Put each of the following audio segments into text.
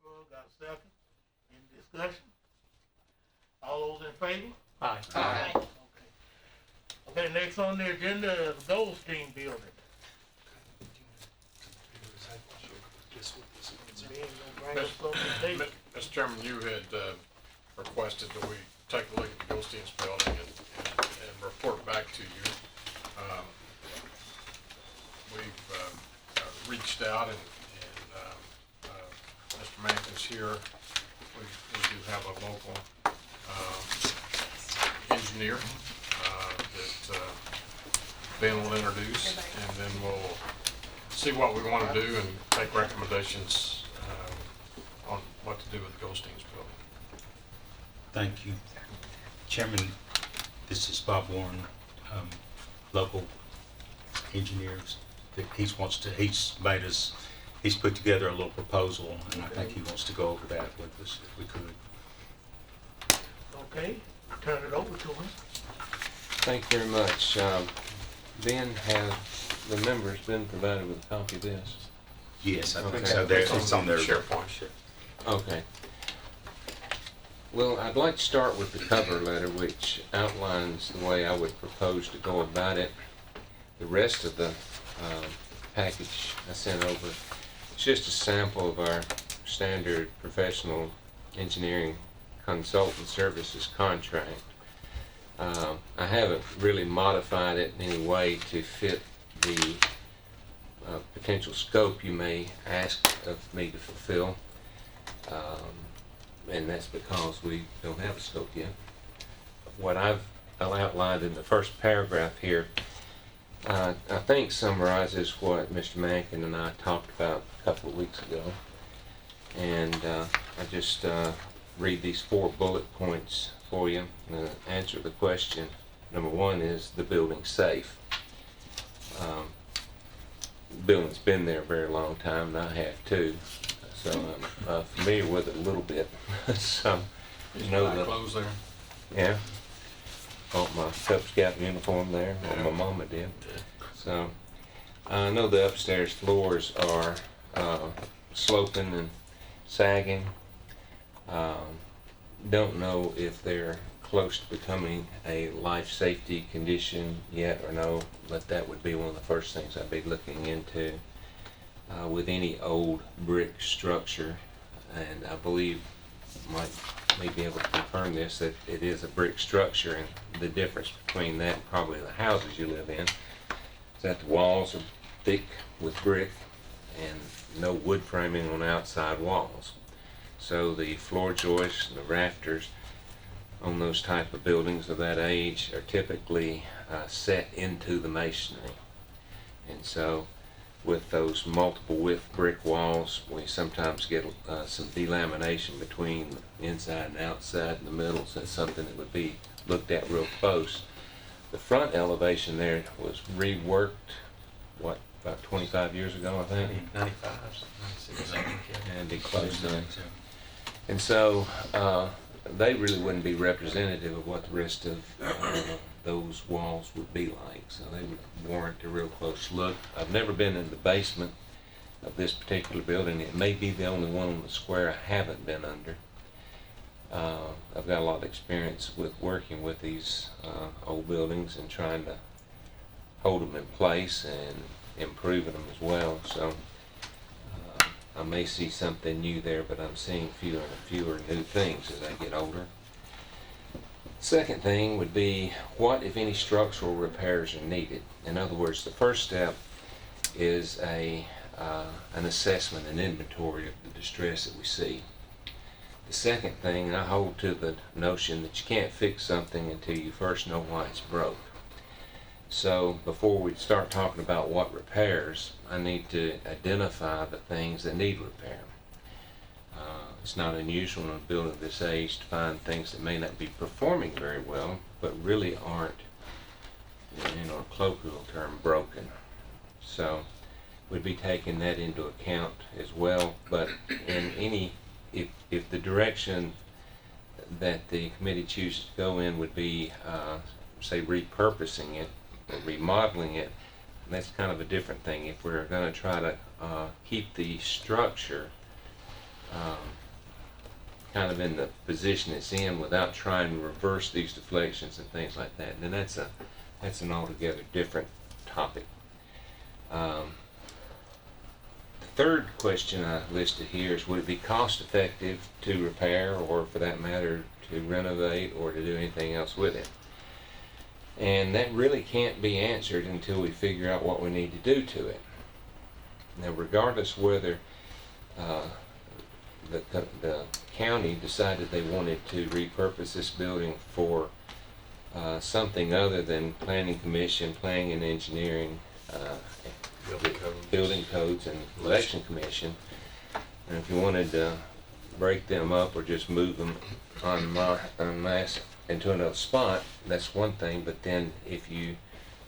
Got a second? Any discussion? All those in favor? Aye. Aye. Okay, next on the agenda is the Goldstein Building. Ben, you gonna bring us something today? Mr. Chairman, you had requested that we take a look at the Goldstein's building and report back to you. We've reached out and Mr. Mankin's here. We do have a local engineer that Ben will introduce, and then we'll see what we want to do and take recommendations on what to do with the Goldstein's building. Thank you. Chairman, this is Bob Warren, local engineers. He's put together a little proposal, and I think he wants to go over that with us if we could. Okay, turn it over to him. Thank you very much. Ben, have the members been provided with a copy of this? Yes, I think Okay. so. It's on their SharePoint. Okay. Well, I'd like to start with the cover letter, which outlines the way I would propose to go about it. The rest of the package I sent over, it's just a sample of our standard professional engineering consultant services contract. I haven't really modified it in any way to fit the potential scope you may ask of me to fulfill, and that's because we don't have a scope yet. What I've outlined in the first paragraph here, I think summarizes what Mr. Mankin and I talked about a couple of weeks ago, and I just read these 4 bullet points for you and answer the question. Number 1 is the building safe. The building's been there a very long time, and I have too, so I'm familiar with it a little bit. So, He's know got the clothes there. yeah, bought my Cub Scout uniform there, or my mama did. So I know the upstairs floors are sloping and sagging. Don't know if they're close to becoming a life safety condition yet or no, but that would be one of the first things I'd be looking into with any old brick structure. And I believe may be able to confirm this, that it is a brick structure, and the difference between that and probably the houses you live in is that the walls are thick with brick and no wood framing on the outside walls. So the floor joists and the rafters on those type of buildings of that age are typically set into the masonry. And so with those multiple width brick walls, we sometimes get some delamination between the inside and outside and the middle, so that's something that would be looked at real close. The front elevation there was reworked, what, about 25 years ago, I think? 95, 96, I think, yeah. And be close to it. And so they really wouldn't be representative of what the rest of those walls would be like, so they would warrant a real close look. I've never been in the basement of this particular building. It may be the only one on the square I haven't been under. I've got a lot of experience with working with these old buildings and trying to hold them in place and improving them as well. So I may see something new there, but I'm seeing fewer and fewer new things as I get older. Second thing would be, what, if any, structural repairs are needed? In other words, the first step is an assessment and inventory of the distress that we see. The second thing, and I hold to the notion that you can't fix something until you first know why it's broke. So before we start talking about what repairs, I need to identify the things that need repair. It's not unusual in a building of this age to find things that may not be performing very well, but really aren't, in a colloquial term, broken. So we'd be taking that into account as well. But in any, if the direction that the committee chooses to go in would be, say, repurposing it, remodeling it, that's kind of a different thing. If we're going to try to keep the structure kind of in the position it's in without trying to reverse these deflections and things like that. And then that's an altogether different topic. The third question I listed here is, would it be cost effective to repair, or for that matter to renovate, or to do anything else with it? And that really can't be answered until we figure out what we need to do to it. Now, regardless whether the county decided they wanted to repurpose this building for something other than planning commission, planning and engineering, building codes and election commission, and if you wanted to break them up or just move them en masse into another spot, that's one thing. But then if you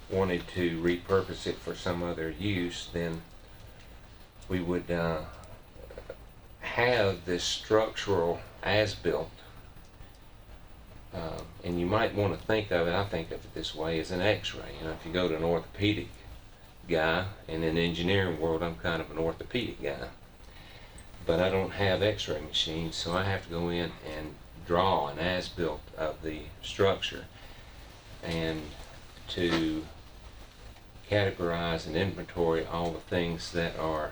wanted to repurpose it for some other use, then we would have this structural as-built, and you might want to think of it, I think of it this way, as an x-ray. You know, if you go to an orthopedic guy, and in the engineering world I'm kind of an orthopedic guy, but I don't have x-ray machines, so I have to go in and draw an as-built of the structure, and to categorize and inventory all the things that are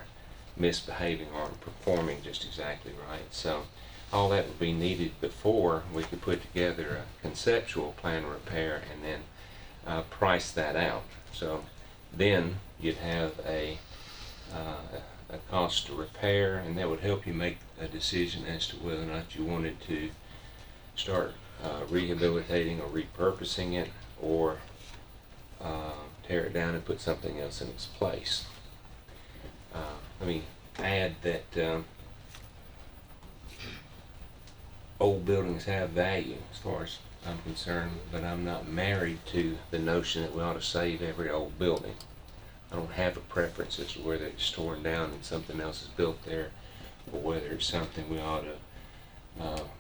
misbehaving or performing just exactly right. So all that would be needed before we could put together a conceptual plan of repair and then price that out. So then you'd have a cost to repair, and that would help you make a decision as to whether or not you wanted to start rehabilitating or repurposing it, or tear it down and put something else in its place. Let me add that old buildings have value as far as I'm concerned, but I'm not married to the notion that we ought to save every old building. I don't have a preference as to whether it's torn down and something else is built there, or whether it's something we ought to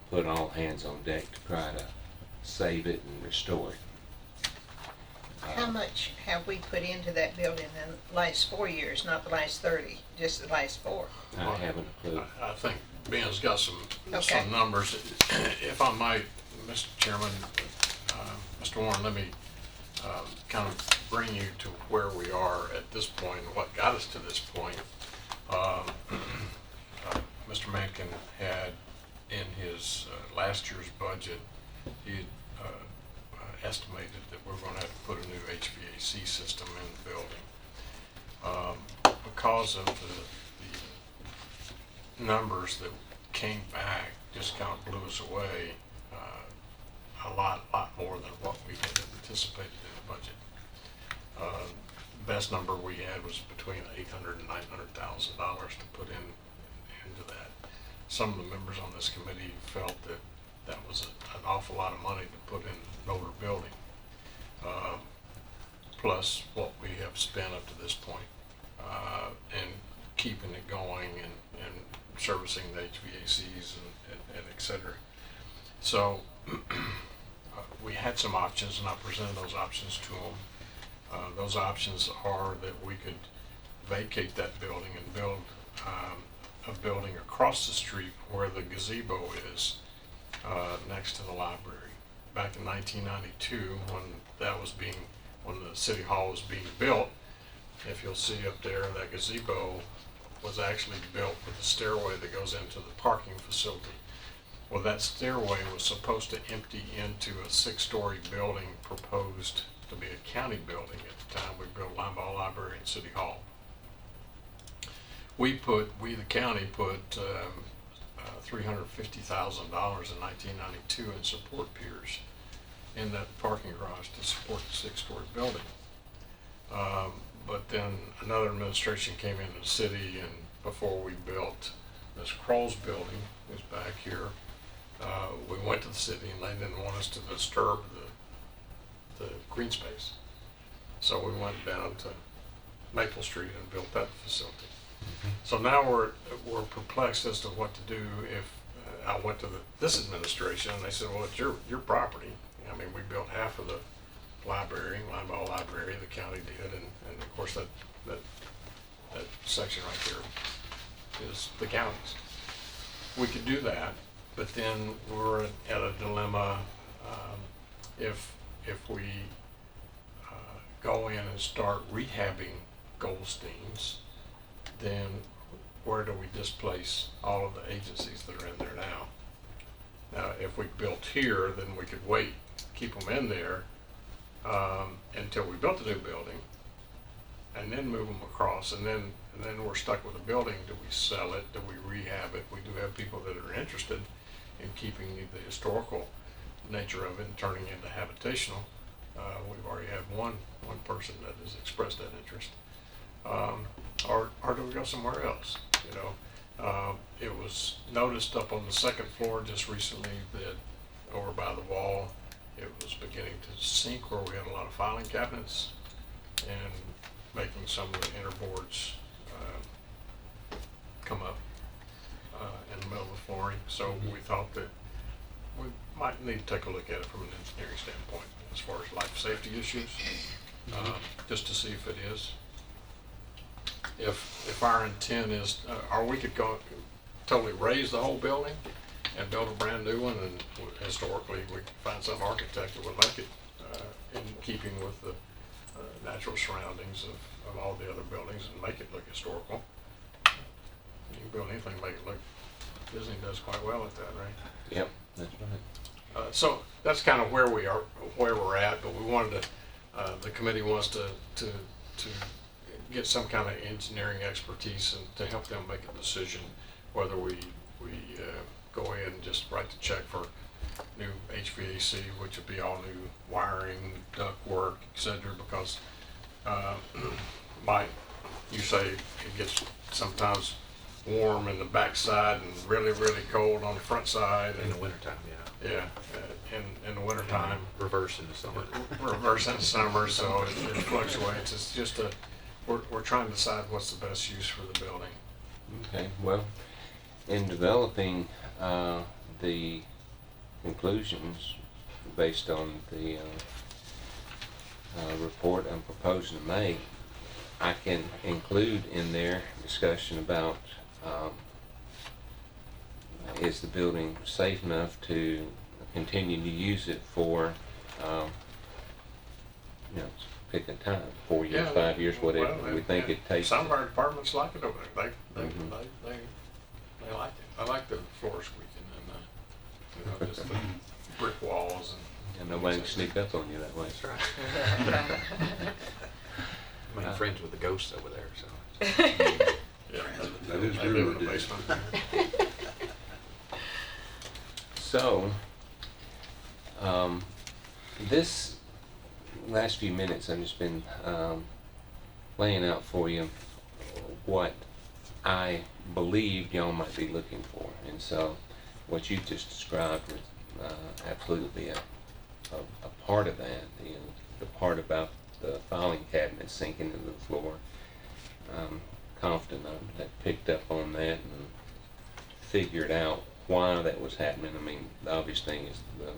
put all hands on deck to try to save it and restore it. How much have we put into that building in the last 4 years, not the last 30, just the last 4? I haven't a clue. I think Ben's got some Okay. numbers. If I might, Mr. Chairman, Mr. Warren, let me kind of bring you to where we are at this point and what got us to this point. Mr. Mankin had in his last year's budget, he estimated that we're going to have to put a new HVAC system in the building. Because of the numbers that came back, just kind of blew us away a lot more than what we had anticipated in the budget. Best number we had was between $800,000 and $900,000 to put into that. Some of the members on this committee felt that that was an awful lot of money to put in an older building, plus what we have spent up to this point, and keeping it going and servicing the HVACs and et cetera. So we had some options, and I presented those options to them. Those options are that we could vacate that building and build a building across the street where the gazebo is, next to the library. Back in 1992, when the city hall was being built, if you'll see up there, that gazebo was actually built with a stairway that goes into the parking facility. Well, that stairway was supposed to empty into a 6-story building proposed to be a county building at the time we built Limeball Library and City Hall. We the county put $350,000 in 1992 in support piers in that parking garage to support the 6-story building. But then another administration came into the city, and before we built this Kroll's building, is back here, we went to the city and they didn't want us to disturb the green space. So we went down to Maple Street and built that facility. So now we're perplexed as to what to do. If I went to this administration and they said, well, it's your property. I mean, we built half of the library, Limeball Library, the county did, and of course that section right there is the county's. we could do that, but then we're at a dilemma, if we go in and start rehabbing Goldstein's, then where do we displace all of the agencies that are in there now? Now, if we built here, then we could wait, keep them in there until we built the new building, and then move them across, and then we're stuck with the building. Do we sell it? Do we rehab it? We do have people that are interested in keeping the historical nature of it and turning it into habitational. We've already had one person that has expressed that interest. Or do we go somewhere else? You know, it was noticed up on the second floor just recently that over by the wall, it was beginning to sink where we had a lot of filing cabinets and making some of the inner boards come up in the middle of the flooring. So we thought that we might need to take a look at it from an engineering standpoint as far as life safety issues, just to see if it is. If our intent is, or we could go totally raise the whole building and build a brand new one, and historically we could find some architect that would make it in keeping with the natural surroundings of all the other buildings and make it look historical. You can build anything, make it look, Disney does quite well at that, right? Yep, that's right. So that's kind of where we are, where we're at, but we wanted to, the committee wants to get some kind of engineering expertise and to help them make a decision whether we go ahead and just write the check for new HVAC, which would be all new wiring, duct work, etc. Because you say it gets sometimes warm in the backside and really, really cold on the front side. In the wintertime, yeah. Yeah, in the wintertime. Reverse in the summer. Reverse in the summer, so it fluctuates. It's just we're trying to decide what's the best use for the building. Okay, well, in developing the conclusions based on the report I'm proposing to make, I can include in there discussion about is the building safe enough to continue to use it for, pick a time, 4 years, 5 years, whatever Well, we think it takes. Some of our departments like it over there. They like it. I like the floor squeaking and just the brick walls And nobody can sneak up on you that way. That's right. I made friends with the ghosts over there, so. yeah. That is They live in rumored, the yeah. basement. So, this last few minutes I've just been laying out for you what I believed y'all might be looking for. And so what you just described was absolutely a part of that. The part about the filing cabinet sinking into the floor. Confident I had picked up on that and figured out why that was happening. I mean, the obvious thing is the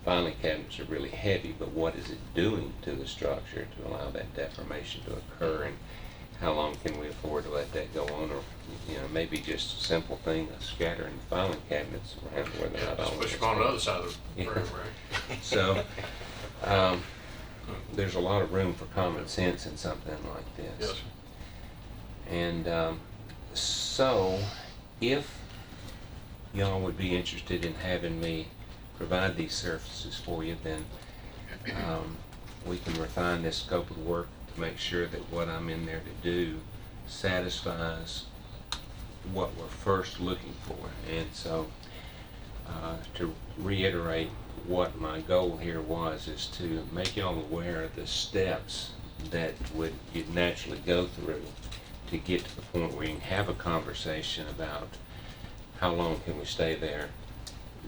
filing cabinets are really heavy, but what is it doing to the structure to allow that deformation to occur, and how long can we afford to let that go on? Or maybe just a simple thing of scattering the filing cabinets around where they're Yeah, not just always push them on the other side of the Yeah. room, right? So there's a lot of room for common sense in something like this. Yes. And so if y'all would be interested in having me provide these services for you, then we can refine this scope of work to make sure that what I'm in there to do satisfies what we're first looking for. And so to reiterate what my goal here was, is to make y'all aware of the steps that you'd naturally go through to get to the point where you can have a conversation about how long can we stay there,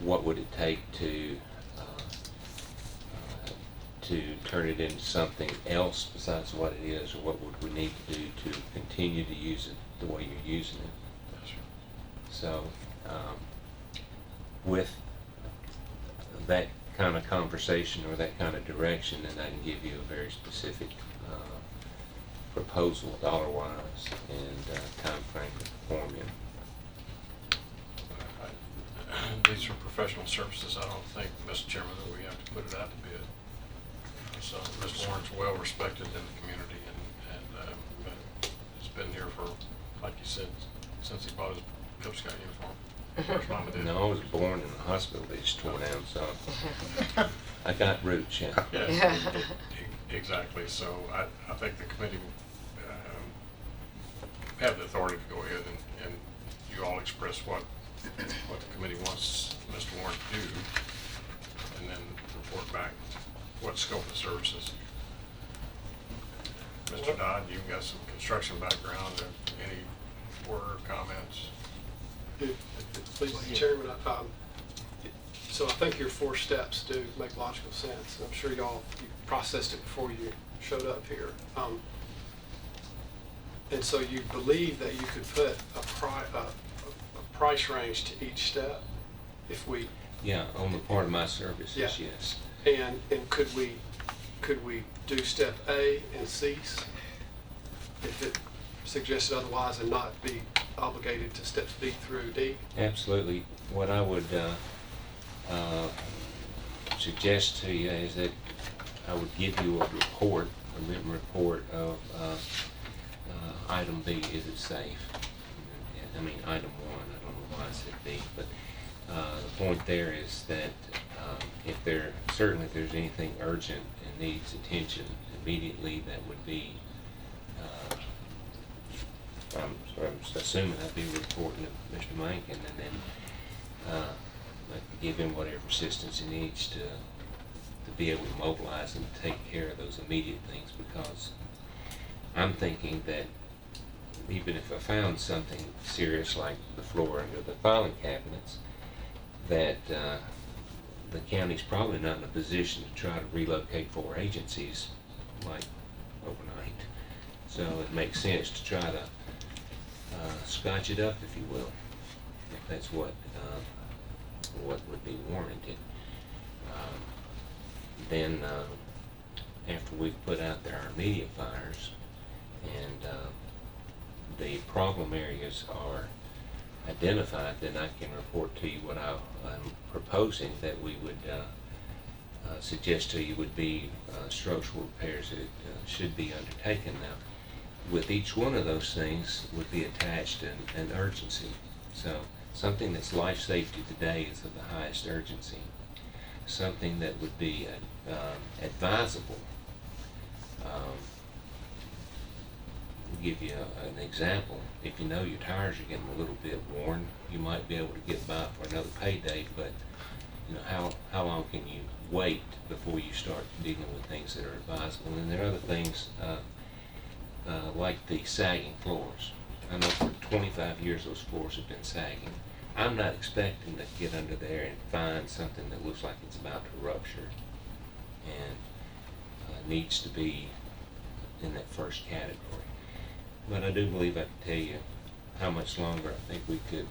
what would it take to turn it into something else besides what it is, or what would we need to do to continue to use it the way you're using it. Yes, sir. So with that kind of conversation or that kind of direction, then I can give you a very specific proposal, dollar-wise, and time frame to perform in. professional services, I don't think, Mr. Chairman, that we have to put it out to bid. So Mr. Warren's well respected in the community, but he's been here for, like you said, since he bought his Cub Scout uniform. First mama did. No, I was born in the hospital they just tore down, so I got roots, yeah. Yeah, exactly. So I think the committee have the authority to go ahead and you all express what the committee wants Mr. Warren to do, and then report back what scope of services. Mr. Dodd, you've got some construction background. Any word or comments? Please, Mr. Chairman, so I think your 4 steps do make logical sense. I'm sure you processed it before you showed up here. And so you believe that you could put a price range to each step if we, Yeah, on the part of my services, Yeah. yes. and could we do step A and cease if it suggested otherwise and not be obligated to steps B through D? Absolutely. What I would suggest to you is that I would give you a report, a written report of item B, is it safe? I mean, item 1, I don't know why I said B, but the point there is that if there's anything urgent and needs attention immediately, that would be, I'm assuming I'd be reporting to Mr. Mankin, and then I'd give him whatever assistance he needs to be able to mobilize and take care of those immediate things, because I'm thinking that even if I found something serious like the floor under the filing cabinets, that the county's probably not in a position to try to relocate 4 agencies like overnight. So it makes sense to try to scotch it up, if you will, if that's what would be warranted. Then after we've put out there our immediate fires and the problem areas are identified, then I can report to you what I'm proposing that we would suggest to you would be structural repairs that should be undertaken. Now, with each one of those things would be attached an urgency. So something that's life safety today is of the highest urgency. Something that would be advisable. Give you an example. If you know your tires are getting a little bit worn, you might be able to get by for another payday, but you know, how long can you wait before you start dealing with things that are advisable? And there are other things like the sagging floors. I know for 25 years those floors have been sagging. I'm not expecting to get under there and find something that looks like it's about to rupture and needs to be in that first category. But I do believe I can tell you how much longer I think we could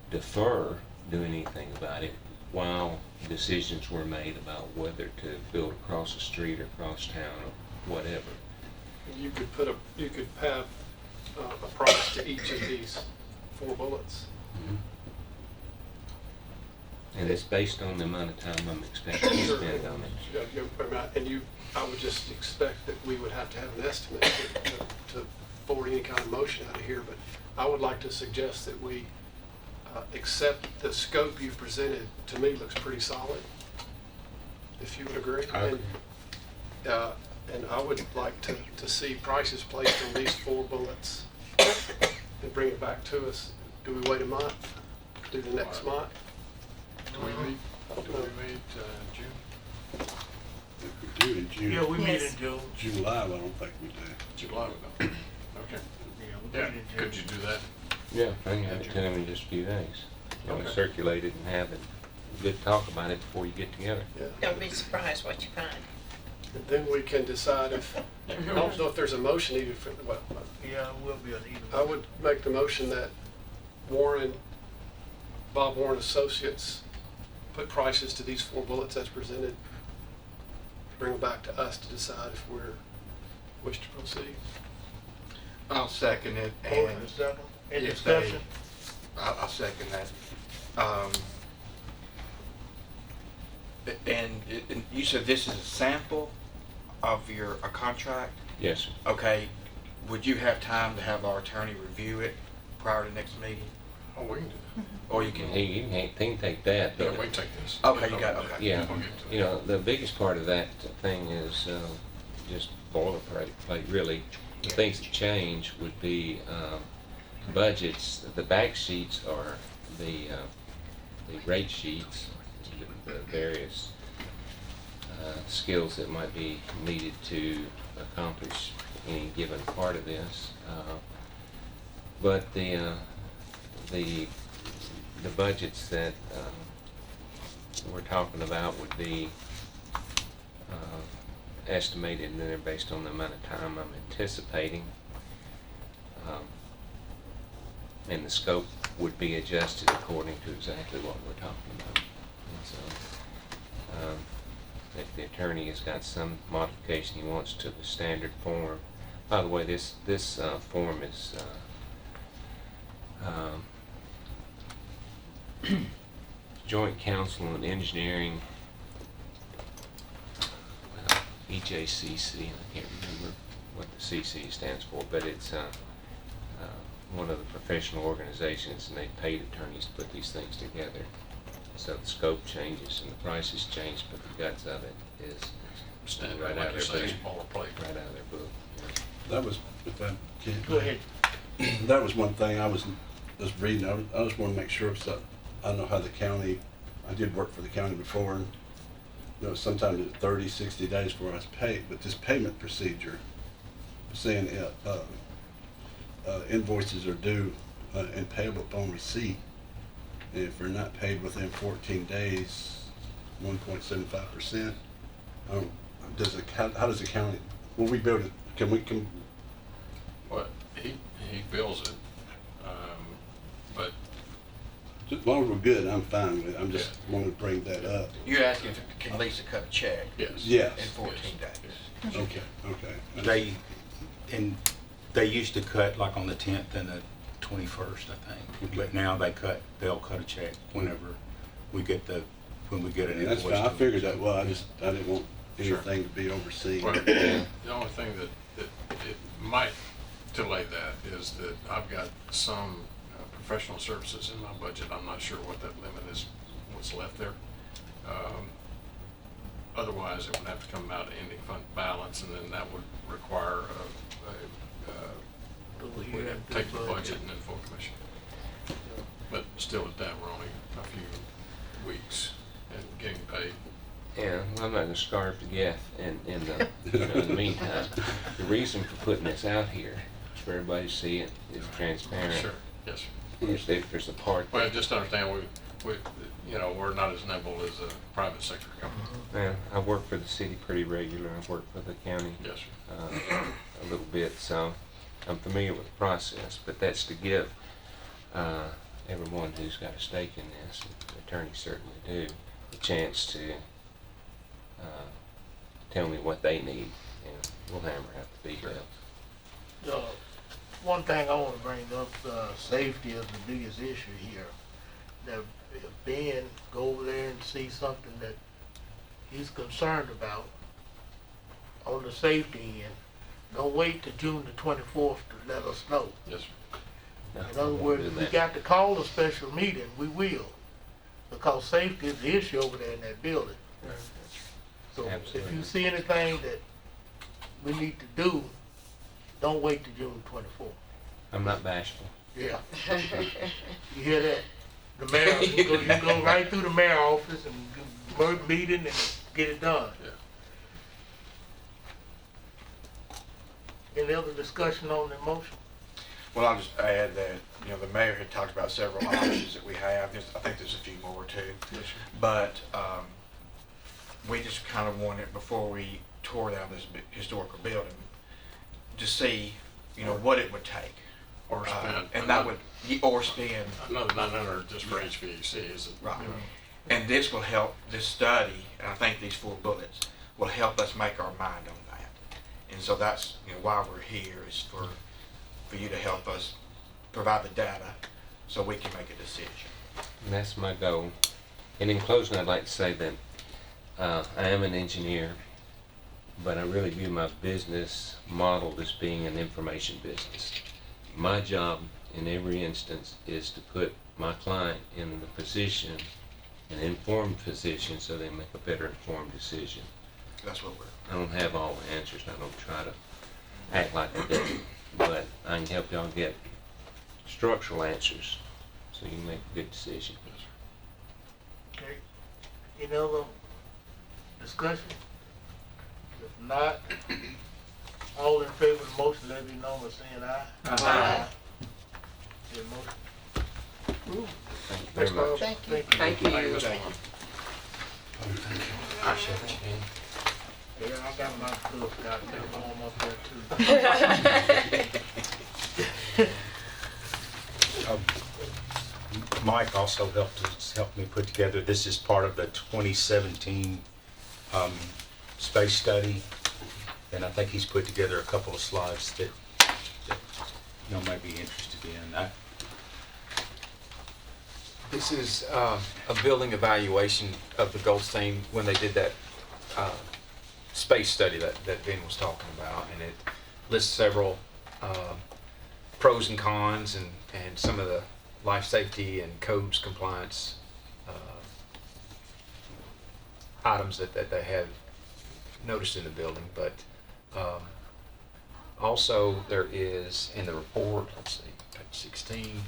defer doing anything about it while decisions were made about whether to build across the street or across town or whatever. You could have a price to each of these 4 bullets. Mm-hmm. And it's based on the amount of time I'm expecting to Sure. spend on it. I would just expect that we would have to have an estimate to forward any kind of motion out of here, but I would like to suggest that we accept the scope you've presented. To me, looks pretty solid, if you would agree. I agree. And I would like to see prices placed on these 4 bullets and bring it back to us. Do we wait a month? Do the next month? Do we meet June? If we do it in June, Yeah, we meet Yes. until, July, I don't think we do. July, we don't. Okay. yeah, we Yeah, meet until. could you do that? Yeah, I can have it to them in just a few days. You know, Okay. circulate it and have it. Good talk about it before you get together. Yeah. Don't be surprised what you find. And then we can decide if, I don't know if there's a motion needed for, well, Yeah, it will be an even. I would make the motion that Bob Warren Associates put prices to these 4 bullets as presented, bring them back to us to decide if we're wish to proceed. I'll second it, Hold on and a second. Any Yes, discussion? I'll second that. And you said this is a sample of a contract? Yes, sir. Okay, would you have time to have our attorney review it prior to next meeting? Oh, we can do that. Or you can, He can take that, Yeah, but we can take this. Okay, you got it, okay. yeah, We'll get to it. you know, the biggest part of that thing is just boilerplate, really. The things that change would be budgets. The back sheets are the rate sheets, the various skills that might be needed to accomplish any given part of this. But the budgets that we're talking about would be estimated, and they're based on the amount of time I'm anticipating. And the scope would be adjusted according to exactly what we're talking about. And so, if the attorney has got some modification he wants to the standard form, by the way, this form is Joint Council on Engineering, EJCC, I can't remember what the CC stands for, but it's one of the professional organizations, and they paid attorneys to put these things together. So the scope changes and the prices change, but the guts of it is Stand right like out you of say, their it's boilerplate. right out of their book. That was, if I can. Go ahead. That was one thing I was reading. I just want to make sure, because I know how the county, I did work for the county before, and you know, sometimes it's 30, 60 days before I was paid. But this payment procedure, saying invoices are due and payable upon receipt. And if they're not paid within 14 days, 1.75%. How does the county? Will we be able to? Can Well, he bills it, but as long as we're good, I'm fine with it. I'm just wanting to bring that up. You're asking if can Lisa cut a check yes. Yes. in 14 days? Okay. They used to cut like on the 10th and the 21st, I think. But now they'll cut a check whenever when we get an That's invoice. fine. I figured that. Well, I didn't want Sure. anything to be overseen. Well, the only thing that it might delay that is that I've got some professional services in my budget. I'm not sure what that limit is, what's left there. Otherwise, it would have to come out of ending fund balance, and then that would require we'd have to take the budget and then full commission. But still at that, we're only a few weeks and getting paid. Yeah, well, I'm not gonna starve to death in the meantime. The reason for putting this out here is for everybody to see it, it's transparent. Sure, yes, sir. If there's a part Well, that, just understand, we're not as nimble as a private sector company. well, I work for the city pretty regular, I work for the county Yes, sir. a little bit, so I'm familiar with the process, but that's to give everyone who's got a stake in this, the attorneys certainly do, the chance to tell me what they need, and we'll hammer out the details. One thing I want to bring up, safety is the biggest issue here. Now, if Ben go over there and see something that he's concerned about on the safety end, don't wait till June the 24th to let us know. Yes, sir. No, In I other won't words, do if we that. got to call a special meeting, we will. Because safety is the issue over there in that building. So if Absolutely. you see anything that we need to do, don't wait till June 24th. I'm not bashful. Yeah. You hear that? The mayor, you go right through the mayor office and do meeting and get it done. Yeah. Any other discussion on the motion? Well, I'll just add that, the mayor had talked about several options that we have. I think there's a few more too. Yes, sir. But we just kind of wanted, before we tore down this historical building, to see, what it would take. Or spend. And that would, or spend. Another 900 just for HVAC, is it? Right. And this will help, this study, and I think these 4 bullets, will help us make our mind on that. And so that's, why we're here, is for you to help us provide the data so we can make a decision. And that's my goal. And in closing, I'd like to say that I am an engineer, but I really view my business model as being an information business. My job in every instance is to put my client in the position, an informed position, so they make a better informed decision. That's what we're, I don't have all the answers, and I don't try to act like I do, but I can help y'all get structural answers so you can make a good decision. Okay, any other discussion? If not, all in favor of the motion, let me know by saying aye. Aye. The motion. Thank you very much. Thank you. Thank Thank you. Thank you. Yeah, I got my stuff, got them home up there too. Mike also helped me put together, this is part of the 2017 space study, and I think he's put together a couple of slides that might be interested in. This is a building evaluation of the Goldstein when they did that space study that Ben was talking about, and it lists several pros and cons and some of the life safety and codes compliance items that they have noticed in the building. But also there is in the report, let's see, page 16.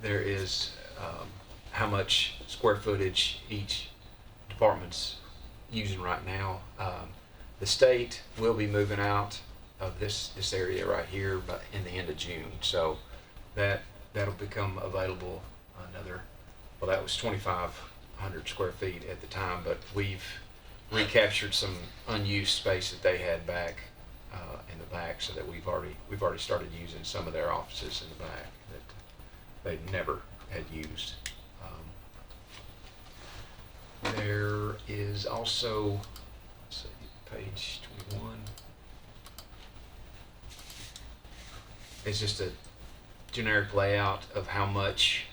There is how much square footage each department's using right now. The state will be moving out of this area right here but in the end of June, so that'll become available another, well, that was 2,500 square feet at the time, but we've recaptured some unused space that they had back in the back, so that we've already started using some of their offices in the back that they never had used. There is also, let's see, page 21. It's just a generic layout of how much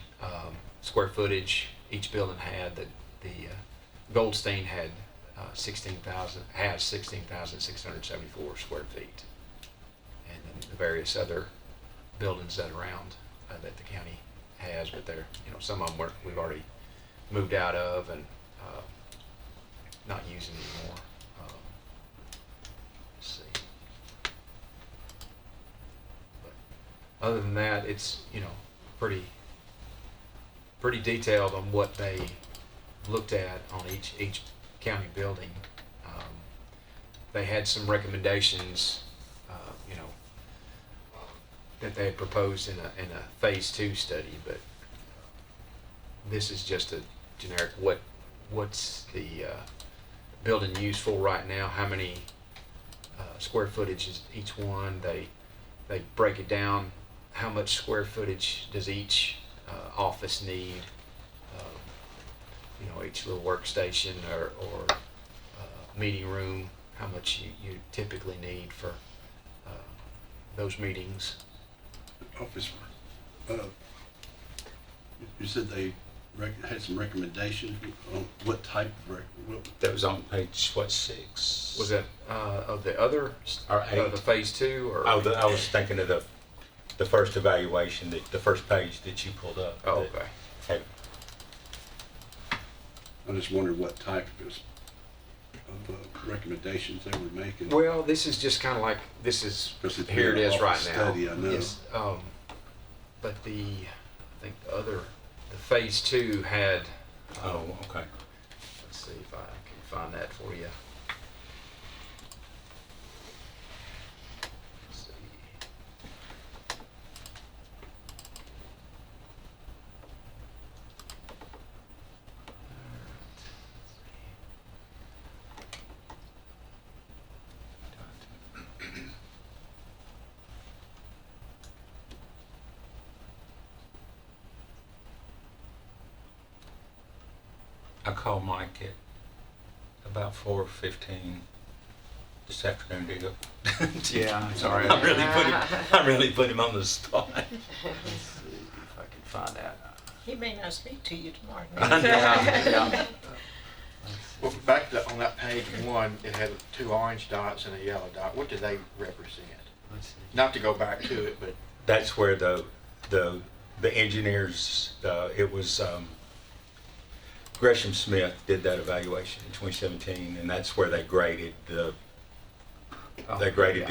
square footage each building had. That the Goldstein had 16,674 square feet, and then the various other buildings that around that the county has, but they're, some of them we've already moved out of and not using anymore. Let's see. But other than that, it's pretty detailed on what they looked at on each county building. They had some recommendations, that they had proposed in a phase 2 study, but this is just a generic what's the building used for right now, how many square footage is each one. They break it down, how much square footage does each office need, each little workstation or meeting room, how much you typically need for those meetings. Office, you said they had some recommendations on what type of That was on page, 6? Was that of the other, Or 8? the phase 2? Or? I was thinking of the first evaluation, the first page that you pulled up. Oh, that okay. had- I just wondered what type of recommendations they were making. Well, this is just kind of like, Because it's here it been an is right office now. study, I know. Yes, but I think the phase 2 had, Oh, okay. let's see if I can find that for you. Let's see. I called Mike at about 4:15 this afternoon to go. Yeah, I'm sorry. I really put him on the spot. Let's see if I can find that. He may not speak to you tomorrow. Yeah. Well, back to, on that page one, it had 2 orange dots and a yellow dot. What do they represent? Not to go back to it, but That's where the engineers, it was Gresham Smith did that evaluation in 2017, and that's where they graded the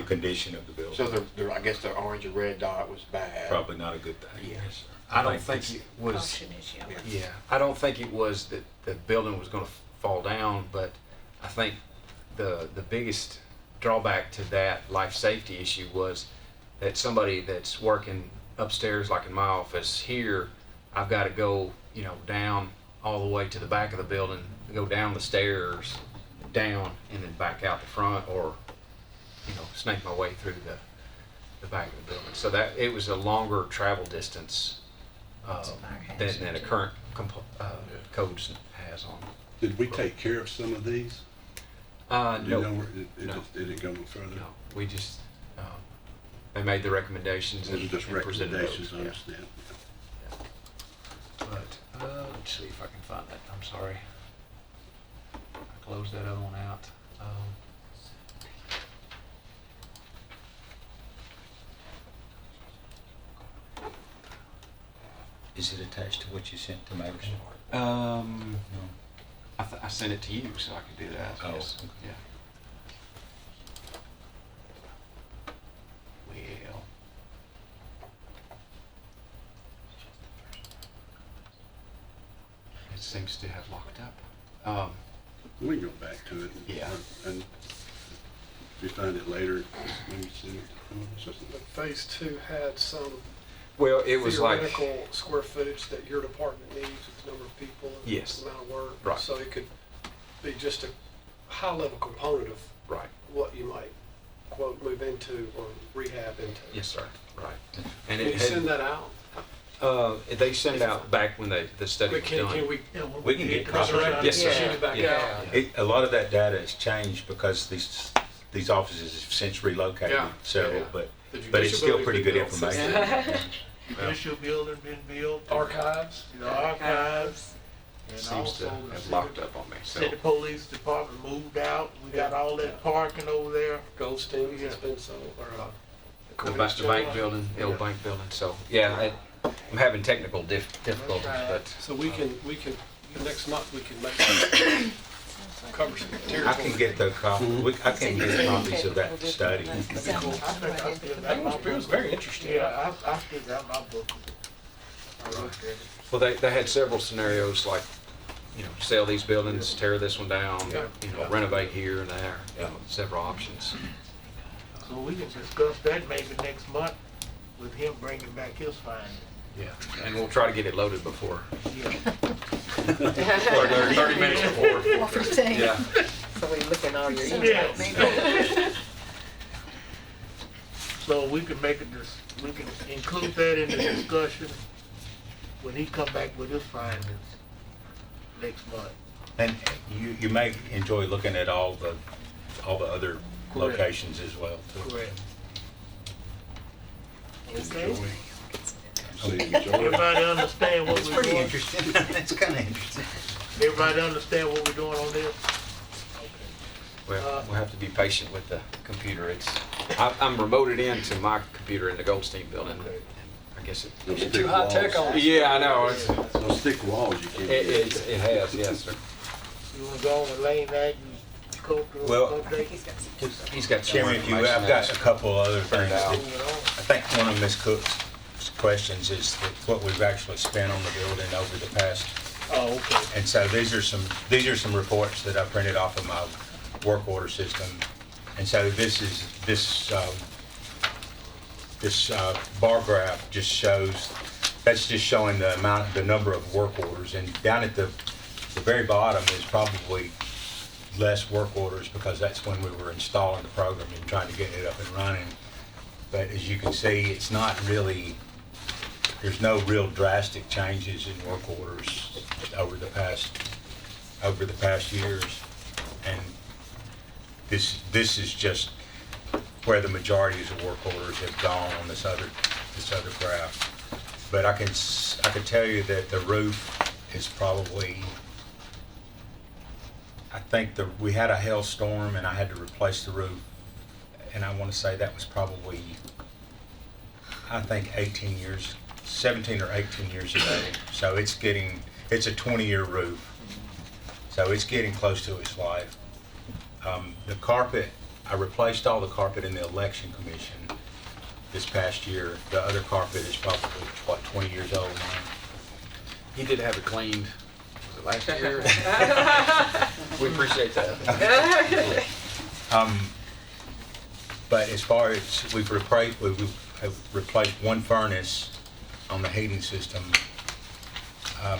condition of the building. so I guess the orange or red dot was bad. Probably not a good thing. Yeah. Yes, sir. I don't think it was, Caution is yellow. yeah, I don't think it was that the building was gonna fall down, but I think the biggest drawback to that life safety issue was that somebody that's working upstairs, like in my office here, I've got to go, down all the way to the back of the building, go down the stairs, down, and then back out the front, or, snake my way through the back of the building. So that, it was a longer travel distance than a current code has on. Did we take care of some of these? Do you No, know where it No. just didn't go no further? no, we just, they made the recommendations Those and are just and presented recommendations, I those. understand. Yeah. But, let's see if I can find that, I'm sorry. I closed that other one out. Is it attached to what you sent to Mavis? No. No. I sent it to you so I could do that. Oh, Yes. okay. Yeah. Well. It seems to have locked up. We can go back to it. Yeah. And if you find it later, just maybe send it to us. But phase 2 had some Well, it was like, theoretical square footage that your department needs with the number of people and Yes. the amount of work. Right. So it could be just a high-level component of right, what you might, quote, move into or rehab into. yes, sir, right. And Can it you send had, that out? they sent out back when the study But was can done. we Yeah, when We can get copies. resurrect it, Yes, sir. send it back Yeah. out? A lot of that data has changed because these offices have since relocated Yeah, several, yeah. but The it's judicial still building's pretty been good built since information. then. Judicial building been built. Archives? The archives. And Seems to also the have locked up on me, so. city police department moved out. We got all that parking over there. Goldstein's has been sold, or, The bank building, the old Yeah. bank building, so, yeah, I'm having technical difficulties, right. but So we can, next month, we can make cover some material. I can get the copy, I can get copies of that study. I think I still got my It was book. very interesting. Yeah, I still got my book. I looked at it. well, they had several scenarios like, sell these buildings, tear this one down, Yeah. renovate here and there, several options. So we can discuss that maybe next month with him bringing back his findings. Yeah, and we'll try to get it loaded before, Yeah. 30 minutes before. Yeah. So we look at all your Yes. emails. So we can we can include that in the discussion when he come back with his findings next month. And you may enjoy looking at all the other Correct. locations as well, too. Correct. Enjoy. Say enjoy. Everybody understand what we're doing? interesting. It's kind of interesting. Everybody understand what we're doing on this? Well, we'll have to be patient with the computer. I'm remoted into my computer in the Goldstein building. Okay. I guess Those it. thick walls. Yeah, I know. Those thick walls you can't. It has, yes, sir. You wanna go on with Lane Ag and go through Well, update? He's got some more Chairman, if you, information I've got that's a couple other things. out. that- I think one of Ms. Cook's questions is that what we've actually spent on the building over the past. Oh, okay. And so these are some reports that I printed off of my work order system. And so this bar graph just shows, that's just showing the number of work orders. And down at the very bottom is probably less work orders because that's when we were installing the program and trying to get it up and running. But as you can see, it's not really, there's no real drastic changes in work orders over the past years. And this is just where the majority of work orders have gone on this other graph. But I can tell you that the roof is probably, I think we had a hailstorm and I had to replace the roof. And I want to say that was probably, I think 18 years, 17 or 18 years ago. So it's a 20-year roof. So it's getting close to its life. The carpet, I replaced all the carpet in the election commission this past year. The other carpet is probably, 20 years old now. He did have it cleaned, was it last year? We appreciate that. But as far as we've replaced one furnace on the heating system,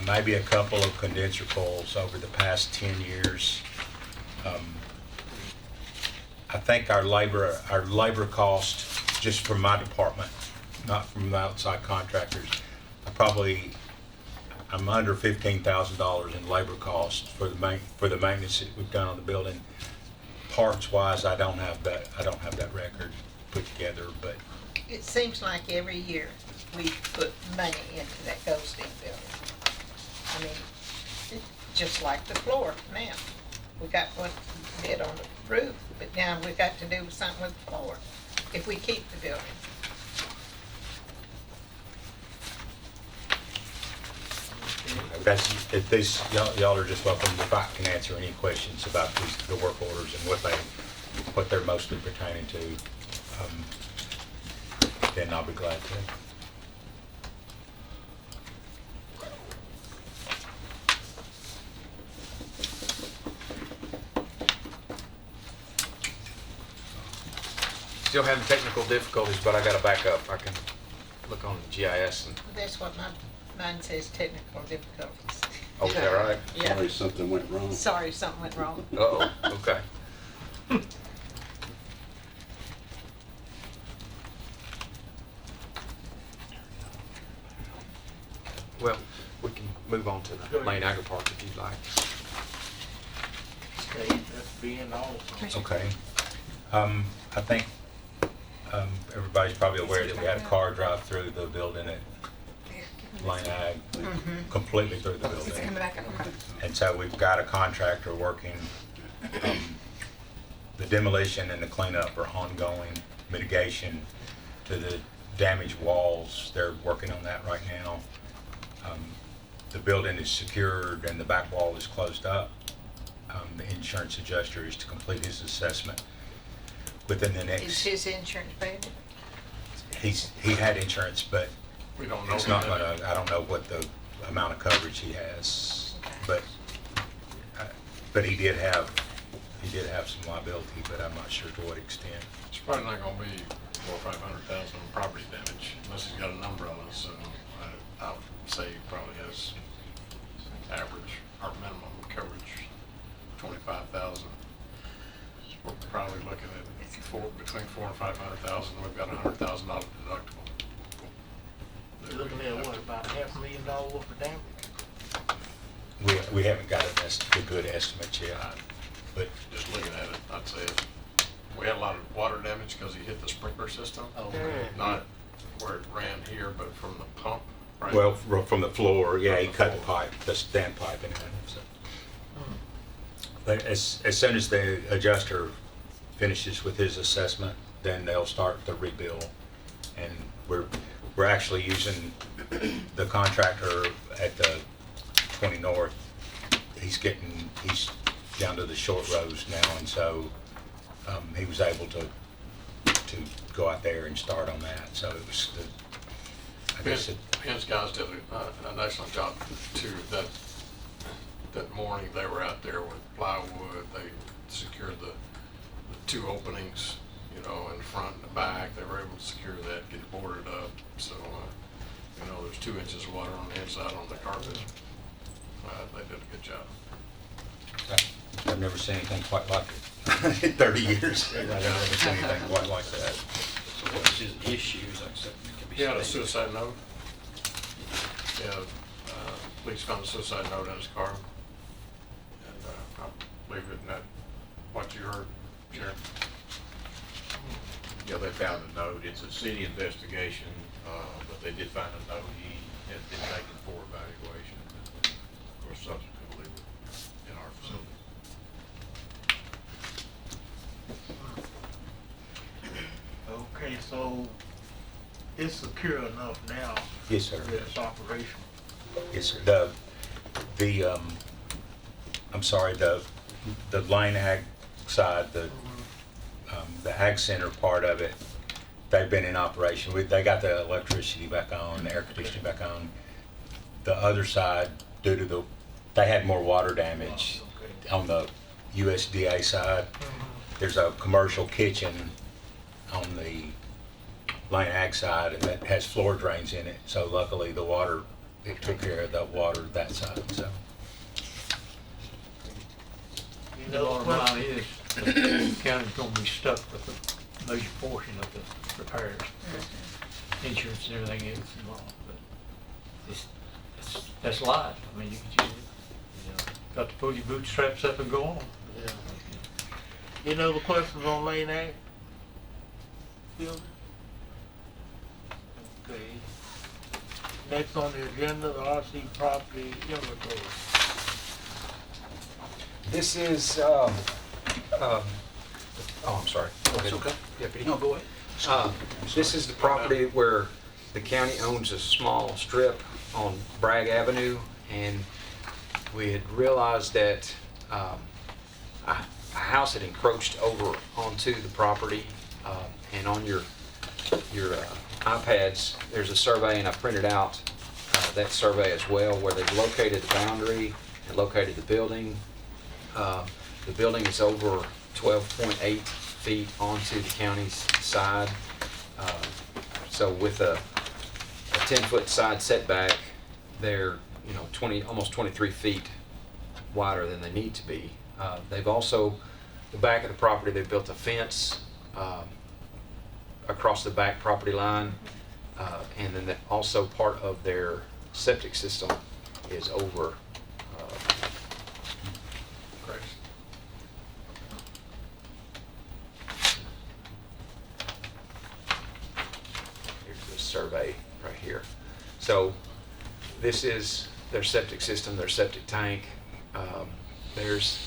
maybe a couple of condenser coils over the past 10 years. I think our labor cost, just from my department, not from the outside contractors, I'm under $15,000 in labor costs for the maintenance that we've done on the building. Parts wise, I don't have that record put together, but It seems like every year we put money into that Goldstein building. I mean, it's just like the floor now. We got one bit on the roof, but now we've got to do something with the floor if we keep the building. y'all are just welcome. If I can answer any questions about the work orders and what they're mostly pertaining to, then I'll be glad to. Still having technical difficulties, but I got a backup. I can look on GIS and, That's what mine says, technical difficulties. oh, is that right? Yeah. Sorry, something went wrong. Sorry, something went wrong. Uh-oh, okay. Well, we can move on to the main agri park if you'd like. Okay, that's being also. Okay. I think everybody's probably aware that we had a car drive through the building at Lane Ag, completely through the building. And so we've got a contractor working. The demolition and the cleanup are ongoing. Mitigation to the damaged walls, they're working on that right now. The building is secured and the back wall is closed up. The insurance adjuster is to complete his assessment within the Is next. his insurance paid? He had insurance, but We don't know. it's not gonna, I don't know what the amount of coverage he has, but he did have some liability, but I'm not sure to what extent. It's probably not gonna be 400,000 or 500,000 in property damage unless he's got a number on it, so I would say he probably has average or minimum coverage, 25,000. We're probably looking at between 400,000 and 500,000. We've got $100,000 deductible. You're looking at what, about $500,000 worth of damage? We haven't got a good estimate yet, but Just looking at it, I'd say we had a lot of water damage because he hit the sprinkler system. Oh, Not where it ran here, but from the pump, right? well, from the floor, yeah, he cut the pipe, the standpipe in it. So. But as soon as the adjuster finishes with his assessment, then they'll start the rebuild. And we're actually using the contractor at the 20 North. He's down to the short rows now, and so he was able to go out there and start on that. So it was I guess His guys did an excellent job too. That morning they were out there with plywood. They secured the two openings, in the front and the back. They were able to secure that, get it boarded up. So, there's 2 inches of water on the inside on the carpet. They did a good job. I've never seen anything quite like it in 30 years. I've never seen anything quite like that. So what's his issues, like something that can be He had a stated? suicide note. Yeah, police found a suicide note in his car. And I believe it in that, what you heard, Sheriff. Yeah, they found a note. It's a city investigation, but they did find a note. He had been taken for evaluation, and of course subsequently in our facility. Okay, so it's secure enough now Yes, sir. that it's operational. Yes, sir. I'm sorry, the Lane Ag side, the Ag Center part of it, they've been in operation. They got the electricity back on, the air conditioning back on. The other side, due to they had more water damage on the USDA side. There's a commercial kitchen on the Lane Ag side, and that has floor drains in it. So luckily, it took care of the water that side, so. You The know, bottom line is, the county's gonna be stuck with a major portion of the repairs. Insurance and everything else involved, but that's life. I mean, got to pull your bootstraps up and go on. yeah. You know the questions on Lane Ag? Fielder? Okay. Next on the agenda, the RC property inventory. This is, I'm sorry. Go ahead. okay. Deputy. No, go ahead. This is the property where the county owns a small strip on Bragg Avenue, and we had realized that a house had encroached over onto the property, and on your iPads, there's a survey, and I printed out that survey as well, where they've located the boundary and located the building. The building is over 12.8 feet onto the county's side. So with a 10-foot side setback, they're, almost 23 feet wider than they need to be. They've also, the back of the property, they've built a fence across the back property line. And then also part of their septic system is over. Here's the survey right here. So this is their septic system, their septic tank. There's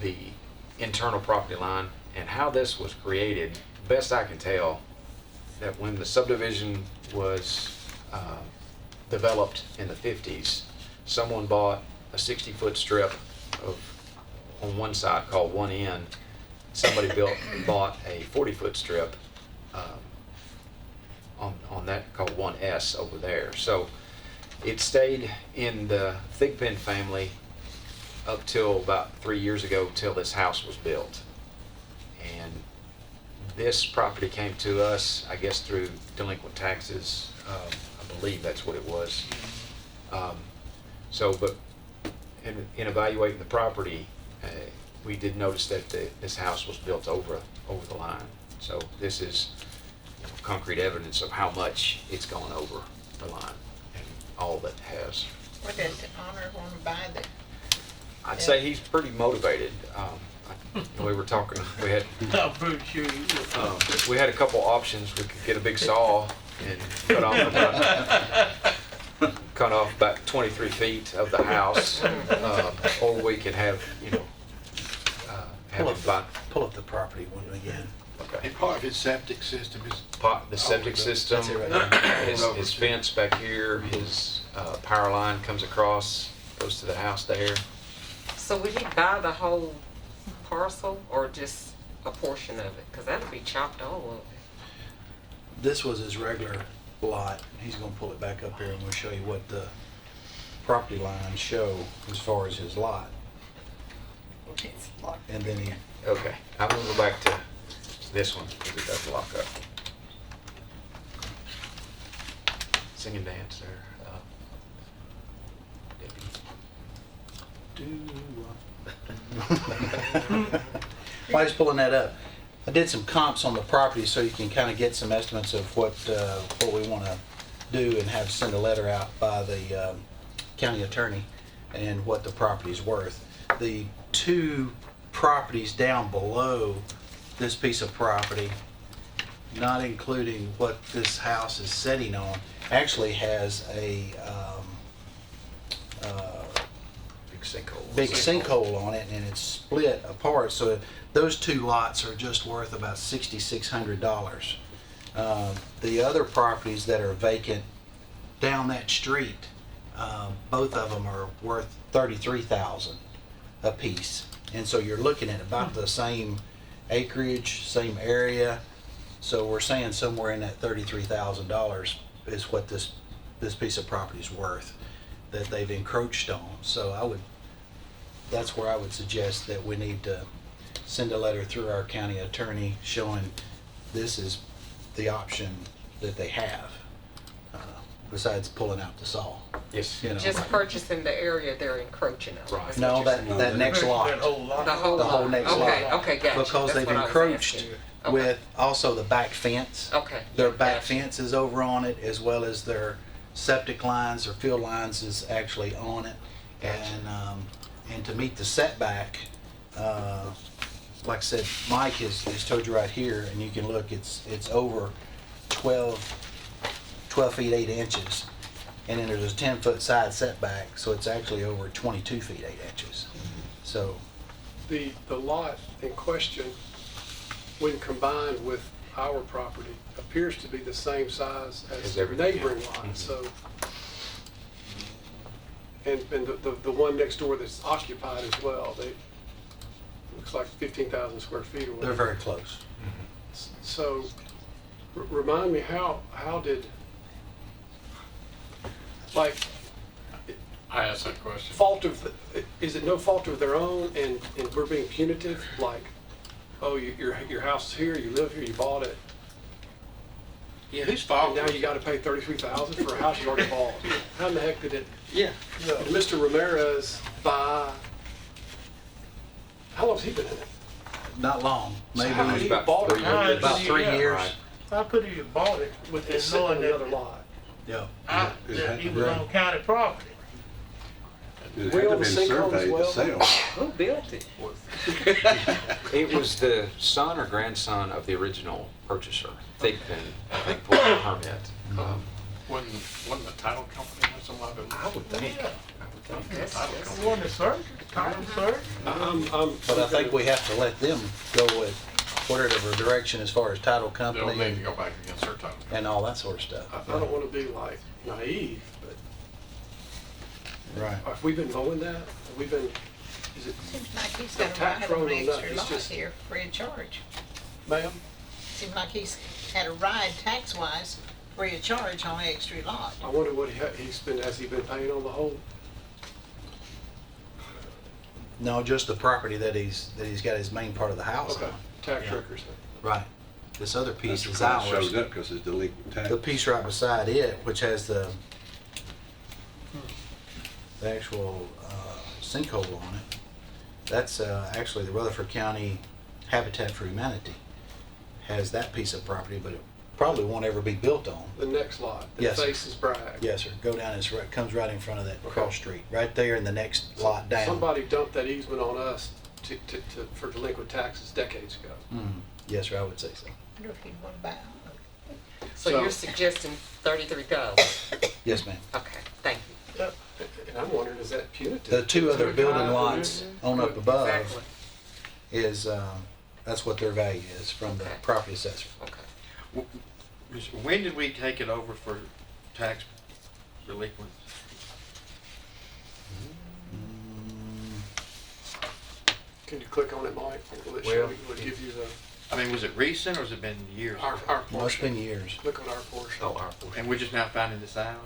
the internal property line, and how this was created, best I can tell, that when the subdivision was developed in the 50s, someone bought a 60-foot strip on one side called 1N. Somebody bought a 40-foot strip on that called 1S over there. So it stayed in the Thigpen family up till about 3 years ago, till this house was built. And this property came to us, I guess, through delinquent taxes. I believe that's what it was. But in evaluating the property, we did notice that this house was built over the line. So this is concrete evidence of how much it's gone over the line and all that has. What does the owner want to buy the? I'd say he's pretty motivated. We were talking, I'm pretty sure you would. we had a couple options. We could get a big saw and cut off about 23 feet of the house, or we could have, have him buy. Pull up the property one again. Okay. And part of his septic system is. The septic system, That's it right there. his fence back here, his power line comes across, goes to the house there. So would he buy the whole parcel or just a portion of it? Because that'll be chopped all of it. This was his regular lot. He's gonna pull it back up here and we'll show you what the property lines show as far as his lot. And then he, Okay, I'm gonna go back to this one, because it does lock up. Sing and dance there. while he's pulling that up, I did some comps on the property so you can kind of get some estimates of what we want to do and have send a letter out by the county attorney and what the property's worth. The two properties down below this piece of property not including what this house is sitting on, actually has a Big sinkhole. big sinkhole on it, and it's split apart. So those two lots are just worth about $6,600. The other properties that are vacant down that street, both of them are worth $33,000 a piece. And so you're looking at about the same acreage, same area. So we're saying somewhere in that $33,000 is what this piece of property is worth that they've encroached on. So that's where I would suggest that we need to send a letter through our county attorney showing this is the option that they have, besides pulling out the saw. Yes. You know, Just purchasing the area they're encroaching on. Right. is what no, you're that saying. next lot. That whole lot. The whole The whole lot. next Okay, lot. okay, gotcha. Because That's they've what I was encroached asking. with also the back fence. Okay. Their yeah, back gotcha. fence is over on it, as well as their septic lines or field lines is actually on it. And to meet the setback, like I said, Mike has told you right here, and you can look, it's over 12 feet 8 inches. And then there's a 10-foot side setback, so it's actually over 22 feet 8 inches. So, The lot in question, when combined with our property, appears to be the same size as As the everything, neighboring yeah. lot, so. And the one next door that's occupied as well, looks like 15,000 square feet or they're whatever. very close. So, remind me, how did, like, I asked that question. is it no fault of their own and we're being punitive? Like, oh, your house is here, you live here, you bought it, Yeah, whose and fault? now you gotta pay $33,000 for a house you already bought? How in the heck did Yeah. Mr. Ramirez buy, how long's he been in it? Not long, maybe how did he about bought it? 3 years. about 3 Yeah. years. Right. How could he have bought it With and it sitting on knowing the other that lot? Yeah. that he was on county property? It We had to own be the sinkhole as surveyed well. to sell. Who built it? It was the son or grandson of the original purchaser. They've been, I think, pulled a permit. Wasn't the title company have some liability? I would think. Yeah. I would think. It wasn't a search, title search. But I think we have to let them go with whatever direction as far as title They'll company need to go back against their title. and all that sort of stuff. I don't wanna be like naive, but Right. have we been mowing that? Have we been, is it, Seems like he's The got a tax right road on on an that extra is lot just- here, free of charge. ma'am? Seems like he's had a ride tax-wise, free of charge on an extra lot. I wonder what has he been paying on the whole? No, just the property that he's got his main part of the house Okay, on. tax Yeah. records. Right. This other piece That's is why it ours. shows up because it's delinquent tax. The piece right beside it, which has the actual sinkhole on it, that's actually the Rutherford County Habitat for Humanity has that piece of property, but it probably won't ever be built on. The next lot, that Yes, sir. faces Bragg. Yes, sir. Go down, it comes right in front of that Okay. cross street, right there in the next lot down. Somebody dumped that easement on us for delinquent taxes decades ago. Mhm. Yes, sir, I would say so. I wonder if he'd want to buy it. So So- you're suggesting 33,000? Yes, ma'am. Okay, thank you. And I'm wondering, is that punitive? The two other To the building guy? lots on up above Exactly. is, that's what their value is from the Okay. property assessor. Okay. When did we take it over for tax delinquent? Can you click on it, Mike? Will it Well, show you, will it give you the, I mean, was it recent or has it been years? our Well, it's been portion? years. Click on our portion. Oh, our portion. And we're just now finding this out?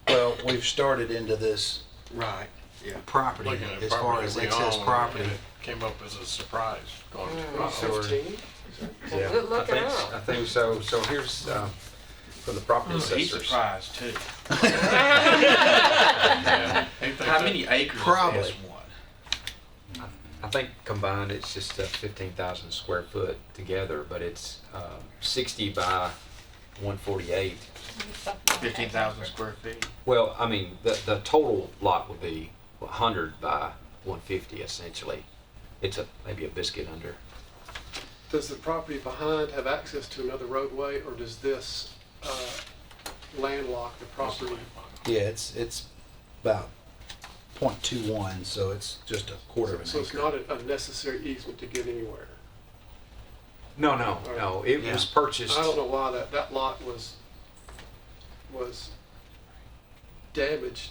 Well, we've started into this Right, yeah. property Looking at as far property as we excess own, property. and it came up as a surprise going to Mm. process. So- 15? Yeah, Good looking I think, out. I think so. So here's, from the property He's assessors. surprised too. Yeah. He thinks How that- many acres Probably. is this one? I think combined it's just 15,000 square foot together, but it's 60 by 148. 15,000 square feet? Well, I mean, the total lot would be 100 by 150 essentially. It's maybe a biscuit under Does the property behind have access to another roadway, or does this landlock the property? Yeah, it's about .21, so it's just a quarter of an So it's acre. not a necessary easement to get anywhere? No, it Yeah. was purchased. I don't know why that lot was damaged,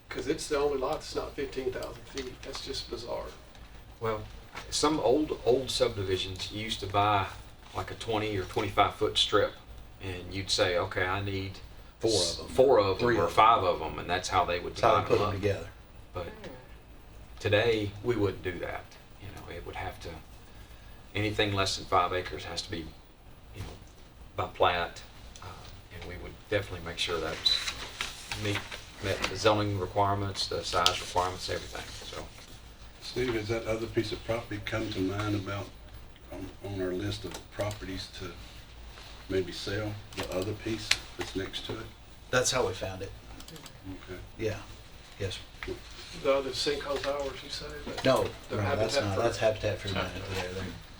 because it's the only lot that's not 15,000 feet. That's just bizarre. Well, some old subdivisions used to buy like a 20 or 25-foot strip, and you'd say, okay, I need four of them, Three or of them. 5 of them, and that's how they would That's how divide they put them them up. together. But today, we wouldn't do that. You know, it would have to, anything less than 5 acres has to be, you know, by plat, and we would definitely make sure that was met the zoning requirements, the size requirements, everything. So, Steve, has that other piece of property come to mind about on our list of properties to maybe sell, the other piece that's next to it? That's how we found it. Okay. Yeah. Yes. The other sinkhole towers, you say? No, The no, that's Habitat not. for- That's Habitat for Humanity.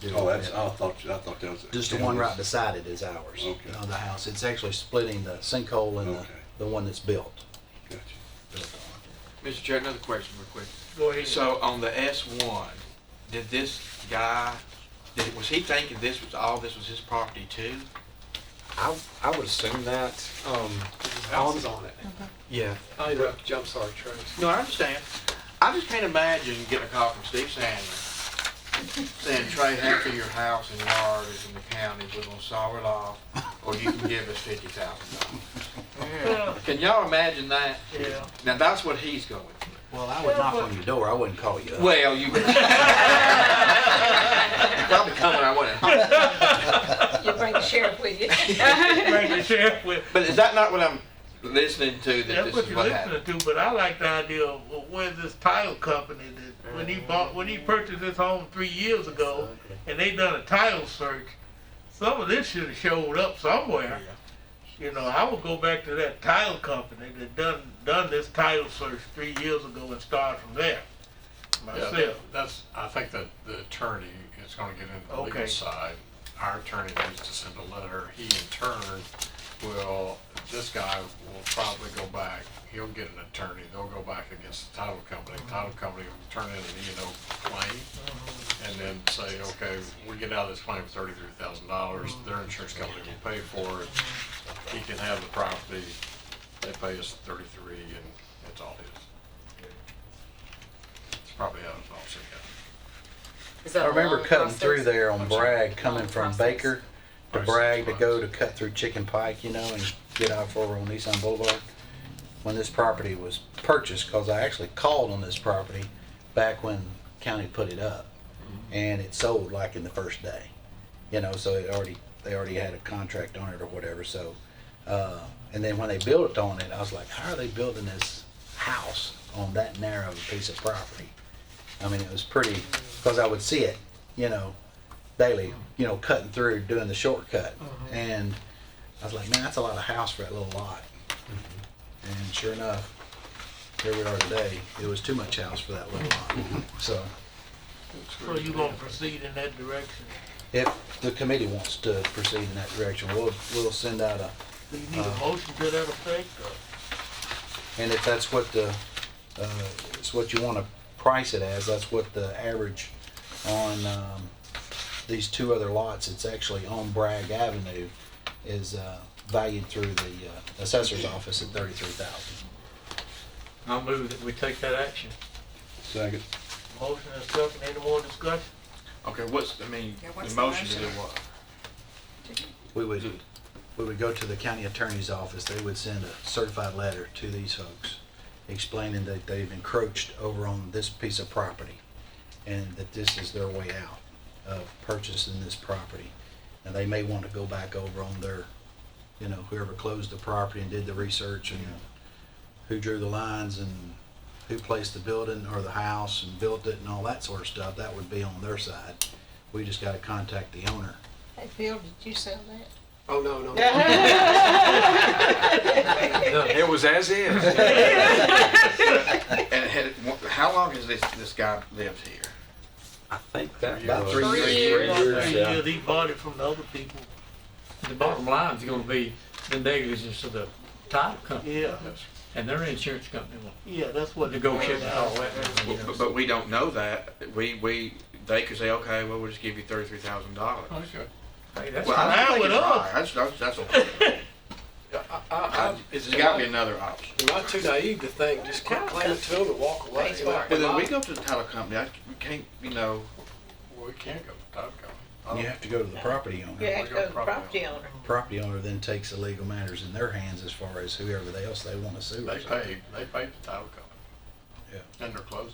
They're Oh, doing that's, that. I thought that was. Just the one right beside it is ours. Okay. On the house. It's actually splitting the sinkhole and Okay. the one that's built. Gotcha. built on. Mr. Chair, another question real quick. Go ahead. So on the S1, did this guy, was he thinking all this was his property too? I would assume that. His house is on it. Yeah. I interrupt you. I'm sorry, Trace. No, I understand. I just can't imagine getting a call from Steve Sanders saying, Trey, half of your house and yard is in the county, we're gonna saw it off, or you can give us $50,000. Can y'all imagine that? Yeah. Now, that's what he's going through. Well, I would knock on your door. I wouldn't call you up. Well, you you're probably coming, I wouldn't. You bring the sheriff with you. Bring the sheriff with. But is that not what I'm listening to, that That's this what is you're what listening happened? to, but I like the idea of where's this title company that when he purchased this home 3 years ago, and they done a title search, some of this should have showed up somewhere. You know, I would go back to that title company that done this title search 3 years ago and start from there. Myself. That's, I think that the attorney is gonna get into the Okay. legal side. Our attorney needs to send a letter. He in turn this guy will probably go back. He'll get an attorney. They'll go back against the title company. The title company will turn in an E&O claim and then say, okay, we get out of this claim for $33,000. Their insurance company will pay for it. He can have the property. They pay us 33 and it's all his. It's probably how it's all shaken out. Is that I a remember long cutting process? through there on I'm sorry. Bragg, coming Long from process. Baker to Process Bragg to go to wise. cut through Chicken Pike, you know, and get out over on Nissan Boulevard. When this property was purchased, because I actually called on this property back when county put it up, and it sold like in the first day, you know, so they already had a contract on it or whatever. So, and then when they built on it, I was like, how are they building this house on that narrow a piece of property? I mean, it was pretty, because I would see it, you know, daily, you know, cutting through, doing the shortcut. And I was like, man, that's a lot of house for that little lot. And sure enough, here we are today. It was too much house for that little lot. So So you gonna proceed in that direction? if the committee wants to proceed in that direction, we'll send out a, Do you need a motion to that effect? Or? and if that's what it's what you want to price it as, that's what the average on these two other lots, it's actually on Bragg Avenue, is valued through the assessor's office at $33,000. I'll move that we take that action. Second. Motion and second, any more discussion? Okay, Yeah, what's the the motion to do motion? what? We would go to the county attorney's office. They would send a certified letter to these folks explaining that they've encroached over on this piece of property and that this is their way out of purchasing this property. And they may want to go back over on their, you know, whoever closed the property and did the research and who drew the lines and who placed the building or the house and built it and all that sort of stuff. That would be on their side. We just got to contact the owner. Hey, Phil, did you sell that? Oh, no. It was as is. And how long has this guy lived here? I think that About was 3 3 years. years. 3 years, yeah. Yeah, he bought it from the other people. The bottom line's gonna be the negligence of the title company, Yeah, and their insurance company will yeah, that's what. negotiate and all that. you know, But we don't know that. They could say, okay, well, we'll just give you $33,000. Oh, good. Hey, that's Well, fine. I Now think with it's us. right. That's okay. There's gotta be another option. Am I too naive to think, just quit claim it to them and walk away? Pays for it. But then we go to the title company, we can't, Well, we can't go to title company. I don't- You have to go to the property owner. You have to go to the property owner. Property owner then takes the legal matters in their hands as far as whoever else they want to sue. They or something. paid the title company. Yeah. And they're closing.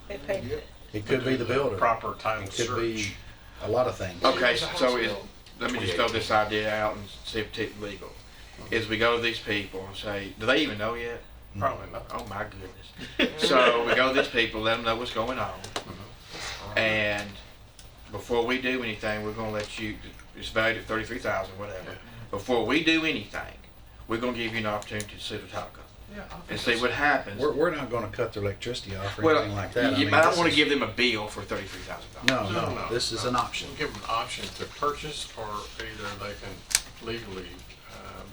They paid it. It could be the builder. Proper title It could be search. a lot of things. Okay, let me just throw this idea out and see if it's legal. Is we go to these people and say, do they even know yet? Probably not. Oh my goodness. So we go to these people, let them know what's going on. And before we do anything, we're gonna let you, it's valued at 33,000, whatever. Before we do anything, we're gonna give you an opportunity to sue the title company Yeah, I and think see what happens. We're not going to cut their electricity off or Well, anything like that. you mean, might this wanna is- give them a bill for $33,000. No, this is an option. We'll give them an option to purchase, or either they can legally.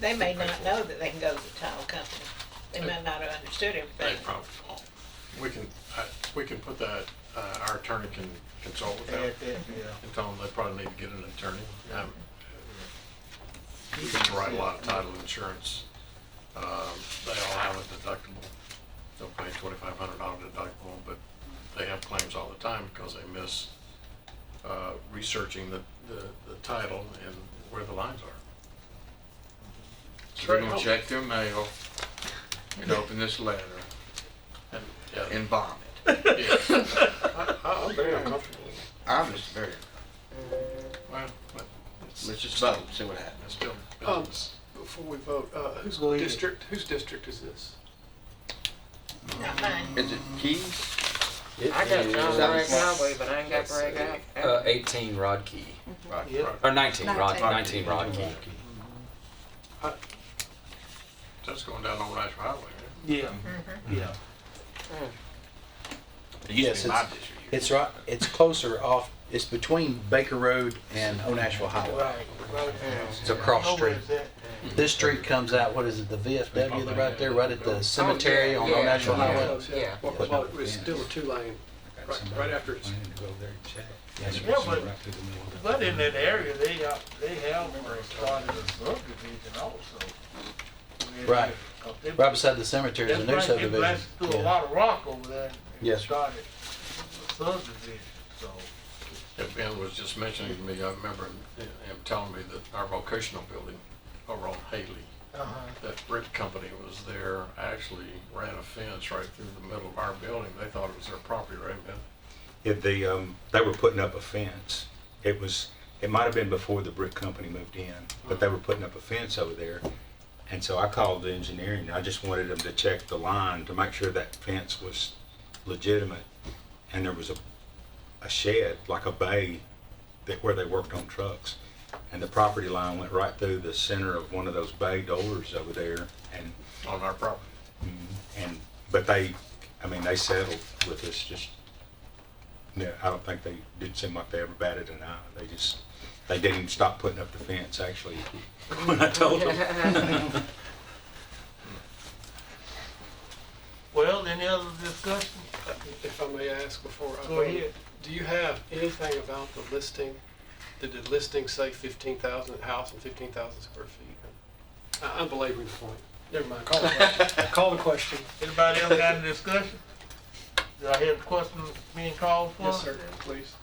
They may pay not for it. know that they can go to the title company. They might not have understood They everything. probably won't. We can put that, our attorney can consult with them and tell them they probably need to get an attorney. You can write a lot of title insurance. They all have a deductible. They'll pay $2,500 deductible, but they have claims all the time because they miss researching the title and where the lines are. So we're gonna check their mail and open this letter And, yeah, and bomb it. yeah. I'm very uncomfortable with it. I'm just very, Well, but it's let's just vote, see what happens. it's still Um, business. Before we vote, Go ahead. whose district is this? Not mine. Is it Keys? I got John Seven Bragg o'clock. Highway, but I ain't got Bragg out. 18 Rod Key, Right, Yeah. right. or 19 Rod, 19. 19 Rod Key. That's going down Old National Highway, right? Yeah, yeah. It used Yes, to be my it's- district. It's right, it's closer off, it's between Baker Road and Old Nashville Highway. Right. It's a cross Know where street. it's at. This street comes out, what is it, the VFW, they're right there, right at the cemetery on Old yeah. Nashville Highway? Close, Yeah. Well, it's still a two-lane, right after it's, Yeah, but in that area, they have started a subdivision also. Right. They- Right beside the cemetery is a new That's right, they subdivision. blasted through a Yeah. lot of rock over there and Yes, sir. started a subdivision, so. Yeah, Ben was just mentioning to me, I remember him telling me that our vocational building over on Haley, that brick company was there, actually ran a fence right through the middle of our building. They thought it was their property, right, Ben? They were putting up a fence. It might have been before the brick company moved in, but they were putting up a fence over there. And so I called the engineering, I just wanted them to check the line to make sure that fence was legitimate. And there was a shed, like a bay, where they worked on trucks. And the property line went right through the center of one of those bay doors over there. And, On our property. but they settled with us, just, yeah, I don't think they didn't seem like they ever batted an eye. They didn't even stop putting up the fence, actually, when I told them. Well, any other discussion? if I may ask before I Go vote, ahead. do you have anything about the listing? Did the listing say 15,000 house and 15,000 square feet? I'm belaboring the point. Never mind, call the question. Call the question. Anybody else got any discussion? Do I hear the question being called for? Yes, sir, please.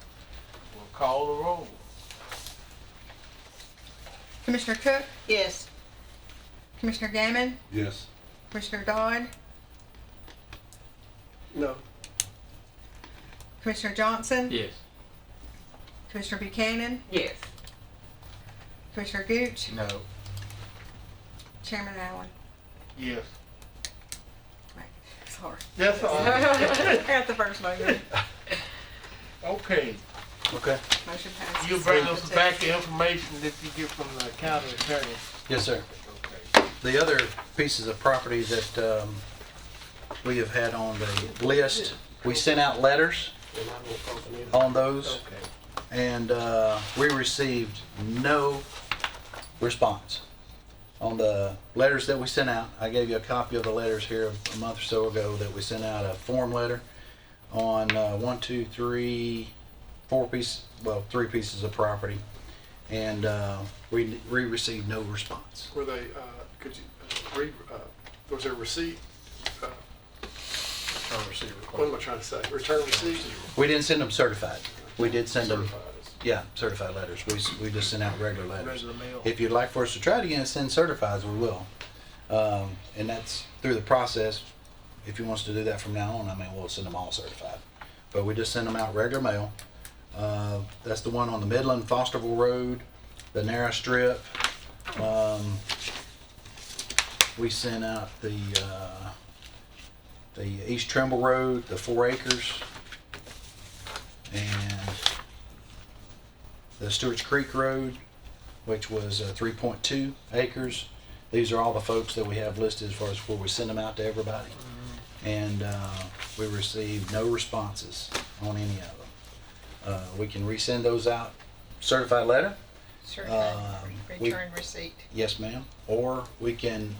We'll call the roll. Commissioner Cook, Yes. Commissioner Gammon, Yes. Commissioner Dodd, No. Commissioner Johnson, Yes. Commissioner Buchanan, Yes. Commissioner Gooch, No. Chairman Allen. Yes. Sorry. That's all. I got the first motion. Okay, Okay. Motion passes. you bring us back the information that you get from the county attorney. Yes, sir. Okay. The other pieces of property that we have had on the list, we sent out letters and I won't call the name. on those, Okay. and we received no response. On the letters that we sent out, I gave you a copy of the letters here a month or so ago that we sent out a form letter on 3 pieces of property, and we received no response. Were they, could you, was there a receipt? Return receipt What am I request. trying to say? Return receipt? We didn't send them certified. We did send them, Certified. yeah, certified letters. We just sent out regular letters. Regular mail. If you'd like for us to try it again and send certifieds, we will. And that's through the process. If you want us to do that from now on, I mean, we'll send them all certified. But we just send them out regular mail. That's the one on the Midland Fosterville Road, the narrow strip. We sent out the East Trimble Road, the 4 acres, and the Stewart's Creek Road, which was 3.2 acres. These are all the folks that we have listed as far as where we send them out to everybody. And we received no responses on any of them. We can resend those out, certified letter. Certified we- return receipt. Yes, ma'am. Or we can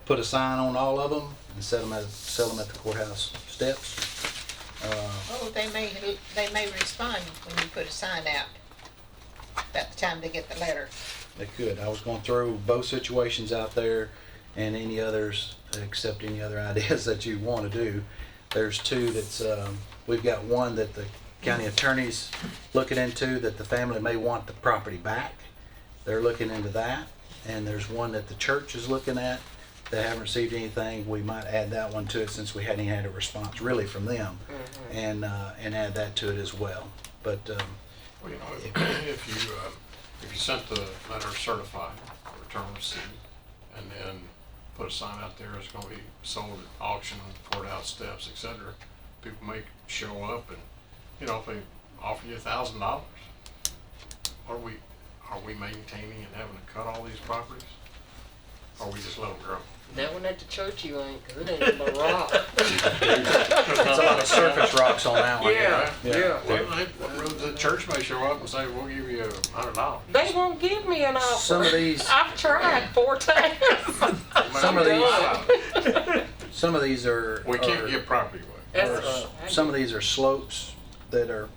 put a sign on all of them and sell them at the courthouse steps. Oh, they may respond when you put a sign out about the time they get the letter. They could. I was going to throw both situations out there and any others, accept any other ideas that you want to do. There's 2 that's, we've got one that the county attorney's looking into that the family may want the property back. They're looking into that. And there's one that the church is looking at. They haven't received anything. We might add that one to it since we hadn't had a response really from them, and add that to it as well. But Well, you know, if you sent the letter certified, return receipt, and then put a sign out there, it's gonna be sold at auction, courthouse steps, et cetera, people may show up and, you know, if they offer you $1,000, are we maintaining and having to cut all these properties? Or we just let them grow? That one at the church you ain't, 'cause it ain't but rock. there's a lot of surface rocks on that one. Yeah, yeah. Well, the church may show up and say, we'll give you $100. They won't give me an offer. Some of these, I've tried 4 times. some of these are. We can't are- give property away. That's, Some of these are slopes that are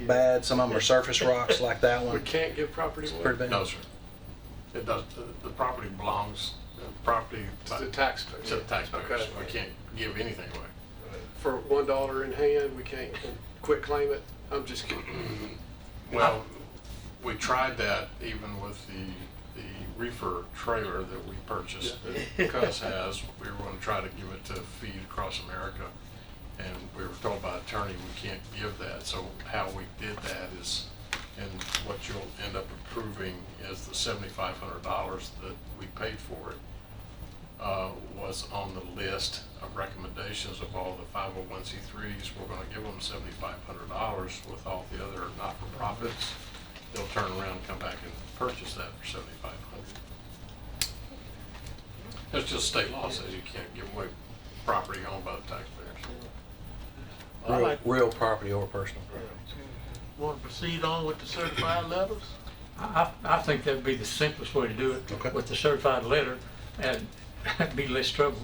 bad. Some of them are surface rocks like that We one. can't give property It's away? pretty bad. No, sir. It does, the property belongs, the property To the taxpayer? to the taxpayers. Okay. We can't give anything away. For $1 in hand, we can't quit claim it? I'm just kidding. Well, we tried that even with the reefer trailer that we purchased that Cuz has. We were gonna try to give it to Feed Across America, and we were told by attorney we can't give that. So how we did that is, and what you'll end up approving is the $7,500 that we paid for it, was on the list of recommendations of all the 501c3s. We're gonna give them $7,500 with all the other not-for-profits. They'll turn around and come back and purchase that for $7,500. It's just state law says you can't give away property owned by the taxpayers. I like, Real property or personal. want to proceed on with the certified letters? I think that'd be the simplest way to do it, Okay. with the certified letter, and be less trouble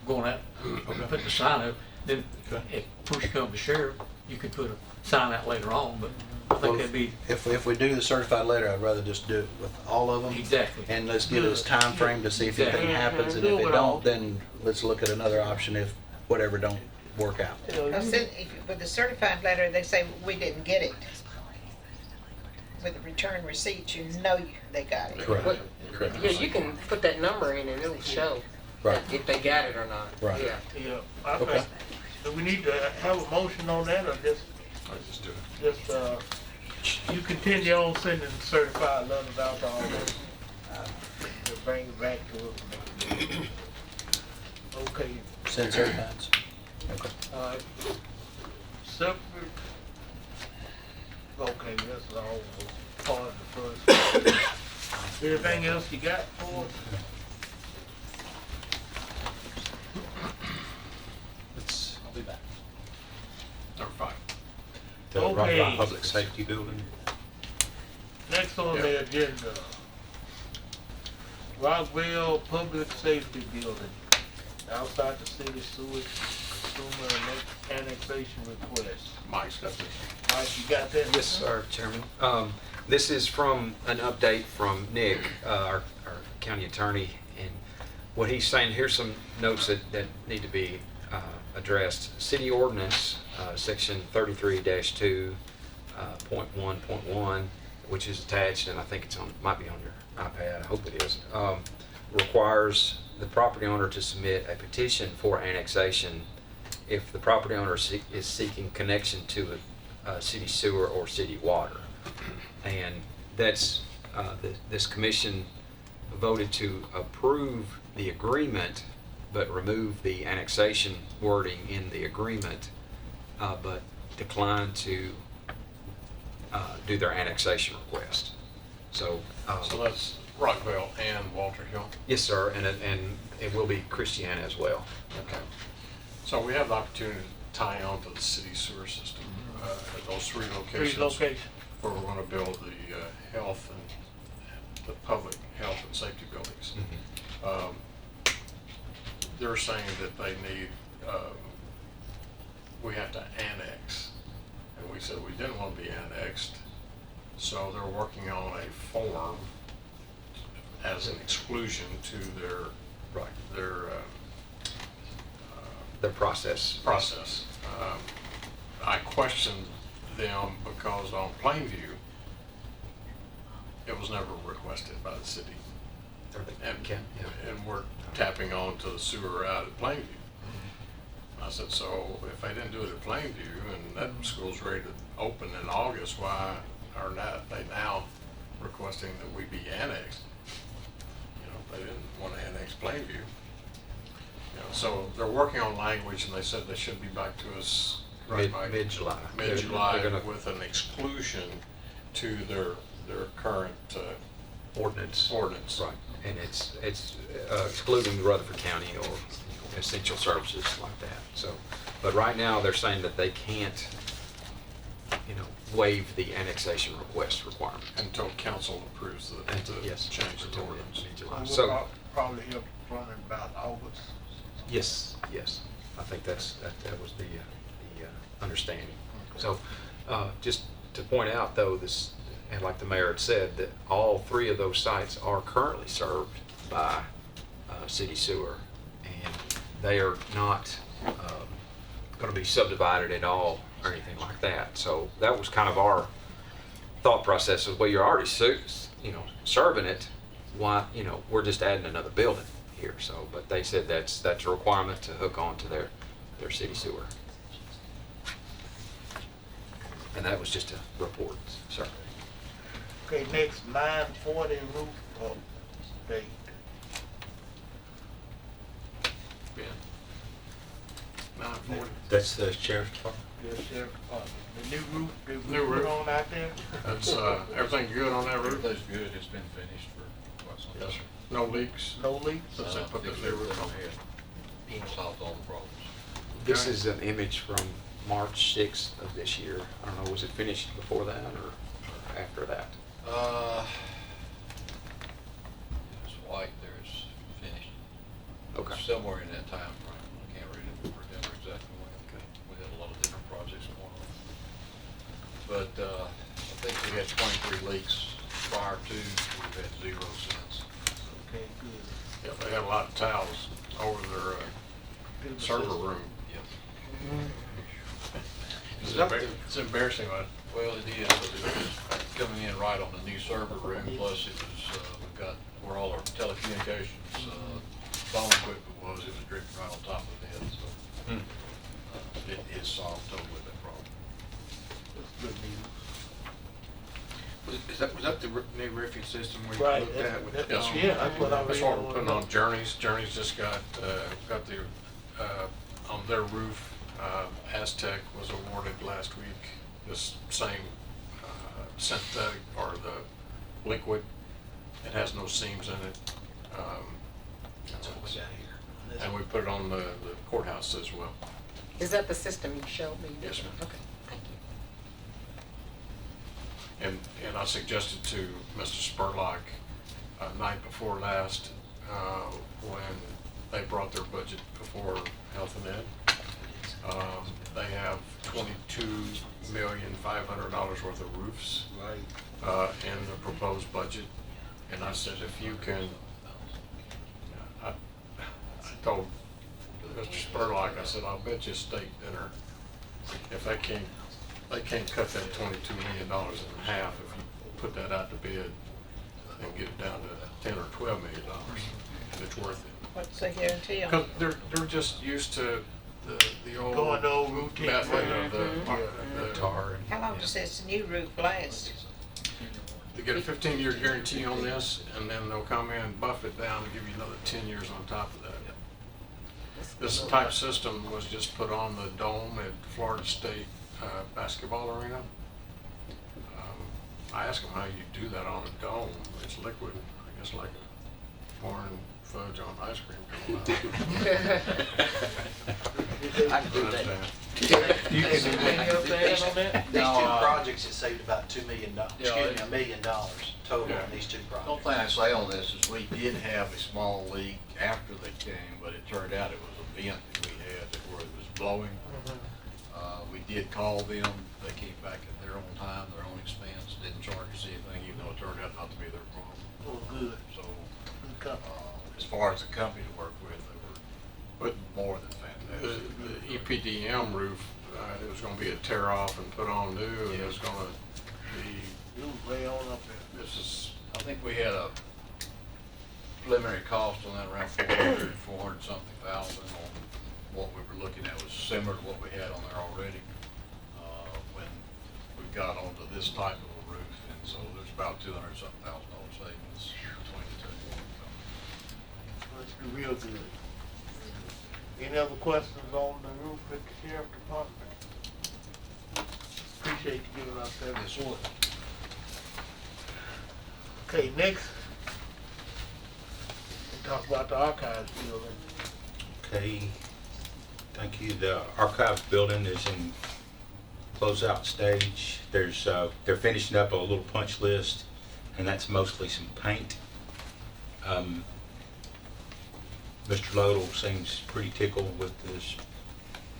going out, putting the sign up. Then if push comes to sheriff, you can put a sign out later on, but I think that'd be, If we do the certified letter, I'd rather just do it with all of them. exactly. And let's give us time frame to see if anything happens, and if it don't, then let's look at another option if whatever don't work out. Because then, with the certified letter, they say, we didn't get it. With the return receipt, they got it. Correct. Correct. yeah, you can put that number in and it'll show Right. if they got it or not. Right. Yeah. Yeah, I Okay. think, do we need to have a motion on that, or just, I just do it. you continue on sending certified letters out to all those? We'll bring it back to us. Okay, Send certifieds. Okay. separate. Okay, that's all part of the first. Anything else you got for us? I'll be back. The Okay. Public safety building. Next on the agenda, Rockville Public Safety Building, outside the city sewage consumer annexation request. Mike's got this. Mike, you got that? Yes, sir, Chairman. This is from an update from Nick, our county attorney, and what he's saying, here's some notes that need to be addressed. City ordinance, section 33-2.1.1, which is attached, and I think it's on, might be on your iPad, I hope it is, requires the property owner to submit a petition for annexation if the property owner is seeking connection to a city sewer or city water. And that's, this commission voted to approve the agreement, but remove the annexation wording in the agreement, but declined to do their annexation request. So, So that's Rockville and Walter Hill. yes, sir, and it will be Christiana as well. Okay. So we have the opportunity to tie on to the city sewer system at those three locations. Three locations. Where we're going to build the health and the public health and safety buildings. They're saying that they need, we have to annex. And we said we didn't want to be annexed. So they're working on a form as an exclusion to their process. I questioned them because on Plainview, it was never requested by the city. And we're tapping on to the sewer out at Plainview. I said, so if they didn't do it at Plainview and that school's ready to open in August, why are not they now requesting that we be annexed? You know, they didn't want to annex Plainview. You know, so they're working on language, and they said they should be back to us Mid-July. mid-July They're gonna- with an exclusion to their current Ordinance. ordinance. Right, and it's excluding Rutherford County or essential services like that. So, but right now, they're saying that they can't, waive the annexation request requirement. Until council approves the Yes. change in the ordinance. Mid-July. We'll So, probably have running about August. yes, I think that was the understanding. So, just to point out though, this, and like the mayor had said, that all three of those sites are currently served by city sewer, and they are not going to be subdivided at all or anything like that. So that was kind of our thought process of, well, you're already serving it, why, we're just adding another building here. So, but they said that's a requirement to hook on to their city sewer. And that was just a report, sir. Okay, next, 940 roof update. Ben? 940. That's the sheriff's department. Yes, Sheriff Department. The new roof, that we New put roof. on out there? That's, everything good on that roof? Everything's good, it's been finished for quite some time. Yes, sir. No leaks? No leaks? Since they put the Fixed new roof on. everything ahead. Solved all the problems. This is an image from March 6th of this year. I don't know, was it finished before that or after that? It's white there, it's finished. Okay. Somewhere in that time frame, I can't really remember exactly when. We had a lot of different projects going on. But, I think we had 23 leaks prior to, we've had 0 since. Okay, good. Yeah, they had a lot of towels over their Good server system. room. Yep. It's embarrassing, but Well, it is, but it was coming in right on the new server room, plus it was, we've got where all our telecommunications, phone equipment was, it was dripping right on top of it, so. It is solved totally that problem. That's good news. Was that the new roofing system we Right, looked at with the? Yes, sir. yeah, that's what I That's really what we're wanna putting know. on Journeys. Journeys just got the, on their roof, Aztec was awarded last week, this same synthetic, or the liquid. It has no seams in it. That's what we got here. And we put it on the courthouse as well. Is that the system you showed me? Yes, ma'am. Okay, thank you. And I suggested to Mr. Spurlock, night before last, when they brought their budget before Health and Ed. They have $22,500,000 worth of roofs in the proposed budget. And I said, if you can, I told Mr. Spurlock, I said, I'll bet you a steak dinner if they can't cut that $22 million in half if you put that out to bid and get it down to $10 or $12 million. It's worth it. What's the guarantee on? Because they're just used to the old Going to old routine method way. of the tar. How long does this new roof last? They get a 15-year guarantee on this, and then they'll come in and buff it down and give you another 10 years on top of that. This type system was just put on the dome at Florida State basketball arena. I asked them how you do that on a dome. It's liquid, I guess, like pouring fudge on ice cream. I can do that. You can do that. These two projects, it saved about $2 million, Yeah, $1 million total Yeah. on these two The only projects. thing I say on this is we did have a small leak after they came, but it turned out it was a vent that we had that where it was blowing. We did call them, they came back at their own time, their own expense, didn't charge us anything, even though it turned out not to be their problem. Oh, good. So, Good company. as far as the company to work with, they were more than fantastic. The EPDM roof, it was gonna be a tear off and put on new, and it was gonna be, You was way on up there. this is, I think we had a preliminary cost on that around 400 something thousand on what we were looking at was similar to what we had on there already. When we got onto this type of a roof, and so there's about 200 something thousand dollar savings between the two. Must be real good. Any other questions on the roof at the sheriff department? Appreciate you giving us that report. Okay, next, we'll talk about the archives building. Okay, thank you. The archives building is in closeout stage. They're finishing up a little punch list, and that's mostly some paint. Mr. Lodell seems pretty tickled with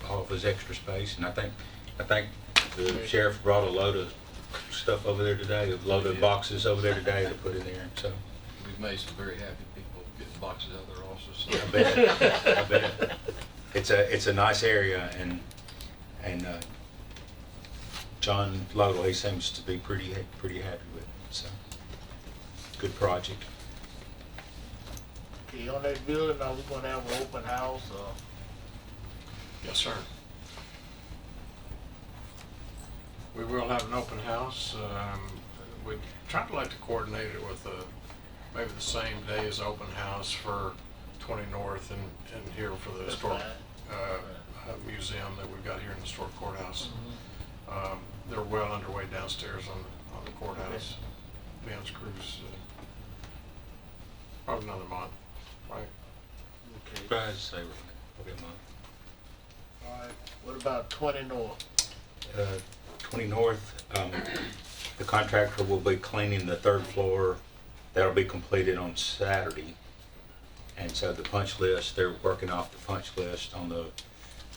all of his extra space, and I think the sheriff brought a load of stuff over there today, a load of boxes over there today to put in there, so. We've made some very happy people getting boxes out there also. So. I bet. It's a nice area, and John Lodell, he seems to be pretty happy with it, so. Good project. Okay, on that building, are we gonna have an open house or? yes, sir. We will have an open house. We try to like to coordinate it with maybe the same day as open house for 20 North and here for the historic museum that we've got here in the historic courthouse. They're well underway downstairs on the courthouse. Ben's crews, probably another month, right? Okay. Try to say probably a month. All right, what about 20 North? 20 North, the contractor will be cleaning the third floor. That'll be completed on Saturday. And so the punch list, they're working off the punch list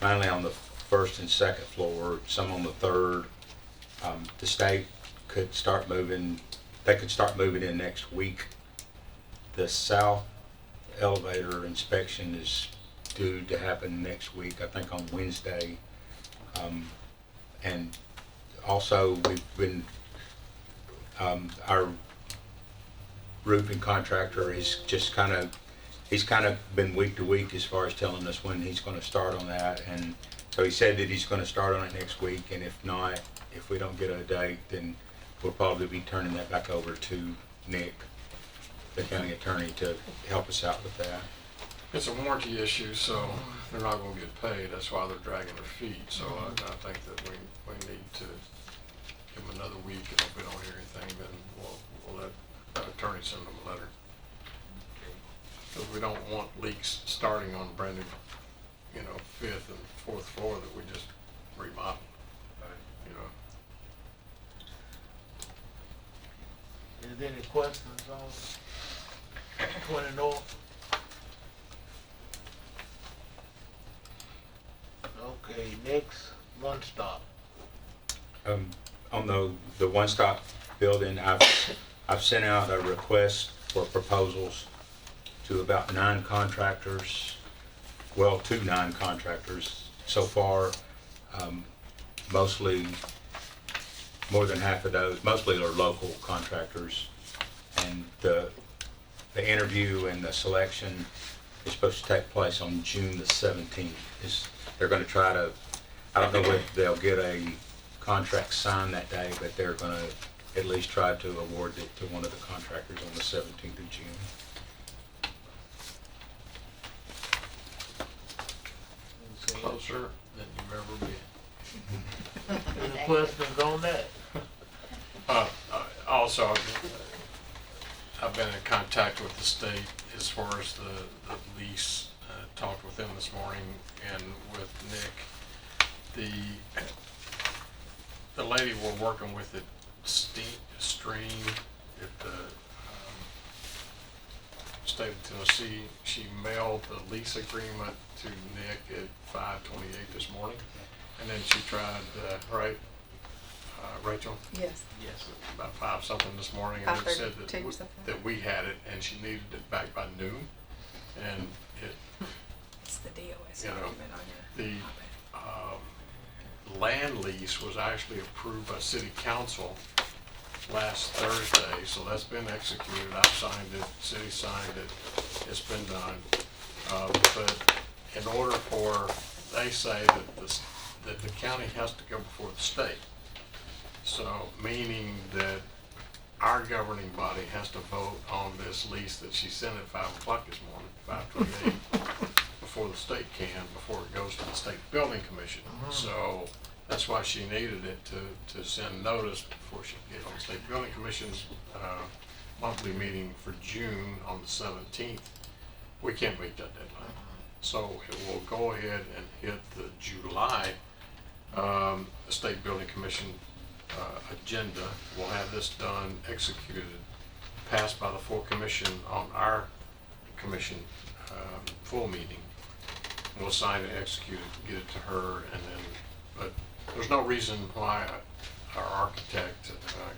mainly on the first and second floor, some on the third. The state could start moving in next week. The south elevator inspection is due to happen next week, I think on Wednesday. And also we've been, our roofing contractor is just he's kind of been week to week as far as telling us when he's going to start on that. And so he said that he's going to start on it next week, and if not, if we don't get a date, then we'll probably be turning that back over to Nick, the county attorney, to help us out with that. It's a warranty issue, so they're not gonna get paid. That's why they're dragging their feet. So I think that we need to give them another week, and if we don't hear anything, then we'll let the attorney send them a letter. Because we don't want leaks starting on brand new, fifth and fourth floor that we just remodeled, you know. Is there any questions on 20 North? Okay, next, One Stop. On the one-stop building, I've sent out a request for proposals to about 9 contractors, well, to 9 contractors so far. Mostly, more than half of those, mostly are local contractors. And the interview and the selection is supposed to take place on June the 17th. They're going to try to, I don't know whether they'll get a contract signed that day, but they're going to at least try to award it to one of the contractors on the 17th of June. Closer than you've ever been. Any questions on that? Also, I've been in contact with the state as far as the lease. Talked with them this morning and with Nick. The lady we're working with at Stream at the state of Tennessee, she mailed the lease agreement to Nick at 5:28 this morning, and then she tried, right, Rachel? Yes. Yes, about 5 something this morning, and then said 5:32 or something. that we had it, and she needed it back by noon, and it, It's the DOS You know, document on your the iPad. land lease was actually approved by city council last Thursday, so that's been executed. I've signed it, city signed it, it's been done. But in order for, they say that the county has to go before the state. So, meaning that our governing body has to vote on this lease that she sent at 5 o'clock this morning, 5:28, before the state can, before it goes to the state building commission. So, that's why she needed it to send notice before she could get on the state building commission's monthly meeting for June on the 17th. We can't meet that deadline. So it will go ahead and hit the July state building commission agenda. We'll have this done, executed, passed by the full commission on our commission full meeting. We'll sign it, execute it, get it to her, and then, but there's no reason why our architect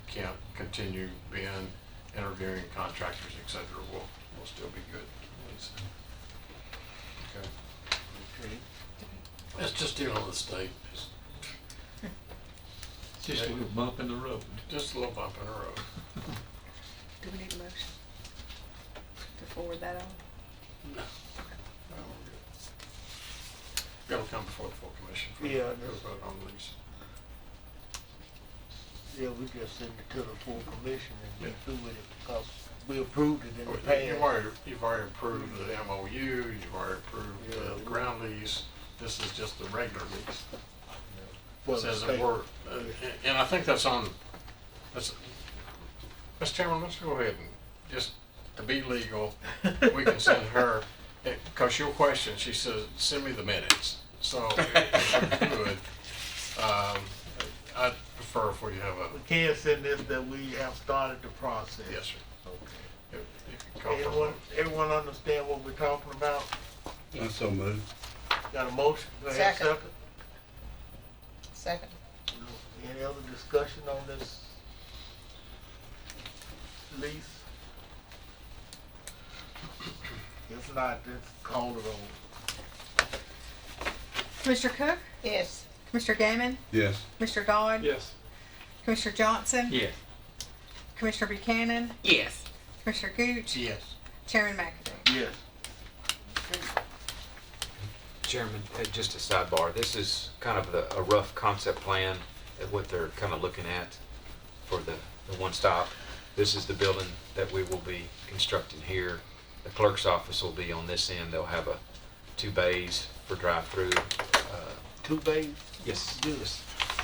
can't continue being interviewing contractors, et cetera. We'll still be good. Okay. Okay. It's just dealing with the state. It's Just a little bump in the road. just a little bump in the road. Do we need a motion to forward that on? No. No, we're good. Gotta come before the full commission for Yeah, the vote on the lease. Yeah, we just send it to the full commission and get through with it because we approved it in the You've already approved the MOU, you've already approved the ground lease. This is just the regular lease. for the Says that state. we're, and I think that's on, Mr. Chairman, let's go ahead and just, to be legal, we can send her, because she'll question, she says, send me the minutes. So, if you could, I'd prefer if we have a, We can't send this that we have started the process. yes, sir. Okay. If you call for a vote. Everyone understand what we're talking about? I so moved. Got a motion? Do I have a Second. Second. Any other discussion on this lease? If not, let's call it over. Commissioner Cook? Yes. Commissioner Gammon? Yes. Commissioner Dodd? Yes. Commissioner Johnson? Yes. Commissioner Buchanan? Yes. Commissioner Gooch? Yes. Chairman McAdoo? Yes. Chairman, just a sidebar, this is kind of a rough concept plan of what they're kind of looking at for the one-stop. This is the building that we will be constructing here. The clerk's office will be on this end. They'll have 2 bays for drive-through. 2 bays? Yes. Good. Yes.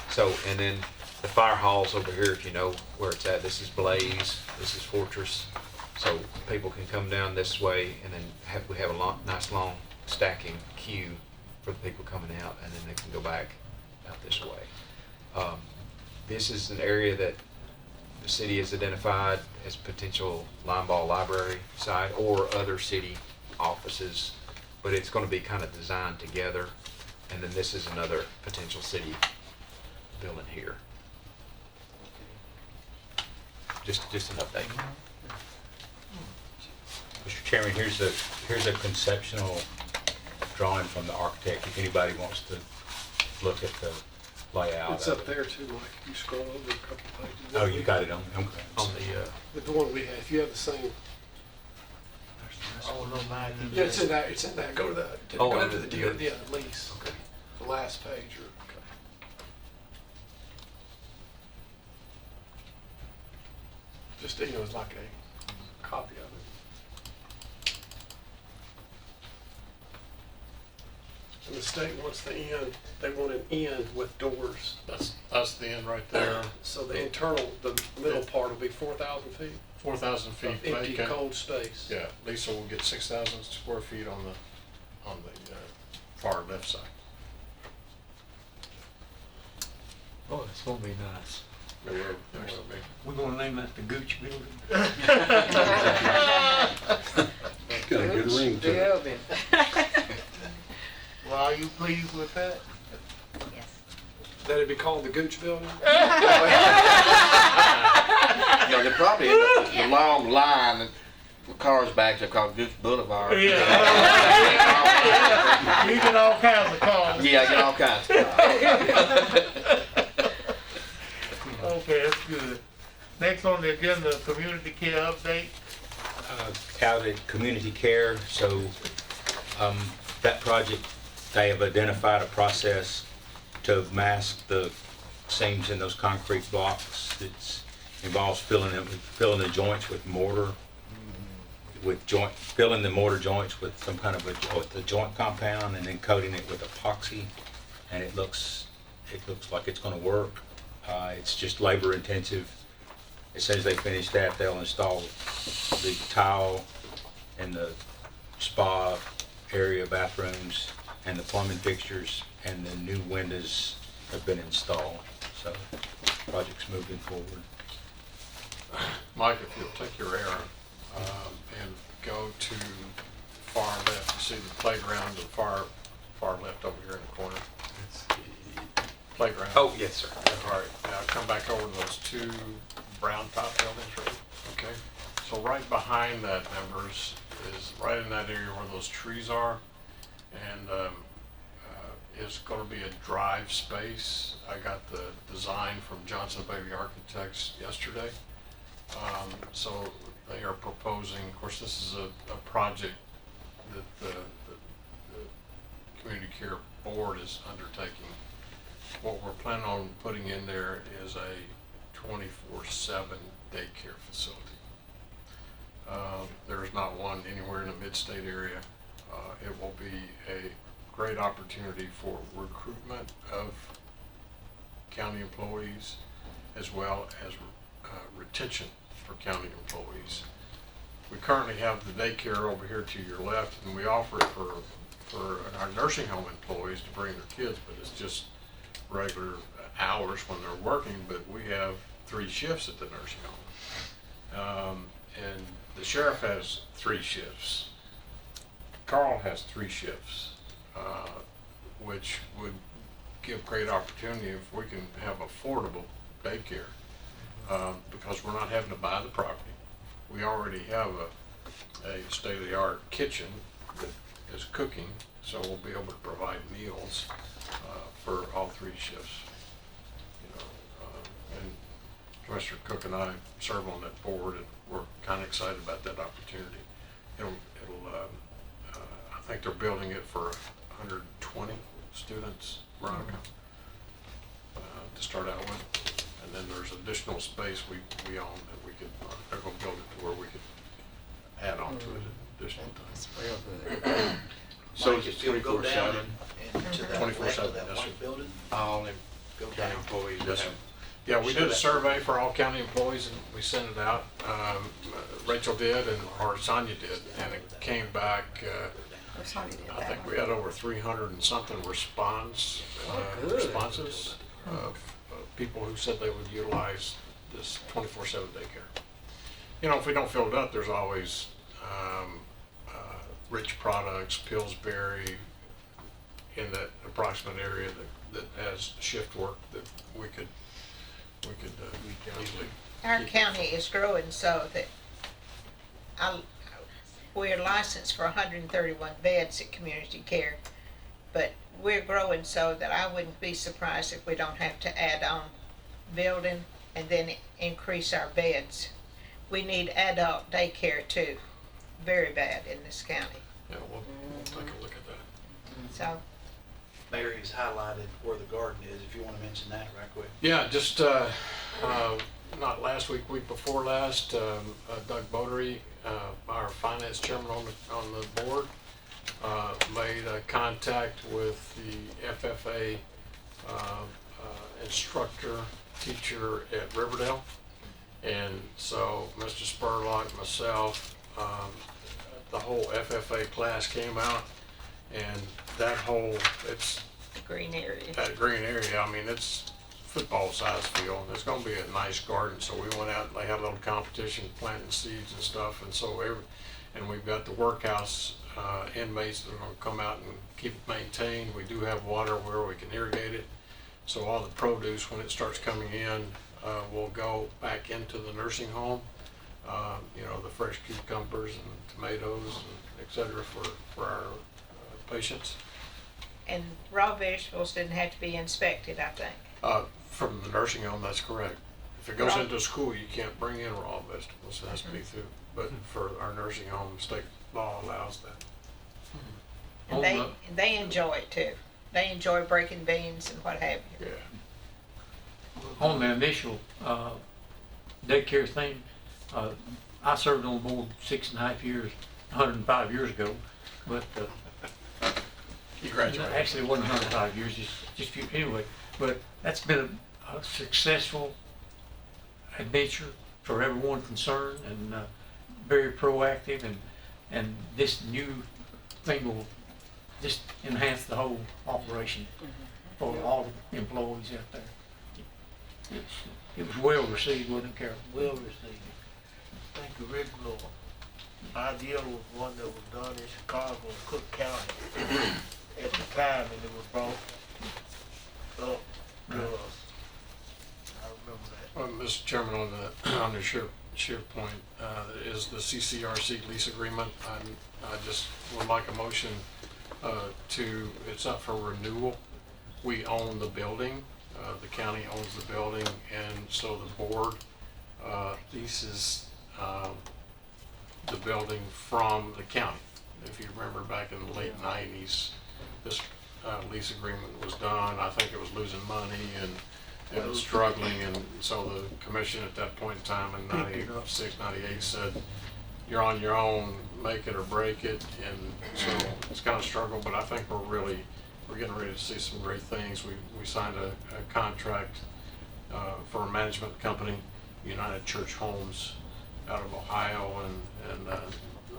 So, and then the fire hall's over here, if you know where it's at. This is Blaze, this is Fortress. So people can come down this way and then we have a nice long stacking queue for the people coming out, and then they can go back out this way. This is an area that the city has identified as potential Limeball Library site or other city offices, but it's going to be kind of designed together. And then this is another potential city building here. Just an update. Mr. Chairman, here's a conceptual drawing from the architect, if anybody wants to look at the layout. It's of up it. there too, Mike. If you scroll over a couple pages. Oh, you got it on, okay. On the With the one we have, if you have the same. Oh, no, mine. Yeah, it's in that, go to the, Oh, go and to the the- deal, yeah, the lease. Okay. The last page or. Just, it's like a copy of it. And the state wants the end, they want an end with doors. That's the end right there. So the internal, the middle part will be 4,000 feet 4,000 feet of empty, vacant. cold space. Yeah, Lisa will get 6,000 square feet on the far left side. Oh, it's gonna be nice. There will be. We're gonna name that the Gooch Building. Got a good ring to it. Building. Well, are you pleased with that? That'd be called the Gooch Building? They're probably in the long line with cars back there called Goose Boulevard. You get all kinds of calls. Yeah, I get all kinds. Okay, that's good. Next on the agenda, community care update. Out at community care, so that project, they have identified a process to mask the seams in those concrete blocks. It involves filling the joints with mortar, filling the mortar joints with some kind of a joint compound, and then coating it with epoxy, and it looks like it's going to work. It's just labor intensive. As soon as they finish that, they'll install the tile in the spa area bathrooms and the plumbing fixtures, and the new windows have been installed. So the project's moving forward. Mike, if you'll take your arrow and go to far left, you see the playground to the far left over here in the corner. Playground. Oh, yes, sir. All right, now come back over to those two brown top buildings, right? Okay. So right behind that, members, is right in that area where those trees are, and is going to be a drive space. I got the design from Johnson Baby Architects yesterday. So they are proposing, of course, this is a project that the Community Care Board is undertaking. What we're planning on putting in there is a 24/7 daycare facility. There's not one anywhere in the mid-state area. It will be a great opportunity for recruitment of county employees as well as retention for county employees. We currently have the daycare over here to your left, and we offer it for our nursing home employees to bring their kids, but it's just regular hours when they're working, but we have 3 shifts at the nursing home. And the sheriff has 3 shifts. Carl has 3 shifts, which would give great opportunity if we can have affordable daycare, because we're not having to buy the property. We already have a state-of-the-art kitchen that is cooking, so we'll be able to provide meals for all 3 shifts. And Commissioner Cook and I serve on that board, and we're kind of excited about that opportunity. I think they're building it for 120 students, Veronica, to start out with. And then there's additional space we own that we could, they're going to build it to where we could add on to it additional time. That's real good. So Mike, it's if you'll go down 24/7. and to that 24/7, left of that yes, sir. white building, All them go county down. employees. Yes, sir. have- Yeah, we Show did a that. survey for all county employees, and we sent it out. Rachel did, or Sonia did, and it came back, Or sorry, did I that think one. we had over 300 and something responses of people who said they would utilize this 24/7 daycare. You know, if we don't fill it up, there's always Rich Products, Pillsbury, in that approximate area that has shift work that we could easily. Our county is growing so that we're licensed for 131 beds at community care, but we're growing so that I wouldn't be surprised if we don't have to add on building and then increase our beds. We need adult daycare too, very bad in this county. Yeah, we'll take a look at that. So, Mary's highlighted where the garden is, if you want to mention that right quick. Yeah, just not last week, week before last, Doug Bodery, our finance chairman on the board, made contact with the FFA instructor teacher at Riverdale. And so Mr. Spurlock, myself, the whole FFA class came out, and that whole, it's the green area. that green area, I mean, it's football size field. It's gonna be a nice garden, so we went out, they had a little competition planting seeds and stuff, and so and we've got the workhouse inmates that are gonna come out and keep it maintained. We do have water where we can irrigate it, so all the produce, when it starts coming in, will go back into the nursing home. You know, the fresh cucumbers and tomatoes and et cetera for our patients. And raw vegetables didn't have to be inspected, I think. From the nursing home, that's correct. If it goes Raw- into school, you can't bring in raw vegetables, it has to be through, but for our nursing home, state law allows that. And they enjoy it too. They enjoy breaking beans and what have you. Yeah. On the initial daycare thing, I served on the board 6.5 years, 105 years ago, but You graduated. actually it wasn't 105 years, just a few, anyway. But that's been a successful adventure for everyone concerned, and very proactive, and this new thing will just enhance the whole operation for all the employees out there. It was well received, wasn't it, Carol? Well received. I think the original idea was one that was done in Chicago, Cook County at the time, and it was brought up to us. I remember that. Well, Mr. Chairman, on the share point, is the CCRC lease agreement. I just would like a motion it's up for renewal. We own the building, the county owns the building, and so the board leases the building from the county. If you remember back in the late 90s, this lease agreement was done. I think it was losing money and struggling, and so the commission at that point in time in 96, 98 said, you're on your own, make it or break it. And so it's kind of struggle, but I think we're getting ready to see some great things. We signed a contract for a management company, United Church Homes, out of Ohio, and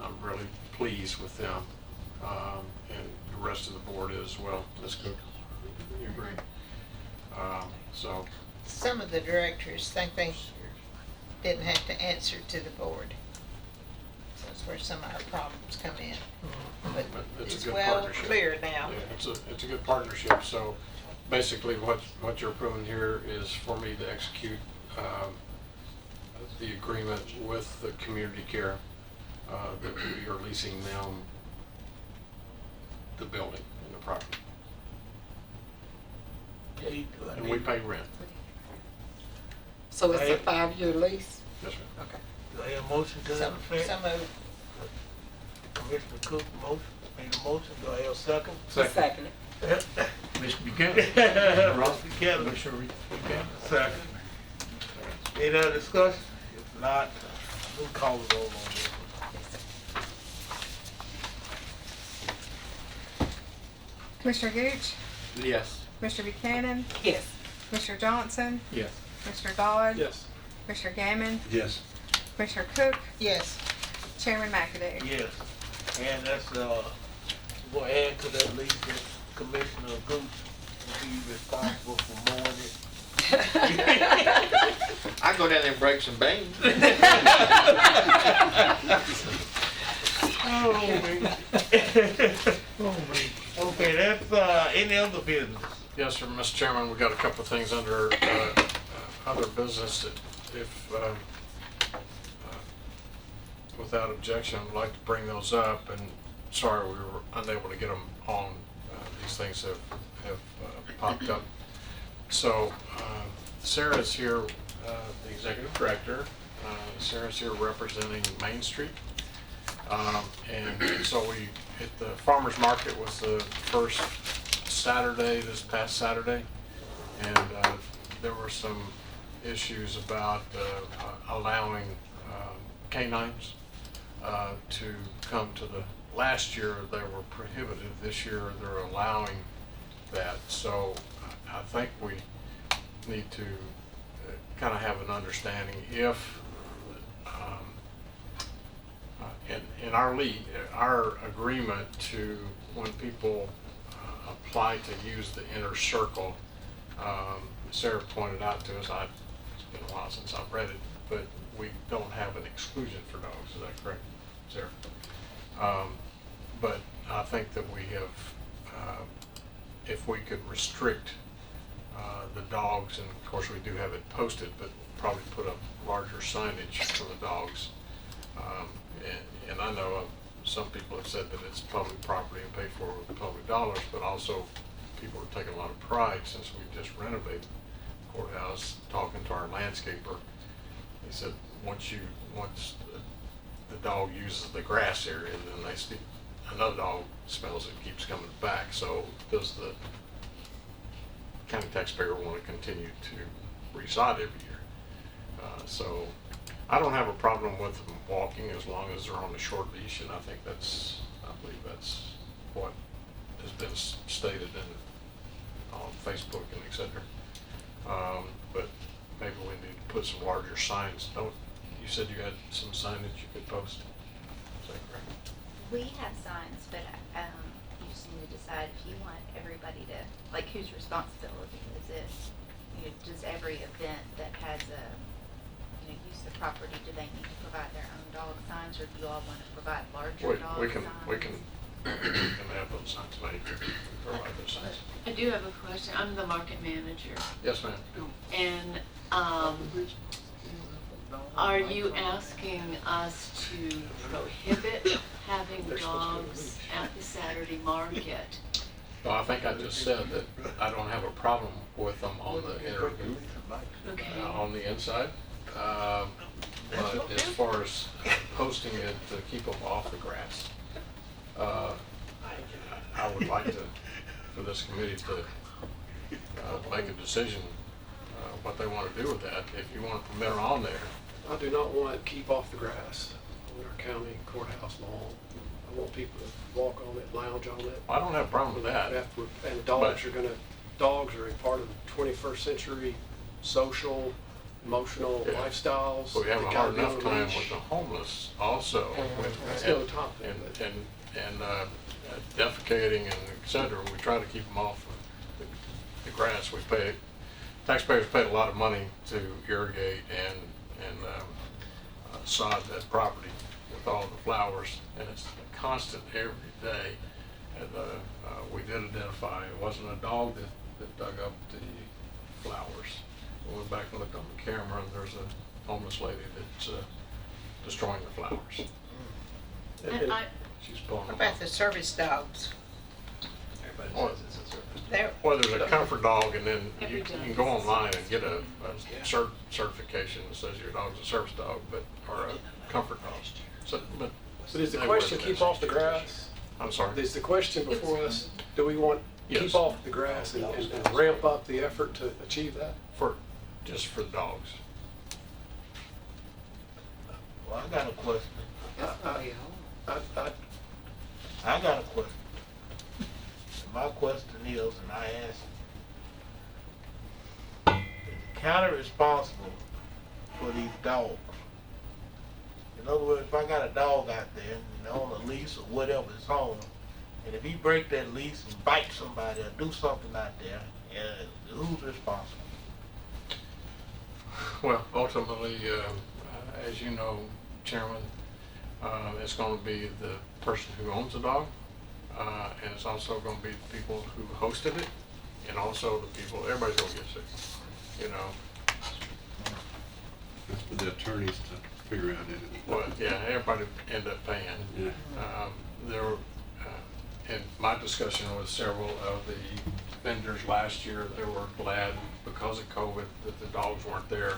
I'm really pleased with them, and the rest of the board is as well. Ms. Cook, you agree? So Some of the directors think they didn't have to answer to the board. So that's where some of our problems come in. But it's it's a good well partnership. clear now. Yeah, it's a good partnership. So basically what you're approving here is for me to execute the agreement with the community care that we are leasing them the building and the property. Okay, do I And need- we pay rent. So it's a Right. 5-year lease? Yes, ma'am. Okay. Do I hear a motion to that Some effect? of, Commissioner Cook motion, made a motion, do I hear a second? Second it. Mr. Buchanan? Ross Buchanan. Commissioner Buchanan? Second. Any other discussion? If not, we'll call the roll on this. Commissioner Gooch, Yes. Commissioner Buchanan, Yes. Commissioner Johnson, Yes. Commissioner Dodd, Yes. Commissioner Gammon, Yes. Commissioner Cook, yes, Chairman McAdoo. Yes, and that's, we'll add to that list that Commissioner Gooch will be responsible for mowing it I go down there and break some beans. Oh, man. Oh, man. Okay, that's, any other business? Yes, sir, Mr. Chairman, we got a couple of things under other business that if, without objection, I'd like to bring those up, and sorry we were unable to get them on. These things have popped up. So Sarah's here, the executive director. Sarah's here representing Main Street. And so the farmer's market was the first Saturday, this past Saturday, and there were some issues about allowing canines to come to the, last year they were prohibited, this year they're allowing that. So I think we need to kind of have an understanding if in our agreement to when people apply to use the inner circle, Sarah pointed out to us, it's been a while since I've read it, but we don't have an exclusion for dogs. Is that correct, Sarah? But I think that we have, if we could restrict the dogs, and of course we do have it posted, but probably put up larger signage for the dogs. And I know some people have said that it's public property and paid for with public dollars, but also people are taking a lot of pride since we just renovated the courthouse, talking to our landscaper. He said once the dog uses the grass area, then they see another dog smells it, keeps coming back. So does the county taxpayer want to continue to reside every year? So I don't have a problem with them walking as long as they're on a short leash, and I believe that's what has been stated on Facebook and et cetera. But maybe we need to put some larger signs. You said you had some signage you could post? Is that correct? We have signs, but you just need to decide if you want everybody to, like, whose responsibility is it? Does every event that has a use of the property, do they need to provide their own dog signs, or do you all want to provide larger dog We can signs? we can have those signs made, provide those signs. I do have a question. I'm the market manager. Yes, ma'am. And are you asking us to prohibit having dogs at the Saturday market? Well, I think I just said that I don't have a problem with them on the inner booth, Okay. on the inside. But as far as posting it to keep them off the grass, I would like for this committee to make a decision what they want to do with that. If you want to permit them on there. I do not want to keep off the grass on our county courthouse lawn. I want people to walk on it, lounge on it. I don't have a problem with that. And dogs are a part of the 21st century social, emotional lifestyles. But we have a They hard gotta be on enough a time leash. with the homeless also. That's no topic, but- And defecating and et cetera. We try to keep them off the grass. Taxpayers paid a lot of money to irrigate and sod that property with all the flowers, and it's a constant every day. And we did identify it wasn't a dog that dug up the flowers. We went back and looked on the camera, and there's a homeless lady that's destroying the flowers. And She's pulling What them about off. the service dogs? Well, They're, well, there's a comfort dog, and then Every you dog can go is a online and get a certification that says your dog's a service dog, or a comfort dog. So, but is the they question wear keep the off the grass? I'm sorry. Is the question before us, do we want Yes. keep off the grass and ramp up the effort to achieve that? Just for dogs. Well, I got a question. That's gonna be hard. I got a question. And my question is, and I ask, is the county responsible for these dogs? In other words, if I got a dog out there and on a leash or whatever it's on, and if he break that leash and bite somebody or do something out there, who's responsible? Well, ultimately, as you know, Chairman, it's going to be the person who owns the dog, and it's also going to be the people who hosted it, and also the people, everybody's going to get sick, you know. That's for the attorneys to figure out, isn't it? Well, yeah, everybody end up paying. Yeah. In my discussion with several of the vendors last year, they were glad because of COVID that the dogs weren't there.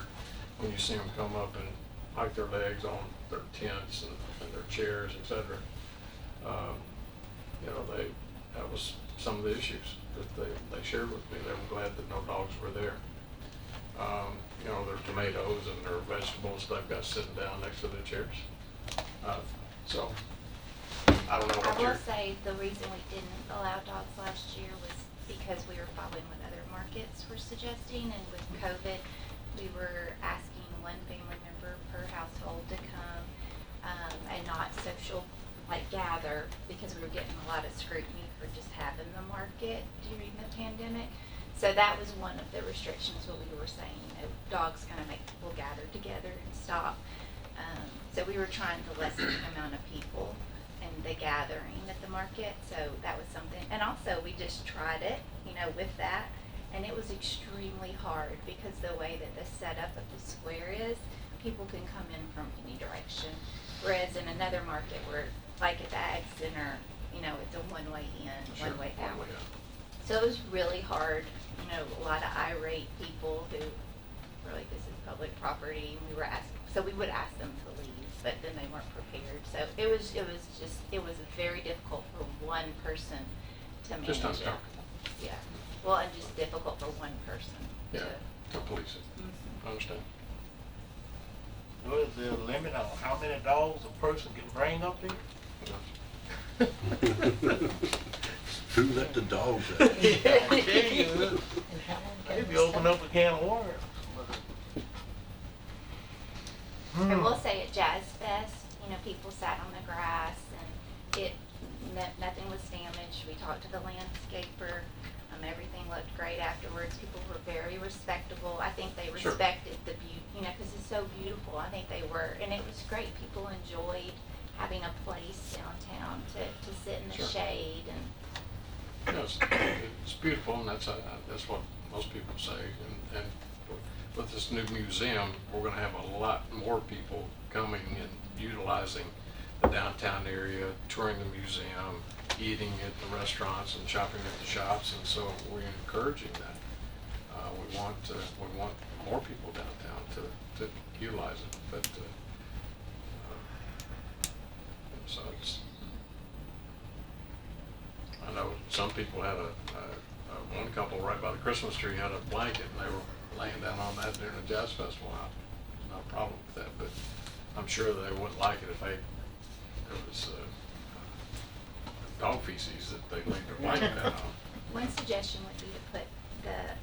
When you see them come up and hike their legs on their tents and their chairs, etc. You know, that was some of the issues that they shared with me. They were glad that no dogs were there. You know, their tomatoes and their vegetables they've got sitting down next to the chairs. So, I don't know I what will you're... say the reason we didn't allow dogs last year was because we were following what other markets were suggesting, and with COVID, we were asking one family member per household to come and not social, like gather, because we were getting a lot of scrutiny for just having the market during the pandemic. So that was one of the restrictions what we were saying, you know, dogs kind of make people gather together and stop. So we were trying to lessen the amount of people and the gathering at the market, so that was something. And also, we just tried it, you know, with that, and it was extremely hard because the way that the setup of the square is, people can come in from any direction. Whereas in another market where, like at the Ag Center, you know, it's a one-way in, Sure, one-way out. one way out. So it was really hard, you know, a lot of irate people who were like, this is public property, and we were asking, so we would ask them to leave, but then they weren't prepared. So it was very difficult for one person to manage Just it. uncomfortable. Yeah, well, and just difficult for one person Yeah, to. to police it. Mhm. I understand. What is the limit on how many dogs a person can bring up there? Who let the dogs out? Yeah, I tell you, maybe open up a can of worms. And we'll say at Jazz Fest, you know, people sat on the grass and nothing was damaged. We talked to the landscaper. Everything looked great afterwards. People were very respectable. I think they Sure. respected the beauty, you know, because it's so beautiful. I think they were, and it was great. People enjoyed having a place downtown to sit in the Sure. shade and. You know, it's beautiful, and that's what most people say. And with this new museum, we're going to have a lot more people coming and utilizing the downtown area, touring the museum, eating at the restaurants and shopping at the shops, and so we're encouraging that. We want more people downtown to utilize it, but so it's. I know some people had one couple right by the Christmas tree had a blanket and they were laying down on that during the jazz festival. There's no problem with that, but I'm sure they wouldn't like it if there was dog feces that they laid their blanket down on. One suggestion would be to put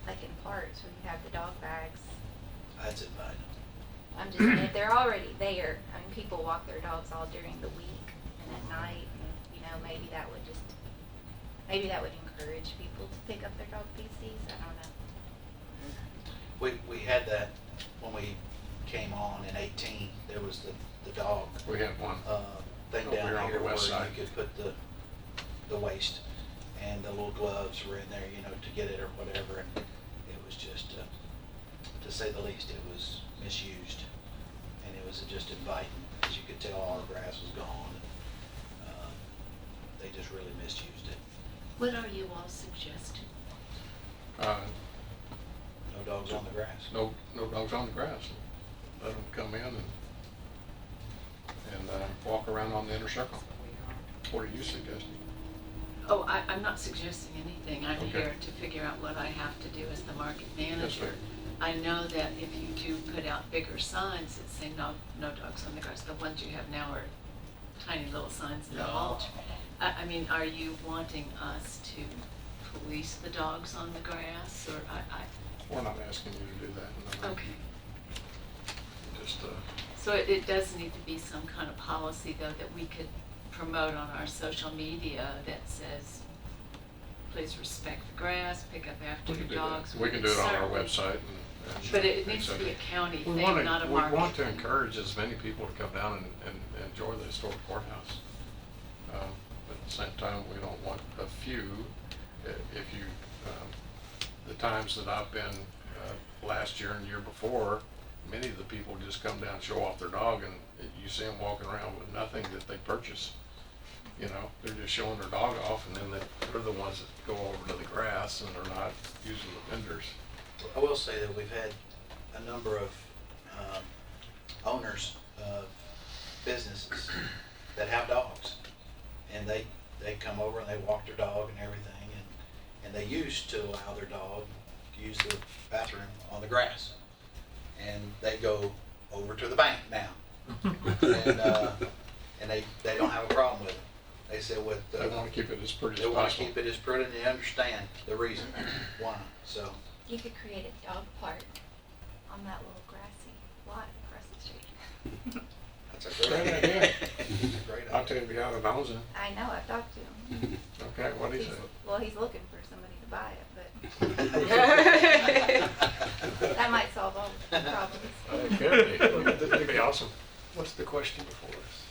like in parks where you have the dog bags. That's inviting. I'm just saying, if they're already there, I mean, people walk their dogs all during the week and at night, and, you know, maybe that would encourage people to pick up their dog feces, I don't know. We had that when we came on in 18, there was the dog We had one thing over down here on here the where west side. you could put the waste and the little gloves were in there, you know, to get it or whatever, and it was just, to say the least, it was misused, and it was just inviting. As you could tell, all the grass was gone, and they just really misused it. What are you all suggesting? No dogs on the grass. No dogs on the grass. Let them come in and walk around on the inner circle. What are you suggesting? Oh, I'm not suggesting anything. I'm Okay. here to figure out what I have to do as the market Yes, manager. ma'am. I know that if you do put out bigger signs that say no dogs on the grass, the ones you have now are tiny little signs in the mulch. I mean, are you wanting us to police the dogs on the grass, or We're not asking you to do that. No. Okay. Just, So it does need to be some kind of policy, though, that we could promote on our social media that says, please respect the grass, pick up after we your can do that. dogs. We can do it on our Certainly- website But it needs to be a county We thing, want not a to, market we want to thing. encourage as many people to come down and enjoy the historic courthouse. But at the same time, we don't want a few, if you, the times that I've been, last year and year before, many of the people just come down, show off their dog, and you see them walking around with nothing that they purchase. You know, they're just showing their dog off, and then they're the ones that go over to the grass and they're not using the vendors. I will say that we've had a number of owners of businesses that have dogs, and they come over and they walk their dog and everything, and they used to allow their dog to use the bathroom on the grass, and they go over to the bank now, and they don't have a problem with it. They said with They want to keep it as pretty they as want to possible. keep it as pretty, and they understand the reason why. So. You could create a dog park on that little grassy lot across the street. That's a Great great idea. idea. Great I'll idea. tell you the guy that owns it. I know, I've talked to him. Okay, what do you He's- say? Well, he's looking for somebody to buy it, but that might solve all the problems. It could be. It'd be awesome. What's the question before us?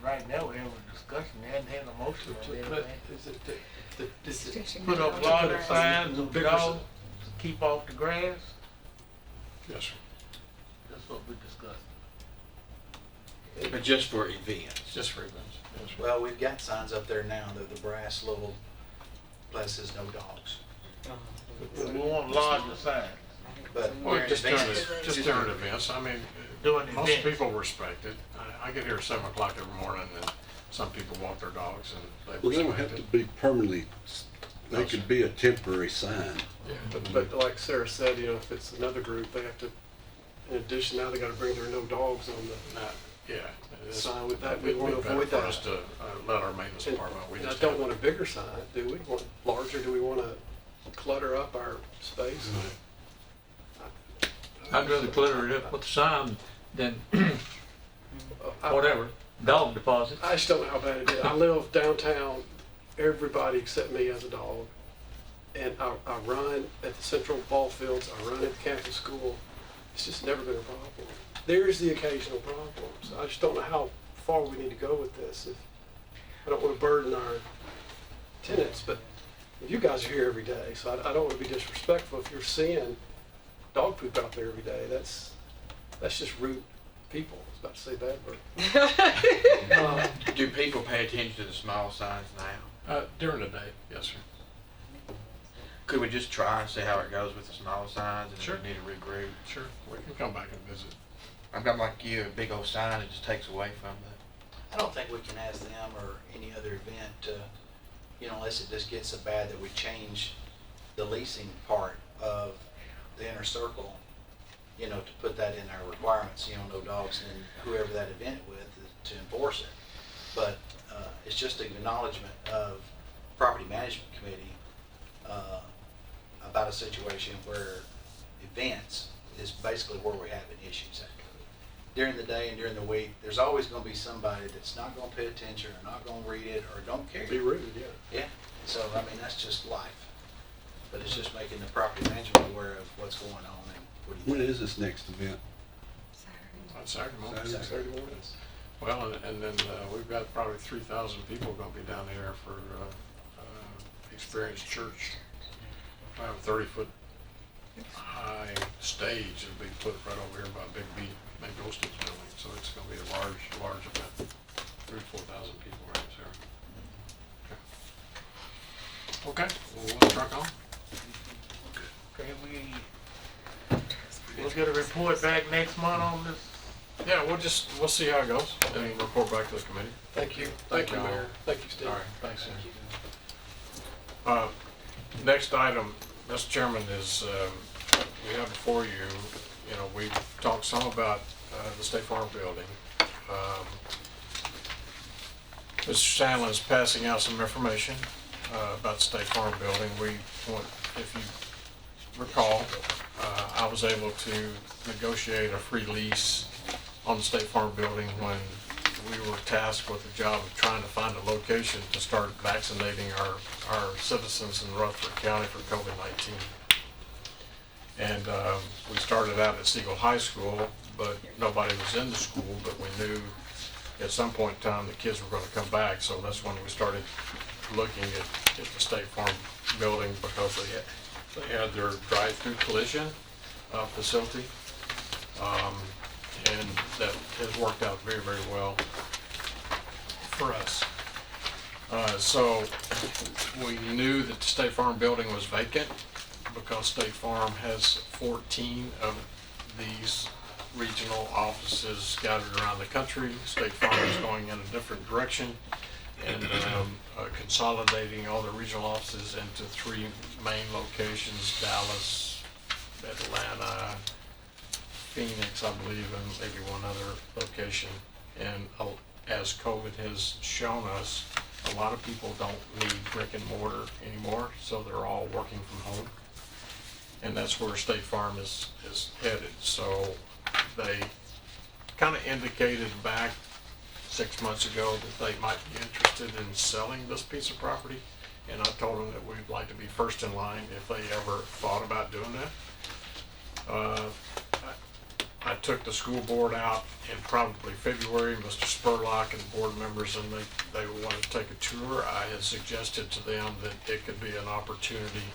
Right now, we're having a discussion, they hadn't had a motion on But anything. is it Put up larger signs of Bigger dogs, keep off the grass, Yes, sir. that's what we discussed. But just for events. It's just for events. Yes, sir. Well, we've got signs up there now, the brass little places, no dogs. We want larger signs. But Well, during just during, events, just during events. I mean, During most events. people respect it. I get here at 7 o'clock every morning, and some people walk their dogs, and Well, they they don't have respect to it. be permanently, they could be a temporary sign. But like Sarah said, if it's another group, they have to, in addition, now they gotta bring their no dogs on the Not, yeah. it's- sign with that. We It'd want be to better avoid for that. us to let our maintenance department, we And I just don't have- want a bigger sign, do we? Want larger, do we want to clutter up our space? I'd rather clutter it up with a sign than I- whatever, dog deposit. I just don't know how bad it is. I live downtown, everybody except me has a dog. And I run at the central ball fields, I run at the campus school. It's just never been a problem. There's the occasional problems. I just don't know how far we need to go with this. I don't want to burden our tenants, but you guys are here every day, so I don't want to be disrespectful. If you're seeing dog poop out there every day, that's just rude people. I was about to say bad word. Do people pay attention to the small signs now? during the day, yes, sir. Could we just try and see how it goes with the small signs and Sure. if we need to regroup? Sure, we can come back and visit. I'm not like you, a big old sign that just takes away from the. I don't think we can ask them or any other event, unless it just gets so bad that we change the leasing part of the inner circle, to put that in our requirements, no dogs, and whoever that event with to enforce it. But it's just an acknowledgement of property management committee about a situation where events is basically where we're having issues at. During the day and during the week, there's always going to be somebody that's not going to pay attention or not going to read it or don't care. Be rude, yeah. Yeah, so that's just life. But it's just making the property management aware of what's going on and what do you When think? is this next event? On Saturday morning. Saturday mornings. Well, and then we've got probably 3,000 people going to be down here for Experience Church. I have a 30-foot high stage that'll be put right over here by Big B Ghosting's building. So it's going to be a large event. 3,000 to 4,000 people right there. Okay, well, let's truck on. Okay, we'll get a report back next month on this. Yeah, we'll see how it goes and report back to the committee. Thank you. Thank Thank you, you all. Mayor. Thank you, Steve. All right, thanks, Sam. Next item, Mr. Chairman, is we have before you, we've talked some about the State Farm building. Mr. Sandlin's passing out some information about the State Farm building. If you recall, I was able to negotiate a free lease on the State Farm building when we were tasked with the job of trying to find a location to start vaccinating our citizens in Rutherford County for COVID-19. And we started out at Siegel High School, but nobody was in the school, but we knew at some point in time the kids were going to come back. So that's when we started looking at the State Farm building, because they had their drive-through collision facility. And that has worked out very, very well for us. So we knew that the State Farm building was vacant because State Farm has 14 of these regional offices scattered around the country. State Farm is going in a different direction and consolidating all the regional offices into 3 main locations: Dallas, Atlanta, Phoenix, I believe, and maybe one other location. And as COVID has shown us, a lot of people don't need brick and mortar anymore, so they're all working from home. And that's where State Farm is headed. So they kind of indicated back 6 months ago that they might be interested in selling this piece of property. And I told them that we'd like to be first in line if they ever thought about doing that. I took the school board out in probably February, Mr. Spurlock and board members, and they wanted to take a tour. I had suggested to them that it could be an opportunity.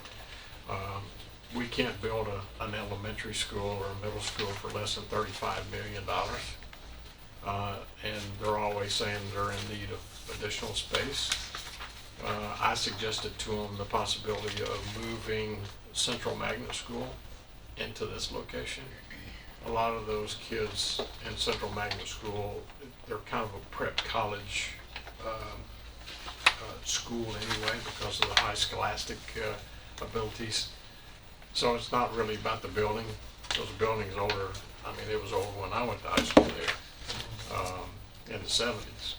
We can't build an elementary school or a middle school for less than $35 million. And they're always saying they're in need of additional space. I suggested to them the possibility of moving Central Magnet School into this location. A lot of those kids in Central Magnet School, they're kind of a prep college school anyway because of the high scholastic abilities. So it's not really about the building, because the building's older. I mean, it was old when I went to high school there in the 70s.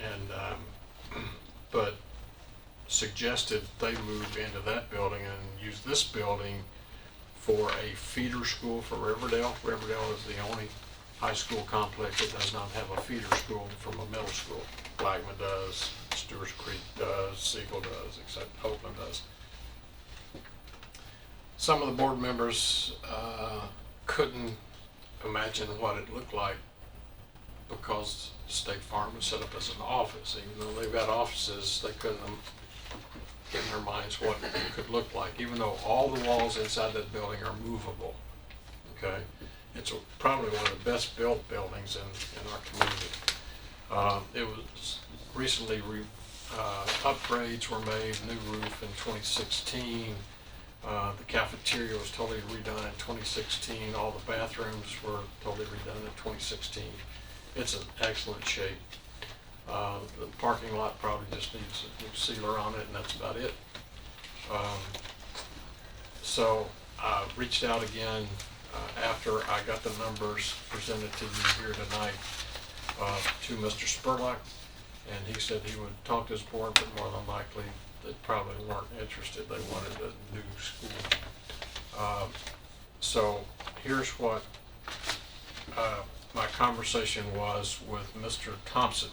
And but suggested they move into that building and use this building for a feeder school for Riverdale. Riverdale is the only high school complex that does not have a feeder school from a middle school. Blackman does, Stewart's Creek does, Siegel does, except Oakland does. Some of the board members couldn't imagine what it looked like because State Farm was set up as an office. Even though they've got offices, they couldn't get in their minds what it could look like, even though all the walls inside that building are movable. Okay, it's probably one of the best built buildings in our community. It was recently upgrades were made, new roof in 2016. The cafeteria was totally redone in 2016. All the bathrooms were totally redone in 2016. It's in excellent shape. The parking lot probably just needs a new sealer on it, and that's about it. So I reached out again after I got the numbers presented to you here tonight to Mr. Spurlock, and he said he would talk to his board, but more than likely they probably weren't interested. They wanted a new school. So here's what my conversation was with Mr. Thompson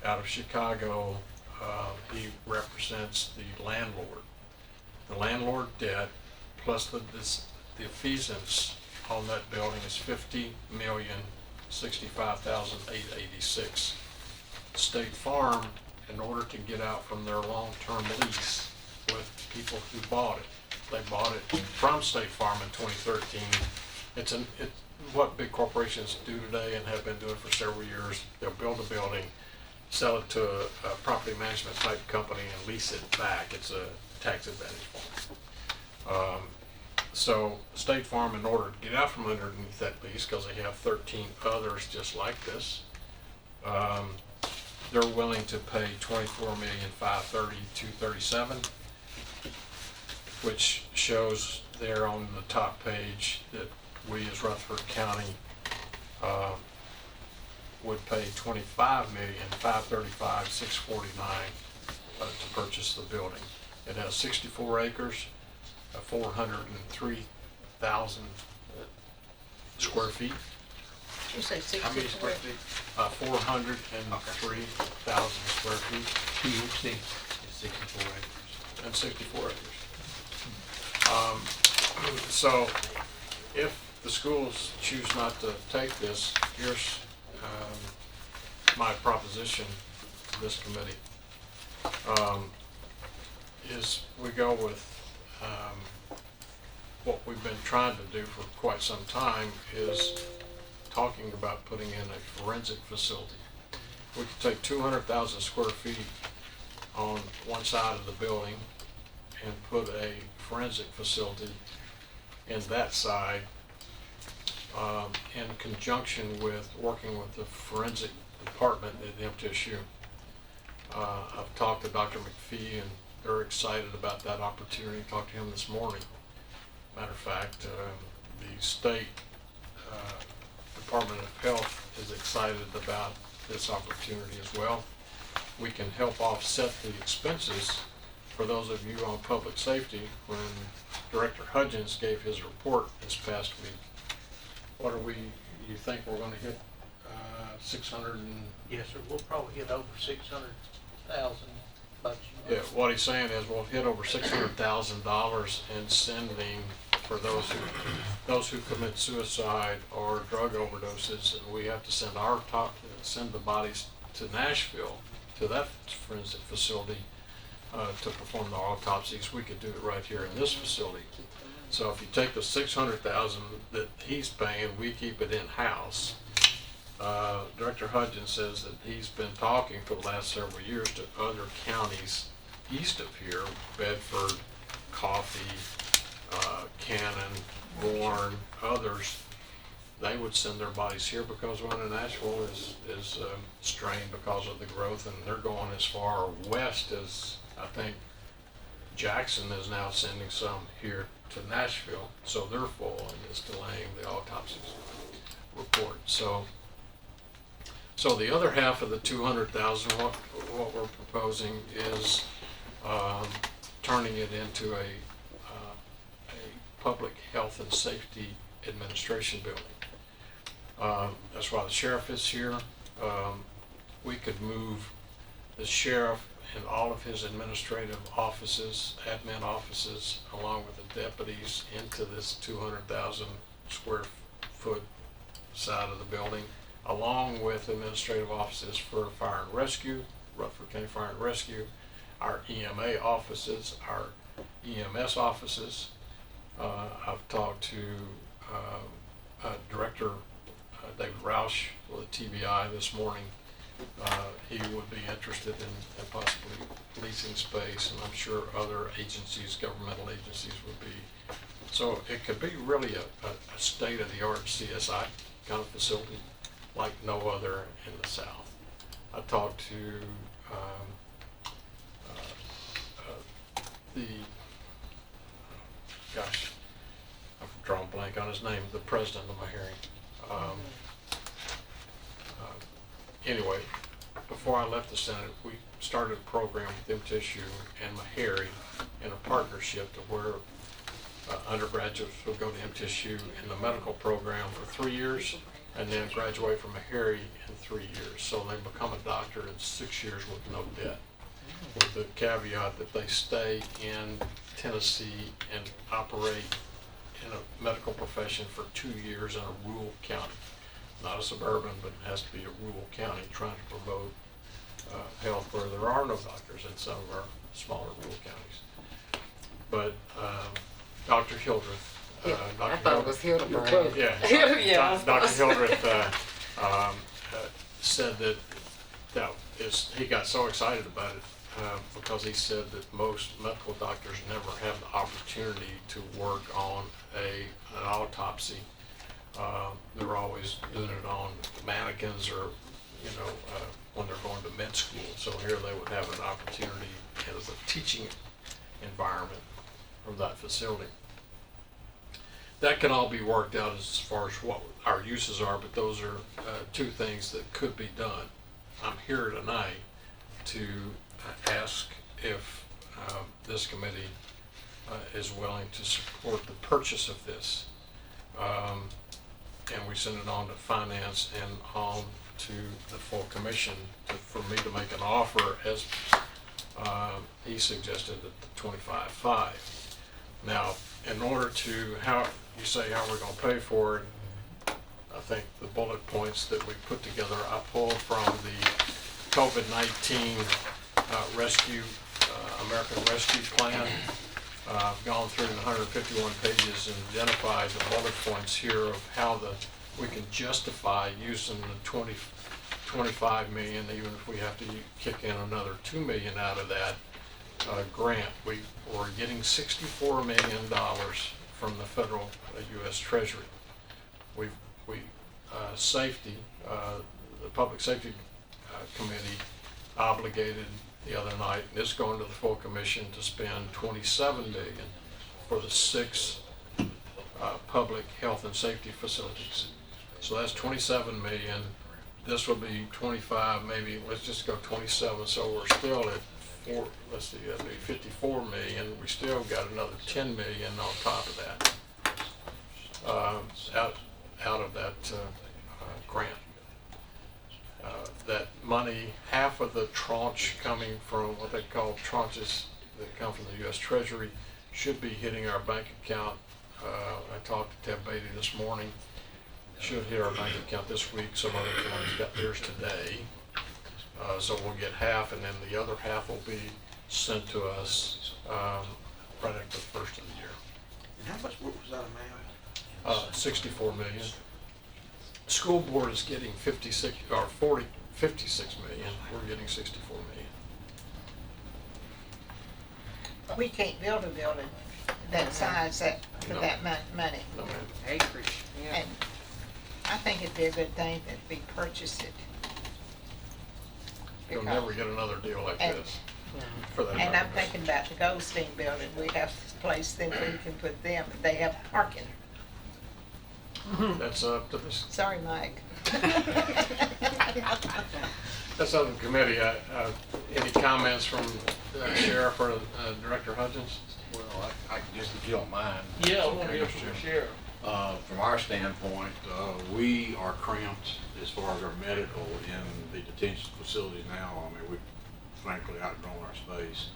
out of Chicago. He represents the landlord. The landlord debt plus the defeasance on that building is $50,065,886. State Farm, in order to get out from their long-term lease with people who bought it, they bought it from State Farm in 2013. It's what big corporations do today and have been doing for several years. They'll build a building, sell it to a property management type company, and lease it back. It's a tax advantage for them. So State Farm, in order to get out from underneath that lease, because they have 13 others just like this, they're willing to pay $24,530,237, which shows there on the top page that we as Rutherford County would pay $25,535,649 to purchase the building. It has 64 acres, 403,000 square feet. You say How many 64? square feet? 403,000 square feet. THC. It's 64 acres. And 64 acres. So if the schools choose not to take this, here's my proposition to this committee. Is we go with what we've been trying to do for quite some time, is talking about putting in a forensic facility. We could take 200,000 square feet on one side of the building and put a forensic facility in that side, in conjunction with working with the forensic department at MTSU. I've talked to Dr. McPhee, and they're excited about that opportunity. Talked to him this morning. Matter of fact, the state Department of Health is excited about this opportunity as well. We can help offset the expenses. For those of you on public safety, when Director Hudgens gave his report this past week, you think we're going to hit 600 and... Yes, sir, we'll probably hit over 600,000 bucks. Yeah, what he's saying is we'll hit over $600,000 in sending for those who commit suicide or drug overdoses, and we have to send the bodies to Nashville, to that forensic facility, to perform the autopsies. We could do it right here in this facility. So if you take the 600,000 that he's paying, we keep it in-house. Director Hudgens says that he's been talking for the last several years to other counties east of here, Bedford, Coffee, Cannon, Bourne, others. They would send their bodies here because one in Nashville is strained because of the growth, and they're going as far west as, I think, Jackson is now sending some here to Nashville, so they're full, and it's delaying the autopsies report. So the other half of the 200,000, what we're proposing is turning it into a public health and safety administration building. That's why the sheriff is here. We could move the sheriff and all of his administrative offices, admin offices, along with the deputies into this 200,000 square foot side of the building, along with administrative offices for fire and rescue, Rutherford County Fire and Rescue, our EMA offices, our EMS offices. I've talked to Director David Roush with TBI this morning. He would be interested in possibly leasing space, and I'm sure other agencies, governmental agencies would be. So it could be really a state-of-the-art CSI kind of facility like no other in the South. I talked to I've drawn a blank on his name, the president of my hearing. Anyway, before I left the Senate, we started a program with MTSU and Meharry in a partnership to where undergraduates will go to MTSU in the medical program for 3 years and then graduate from Meharry in 3 years. So they become a doctor in 6 years with no debt, with the caveat that they stay in Tennessee and operate in a medical profession for 2 years in a rural county. Not a suburban, but it has to be a rural county trying to promote health where there are no doctors in some of our smaller rural counties. But Dr. Hildreth, I thought it was Hildebrand. yeah, Yeah. Dr. Hildreth said that he got so excited about it because he said that most medical doctors never have the opportunity to work on an autopsy. They're always doing it on mannequins or, when they're going to med school. So here they would have an opportunity as a teaching environment from that facility. That can all be worked out as far as what our uses are, but those are two things that could be done. I'm here tonight to ask if this committee is willing to support the purchase of this. And we send it on to finance and on to the full commission for me to make an offer as he suggested at the 25.5. Now, in order to, how, you say how we're gonna pay for it, I think the bullet points that we put together, I pulled from the COVID-19 rescue, American Rescue Plan. I've gone through the 151 pages and identified the bullet points here of how we can justify using the 25 million, even if we have to kick in another 2 million out of that grant. We're getting $64 million from the federal U.S. Treasury. Safety, the Public Safety Committee obligated the other night, and it's going to the full commission, to spend $27 million for the 6 public health and safety facilities. So that's $27 million. This will be 25, maybe, let's just go 27, so we're still at that'd be 54 million. We still got another 10 million on top of that, out of that grant. That money, half of the tranche coming from what they call tranches that come from the U.S. Treasury, should be hitting our bank account. I talked to Ted Beatty this morning. Should hit our bank account this week. Some other counties got theirs today. So we'll get half, and then the other half will be sent to us right after the first of the year. And how much was that amount? 64 million. School board is getting 56 million. We're getting 64 million. We can't build a building that size for No. that money. No, ma'am. Acreage, yeah. And I think it'd be a good thing that we purchase it. You'll Because- never get another deal like and- this for that. And I'm amount. thinking about the Goldstein building. We have this place that we can put them, they have parking. That's up to this. Sorry, Mike. That's up to the committee. Any comments from Sheriff or Director Hudgens? Well, I just, if you don't mind. Yeah, I Okay, want to hear Mr. from the Chairman. sheriff. From our standpoint, we are cramped as far as our medical in the detention facility now. I mean, we've frankly outgrown our space.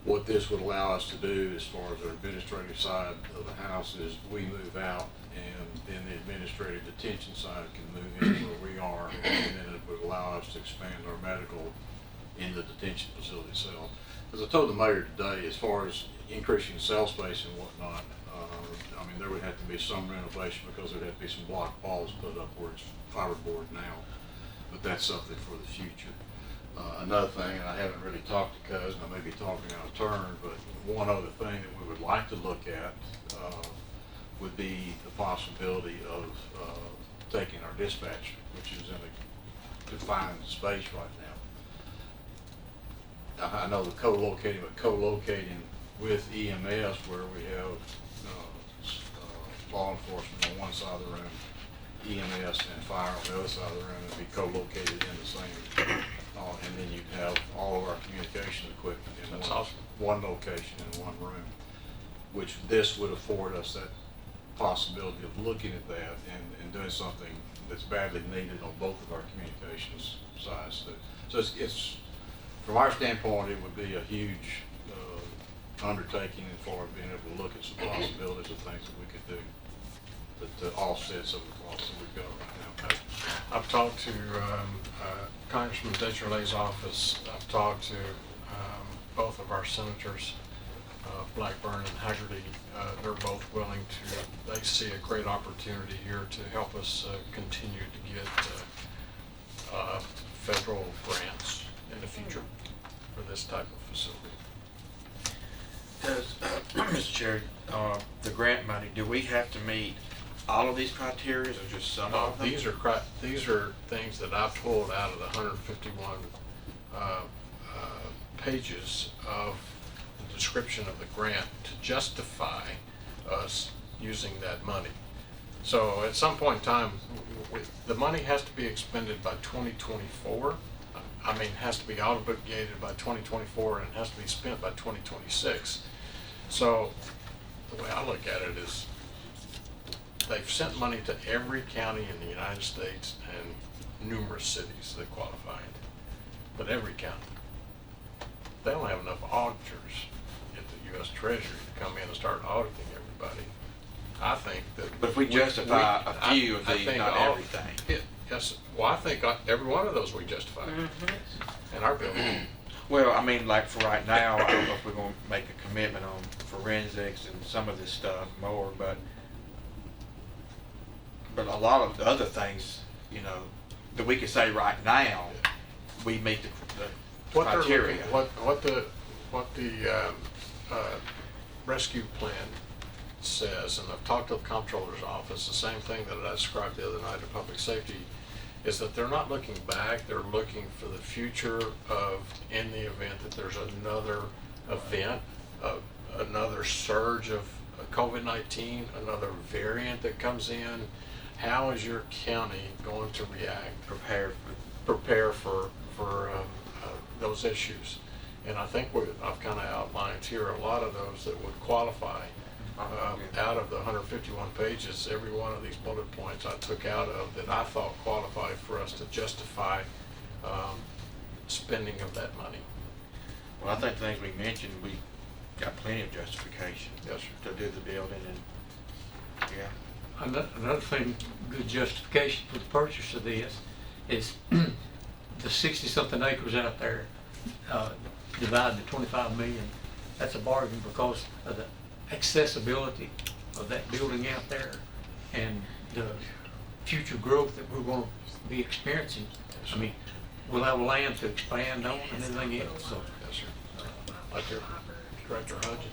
What this would allow us to do as far as our administrative side of the house is we move out, and then the administrative detention side can move in where we are, and then it would allow us to expand our medical in the detention facility itself. As I told the mayor today, as far as increasing cell space and whatnot, I mean, there would have to be some renovation because there'd have to be some block walls put up where it's fiberboard now, but that's something for the future. Another thing, and I haven't really talked to Cuz, and I may be talking out of turn, but one other thing that we would like to look at would be the possibility of taking our dispatch, which is in a confined space right now. I know the co-locating, but co-locating with EMS where we have law enforcement on one side of the room, EMS and fire on the other side of the room, and be co-located in the same, and then you'd have all of our communication equipment in That's awesome. one location in one room, which this would afford us that possibility of looking at that and doing something that's badly needed on both of our communications sides. So it's from our standpoint, it would be a huge undertaking as far as being able to look at some possibilities of things that we could do to offset some of the costs that we've got right now. I've talked to Congressman Desjardins' office. I've talked to both of our senators, Blackburn and Haggerty. They're both willing to, they see a great opportunity here to help us continue to get federal grants in the future for this type of facility. Does, Mr. Chair, the grant money, do we have to meet all of these criteria or just some of them? These are things that I pulled out of the 151 pages of the description of the grant to justify us using that money. So at some point in time, the money has to be expended by 2024. I mean, has to be obligated by 2024 and has to be spent by 2026. So the way I look at it is they've sent money to every county in the United States and numerous cities that qualified, but every county. They don't have enough auditors at the U.S. Treasury to come in and start auditing everybody. I think that. But if we justify a few of I these, think not all- everything. Yes, well, I think every one of those we justify in our building. Well, I mean, like for right now, I don't know if we're gonna make a commitment on forensics and some of this stuff more, but a lot of the other things, you know, that we could say right now, we meet the What they're criteria. looking, what the rescue plan says, and I've talked to the comptroller's office, the same thing that I described the other night to public safety, is that they're not looking back, they're looking for the future of, in the event that there's another event, another surge of COVID-19, another variant that comes in, how is your county going to react? Prepare for those issues. And I think I've kind of outlined here a lot of those that would qualify. Out of the 151 pages, every one of these bullet points I took out of that I thought qualified for us to justify spending of that money. Well, I think the things we mentioned, we got plenty of justification. Yes, to do the building and, yeah. Another thing, good justification for the purchase of this is the 60-something acres out there, divided to 25 million. That's a bargain because of the accessibility of that building out there and the future growth that we're going to be experiencing. I mean, we'll have land to expand on and everything else. So, yes, sir. Like your Director Hudgens.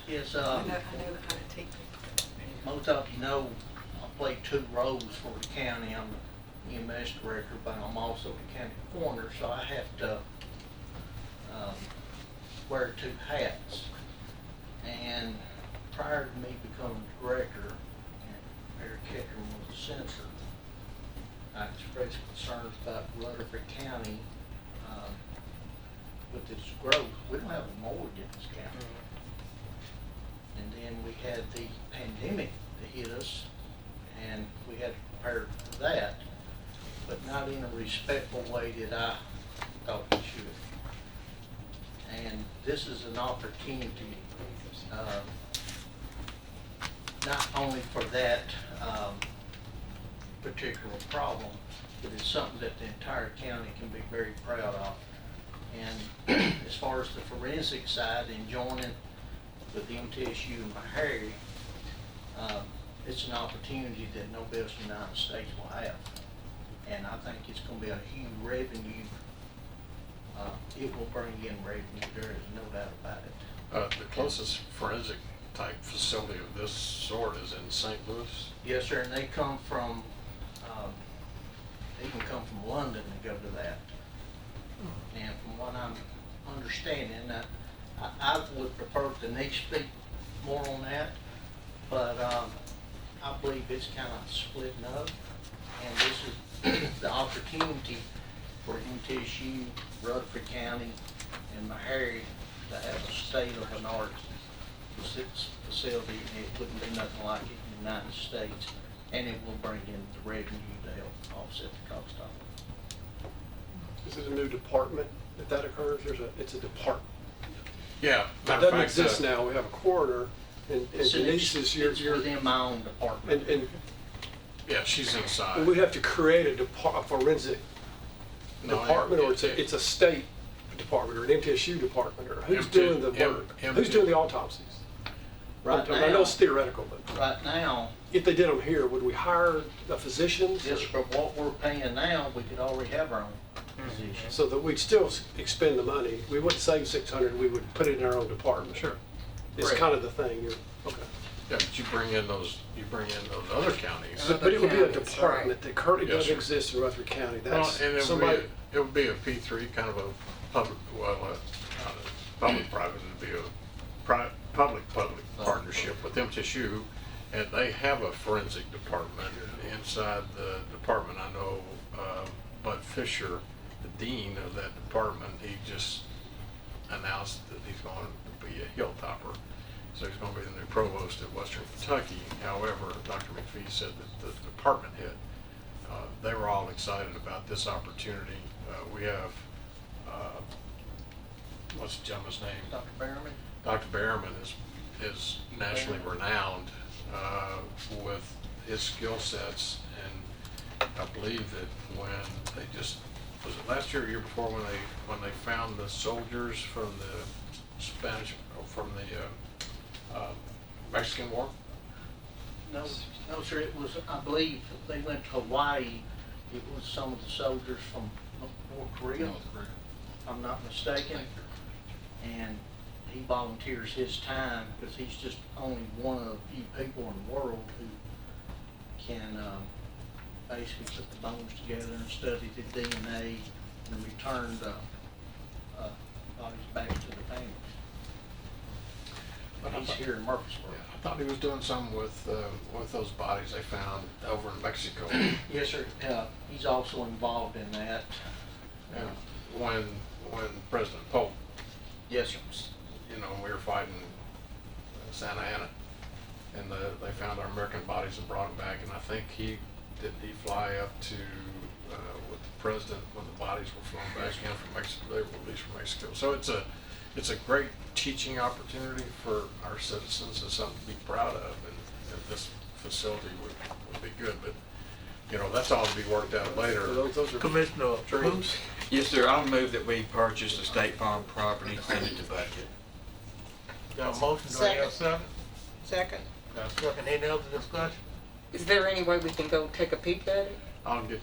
Yes, most of you know, I play 2 roles for the county. I'm the EMS director, but I'm also the county coroner, so I have to wear 2 hats. And prior to me becoming director, and Mayor Ketchum was a senator, I expressed concerns about Rutherford County with its growth. We don't have a mortgage in this county. And then we had the pandemic that hit us, and we had to prepare for that, but not in a respectful way that I thought we should. And this is an opportunity, not only for that particular problem, but it's something that the entire county can be very proud of. And as far as the forensic side and joining with the MTSU and Meharry, it's an opportunity that nobody else in the United States will have. And I think it's going to be a huge revenue. It will bring in revenue, there is no doubt about it. The closest forensic type facility of this sort is in St. Louis. Yes, sir, and they come from, they can come from London to go to that. And from what I'm understanding, I would prefer to Nick speak more on that, but I believe it's kind of splitting up. And this is the opportunity for MTSU, Rutherford County, and Meharry to have a state-of-the-art facility. It wouldn't be nothing like it in the United States, and it will bring in the revenue to help offset the cost of it. Is it a new department if that occurs? It's a department. Yeah. It matter of doesn't fact, exist now. We have a coroner and Denise is It's within my own department. and Yeah, she's inside. we have to create a forensic No, department, or it- it's a state department or an MTSU department, or who's MT doing the work? M- Who's doing the autopsies? Right I know now, it's theoretical, but right now, if they did them here, would we hire a physician? just for what we're paying now, we could already have our own position. So that we'd still expend the money. We wouldn't save 600, we would put it in our own department. Sure. It's Right. kind of the thing. Okay. Yeah, but you bring in those other counties. But it would be a counties, department that currently Yes, doesn't sir. exist in Rutherford County. Well, That's and somebody. it would be a P3, kind of a public, public-private, it'd be a public-public partnership with MTSU, and they have a forensic department. Inside the department, I know Bud Fisher, the dean of that department, he just announced that he's going to be a hilltopper. So he's going to be the new provost at Western Kentucky. However, Dr. McPhee said that the department head, they were all excited about this opportunity. We have what's the gentleman's name? Dr. Berriman? Dr. Berriman is nationally renowned with his skill sets, and I believe that when they was it last year or year before when they found the soldiers from the Spanish, from the Mexican War? No, no, sir, it was, I believe, they went to Hawaii. It was some of the soldiers from North Korea, if I'm not mistaken. And he volunteers his time because he's just only one of a few people in the world who can basically put the bones together and study the DNA and return the bodies back to the families. But he's here in Murfreesboro. I thought he was doing something with those bodies they found over in Mexico. Yes, sir. He's also involved in that. And when President Polk, Yes, sir. you know, we were fighting Santa Ana, and they found our American bodies and brought them back. And I think he fly up to with the president when the bodies were flown back in from Mexico. They were released from Mexico. So it's a great teaching opportunity for our citizens and something to be proud of. And this facility would be good, but you know, that's all to be worked out later. Those are Commissioner dreams. Yes, sir, I'll move that we purchase the State Farm property, send it to budget. Got a motion, do I have a second? Second. Got a second, any other discussion? Is there any way we can go take a peek at it? I'll get.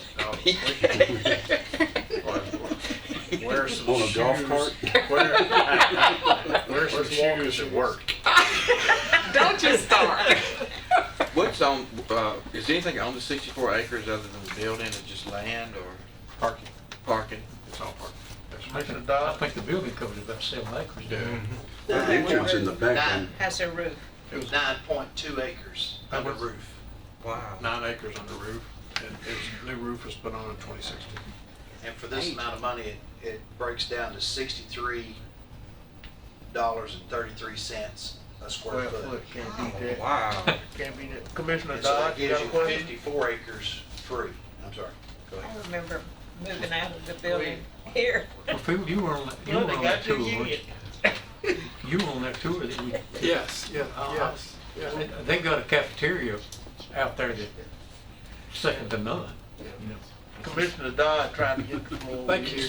Wear some On a shoes. golf cart? Wear some shoes at work. Don't you start. What's on, is anything on the 64 acres other than the building, or just land or Parking. parking? It's all parking. Commissioner I Dodd? think the building covers about 7 acres. Yeah. The entrance in the back end. Has a roof. It was 9.2 acres under roof. Wow. 9 acres under roof, and his new roof was put on in 2016. And for this amount of money, it breaks down to $63.33 a square foot. Can't beat that. Wow. Can't beat that. Commissioner And so that Dodd, you gives got a you question? 54 acres free. I'm sorry. Go I ahead. remember moving out of the building here. Well, Phil, you were on You know, they that got tour, you weren't union. you? You were on that tour that we, Yes, yes. they got a cafeteria out there that second to none, you know. Commissioner Dodd trying to get the floor. Thank you.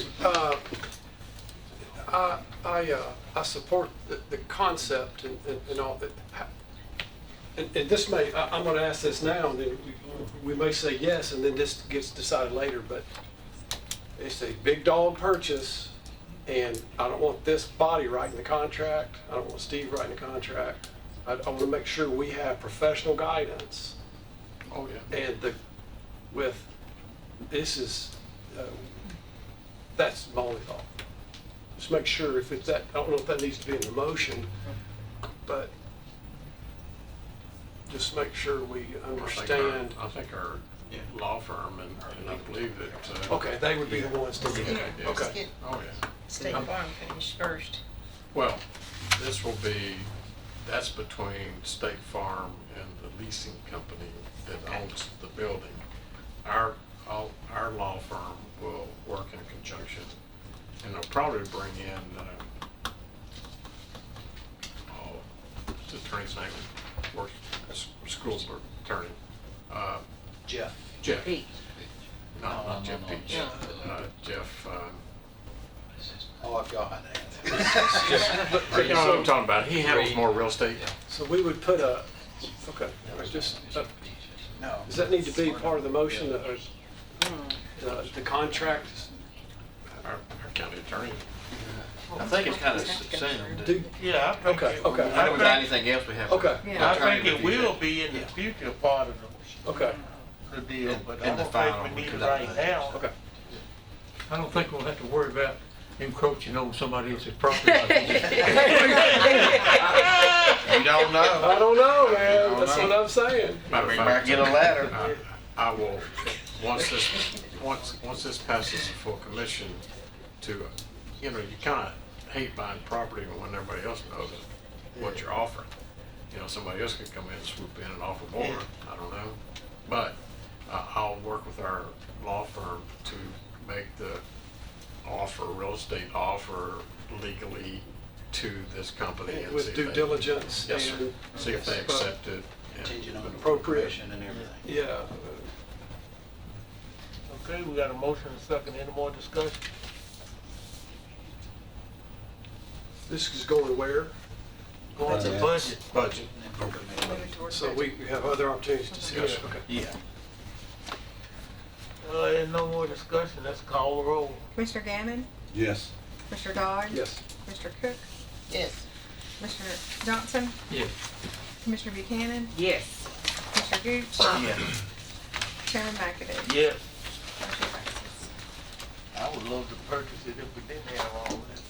I support the concept and all that. And this may, I'm gonna ask this now, and then we may say yes, and then this gets decided later, but it's a big dog purchase, and I don't want this body writing the contract. I don't want Steve writing the contract. I wanna make sure we have professional guidance. Oh, yeah. And that's my only thought. Just make sure if it's that, I don't know if that needs to be in the motion, but just make sure we understand. I think our law firm, and I believe that. Okay, they would be the ones to do Yeah, that. yeah. Let's Okay. get Oh, yeah. State Farm finished first. Well, that's between State Farm and the leasing company that owns the building. Our law firm will work in conjunction, and they'll probably bring in, the attorney's name, works, school attorney, Jeff. Jeff. Pete. No, not Jeff Peach. No. Jeff, Oh, I've got that. you know what I'm talking about. He handles more real estate. So we would put okay, just, No. does that need to be part of the motion, the contract? Our county attorney. I think it's kind of soon. Do- Yeah, I think. Okay, it- okay. I know without anything else, we have. Okay. I think it will be in the future part of Okay, the deal, but I in the don't final, think we need it because right now. okay. I don't think we'll have to worry about encroaching on somebody else's property. like we just did. You don't know. I don't know, man, that's what I'm saying. Matter of We fact, might get a ladder. I will, once this passes the full commission to, you know, you kind of hate buying property when everybody else knows what you're offering. You know, somebody else could come in and swoop in and offer more, I don't know. But I'll work with our law firm to make the offer, real estate offer, legally to this company and see With if due they- diligence Yes, sir. and. See if they accept it. and- Contingent on Appropriate. permission and everything. Yeah, Okay, we got a motion and a second. Any more discussion? this is going where? Going to Yeah. budget. Budget. Moving towards So we have other opportunities to discuss. Yes, sir. Okay. Yeah. And no more discussion. Let's call the roll. Commissioner Gannon? Yes. Commissioner Dodd? Yes. Commissioner Cook? Yes. Commissioner Johnson? Yeah. Commissioner Buchanan? Yes. Commissioner Gooch? Yes. Chairman McAdoo? Yes. Motion passes. I would love to purchase it if we didn't have all this.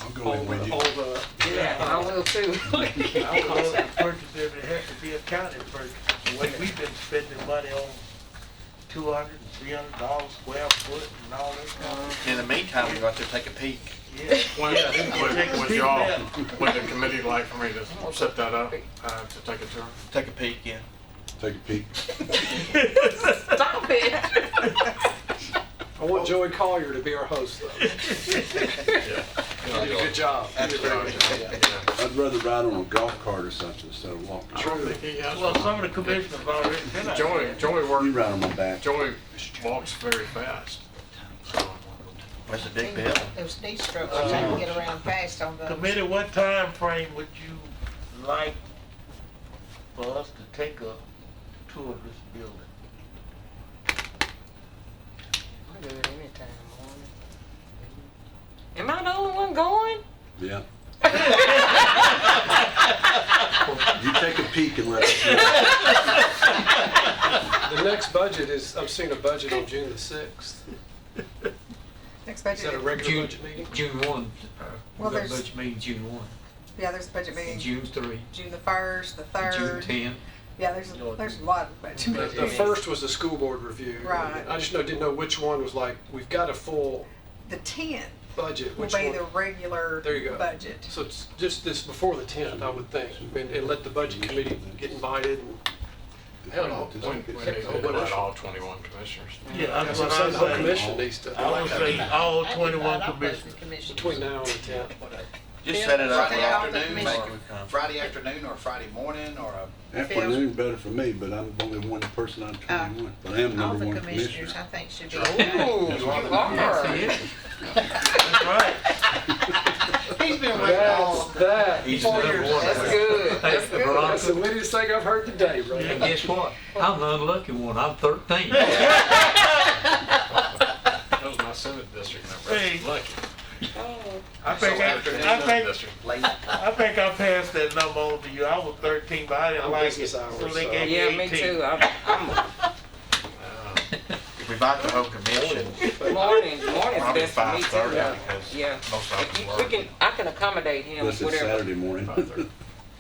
I'll go in with you. All the, Yeah, I will too. I would love to purchase it if it has to be a county purchase. The way we've been spending money on $200 and $300 square foot and all that kind of. In the meantime, we got to take a peek. Yeah. Would y'all, would the committee like for me to set that up, to take a tour? Take a peek, yeah. Take a peek. Stop it. I want Joey Collier to be our host, though. He did a good job. He did a very good job. I'd rather ride on a golf cart or something instead of walking. I don't think he has Well, one. some of the commissioners already been out Joey, there. Joey You worked, ride on my back. Joey walks very fast. So, Where's the big bill? Those knee strokes, you can get around fast on those. Committee, what time frame would you like for us to take a tour of this building? I do it anytime, morning. Am I the only one going? Yeah. You take a peek and let us know. The next budget is, I'm seeing a budget on June the 6th. Next Is budget. that a regular June, budget meeting? June 1. Well, We got there's- budget meeting June 1. Yeah, there's a budget meeting. June 3. June the 1st, the 3rd. June 10. Yeah, there's a lot of budget The meetings. first was the school board review. Right. I just didn't know which one was like, we've got a full The 10th budget, will which be one? the regular There you go. budget. So it's just this before the 10th, I would think, and let the budget committee get invited. And hell, when they invite all 21 commissioners. Yeah, that's so what I'm saying I'm the whole saying. commission needs to, I would say all I think 21 about all those commissioners. commissioners. between now and the 10th. Just set it up. Friday all the afternoon, commissioners. Come. Friday afternoon or Friday morning or a. Afternoon better for me, but I'm only one person out of 21. But I am All number the one commissioners, commissioner. I think, should be. Ooh, you are. That's right. He's been working all. That's that. He's 4 number years. one. That's good. That's good. That's the wittiest thing I've heard today, bro. And guess what? I'm the unlucky one. I'm 13. That was my Senate district number. Hey. Lucky. I think I District. Late. I think I passed that number on to you. I was 13, but I didn't I'm like it, business so hours, they so- gave me Yeah, 18. me too. I'm If we invite the whole commission, morning's probably best for me 5:30 too. because Yeah. most of If us you- work. we can, I can accommodate him, Unless it's whatever. Saturday morning. 5:30.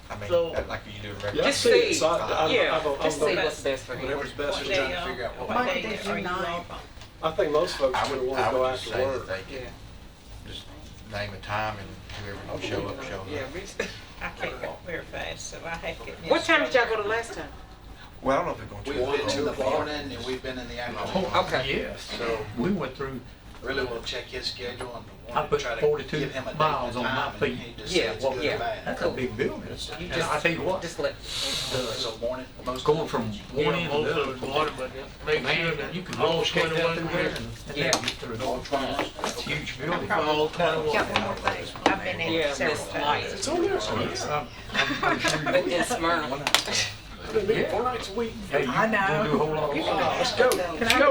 I mean, So- like you do a Yeah, regular. Just I've seen it, see. so I'm Yeah, I'm just see the- what's best for him. whatever's best What for day, trying to figure out what. what Monday, day June are you 9th. off? I think most folks I are gonna would, wanna I go would just after say work. that they Yeah, can just name a time and whoever can show up, show up. yeah. I can't walk very fast, so I have to get. What time did y'all go to last time? Well, I don't know if they're We've going been to. in the morning and we've been in the afternoon. Okay. Yes. So we went through. Really will check his schedule and I want to put try to 42 give him a date miles and on my time and feet. he just Yeah, says good yeah. or bad. That's a big building. You And just, I tell you what, just let. So morning, most of going them- from Yeah, one end to most the of other, it's water, but just make sure man, that you can all roll skate 21 down through there commissioners, and Yeah. then get through. All 21. It's a huge building. all 21. Got one more thing. I've been in Yeah, it several Miss times. It's on there. So yes, I'm pretty sure you But will. in Smyrna. I've been meeting 4 nights a week. Hey, you I gonna know. do a whole lot of work. Let's go. Let's go.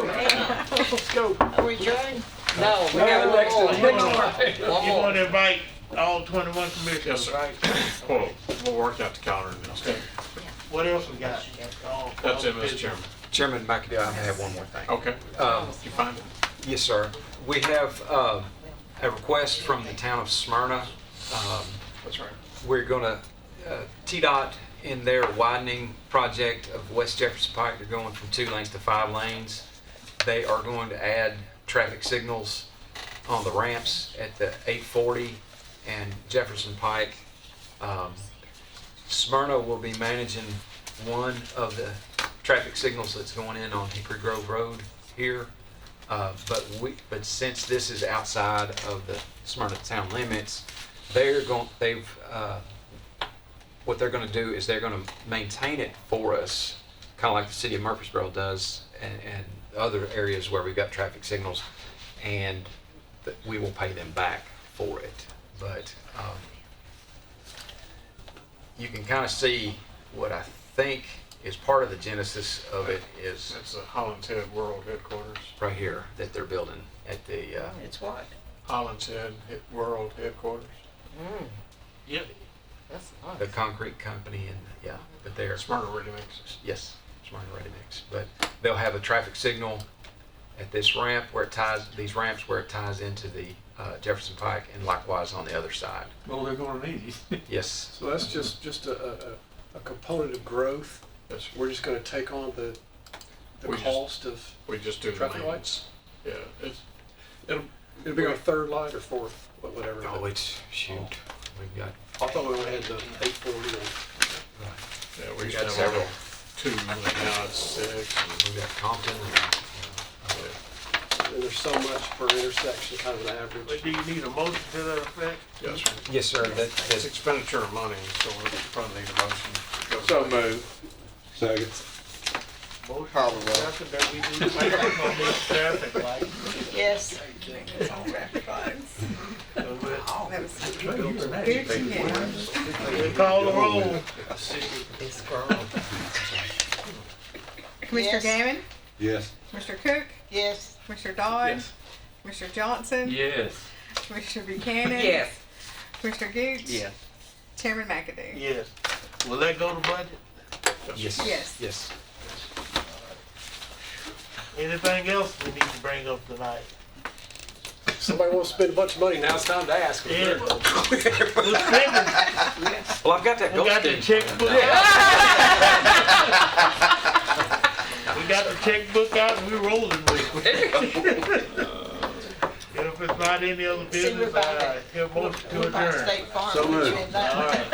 Let's go. Are we joined? No, we No, got next one one. more. Next one. You One more. want to invite all 21 commissioners, Yes, sir. right? We'll work out the calendar next time. What else we got? That's it, Mr. Chairman. Chairman McAdoo, I have one more thing. Okay. You find it? Yes, sir. We have a request from the town of Smyrna. That's right. We're going to, TDOT in their widening project of West Jefferson Pike, they're going from 2 lanes to 5 lanes. They are going to add traffic signals on the ramps at the 840 and Jefferson Pike. Smyrna will be managing one of the traffic signals that's going in on Hickory Grove Road here. But since this is outside of the Smyrna town limits, what they're gonna do is they're gonna maintain it for us, kind of like the city of Murfreesboro does, and other areas where we've got traffic signals, and we will pay them back for it. But you can kind of see what I think is part of the genesis of it is That's the Holland's Head World Headquarters. right here that they're building at the, It's what? Holland's Head World Headquarters. Yep. That's nice. the concrete company, and yeah, but they're, Smyrna Ready Mixes. yes, Smyrna Ready Mix. But they'll have a traffic signal at this ramp where it ties, these ramps where it ties into the Jefferson Pike, and likewise on the other side. Well, they're gonna need it. Yes. So that's just a component of growth. Yes, We're just gonna take on the We just- cost of we just do the traffic lanes. lights? Yeah, It'll be our third light or fourth, whatever. Oh, it's, shoot, we've got, I thought we only had the 840 and yeah, we we've used got to have several. 2, and now it's 6. We've got Compton and there's so much per intersection, kind of an But average. do you need a motion to that effect? Yes, sir. Yes, sir. It's expenditure of money, so we probably need a motion. So moved. Second. Motion second that we do something on these traffic lights. Yes. It's on traffic lights. So we- That was good to know. we call the roll. This girl. Commissioner Yes. Gammon, Yes. Commissioner Cook, Yes. Commissioner Dodd, Yes. Commissioner Johnson, Yes. Commissioner Buchanan. Yes. Commissioner Gooch. Chairman McAdoo. Yes. Will that go to budget? Yes. Yes. Yes. Anything else we need to bring up tonight? Somebody wants to spend a bunch of money, now it's time to ask. Yeah. We're spending. Well, I've got that We got the Goldstein. checkbook out. We got the checkbook out and we're rolling with it. If it's not any other See, we're business, by I that. hear motion to We're by adjourn. State Farm. So moved. Between that- All right.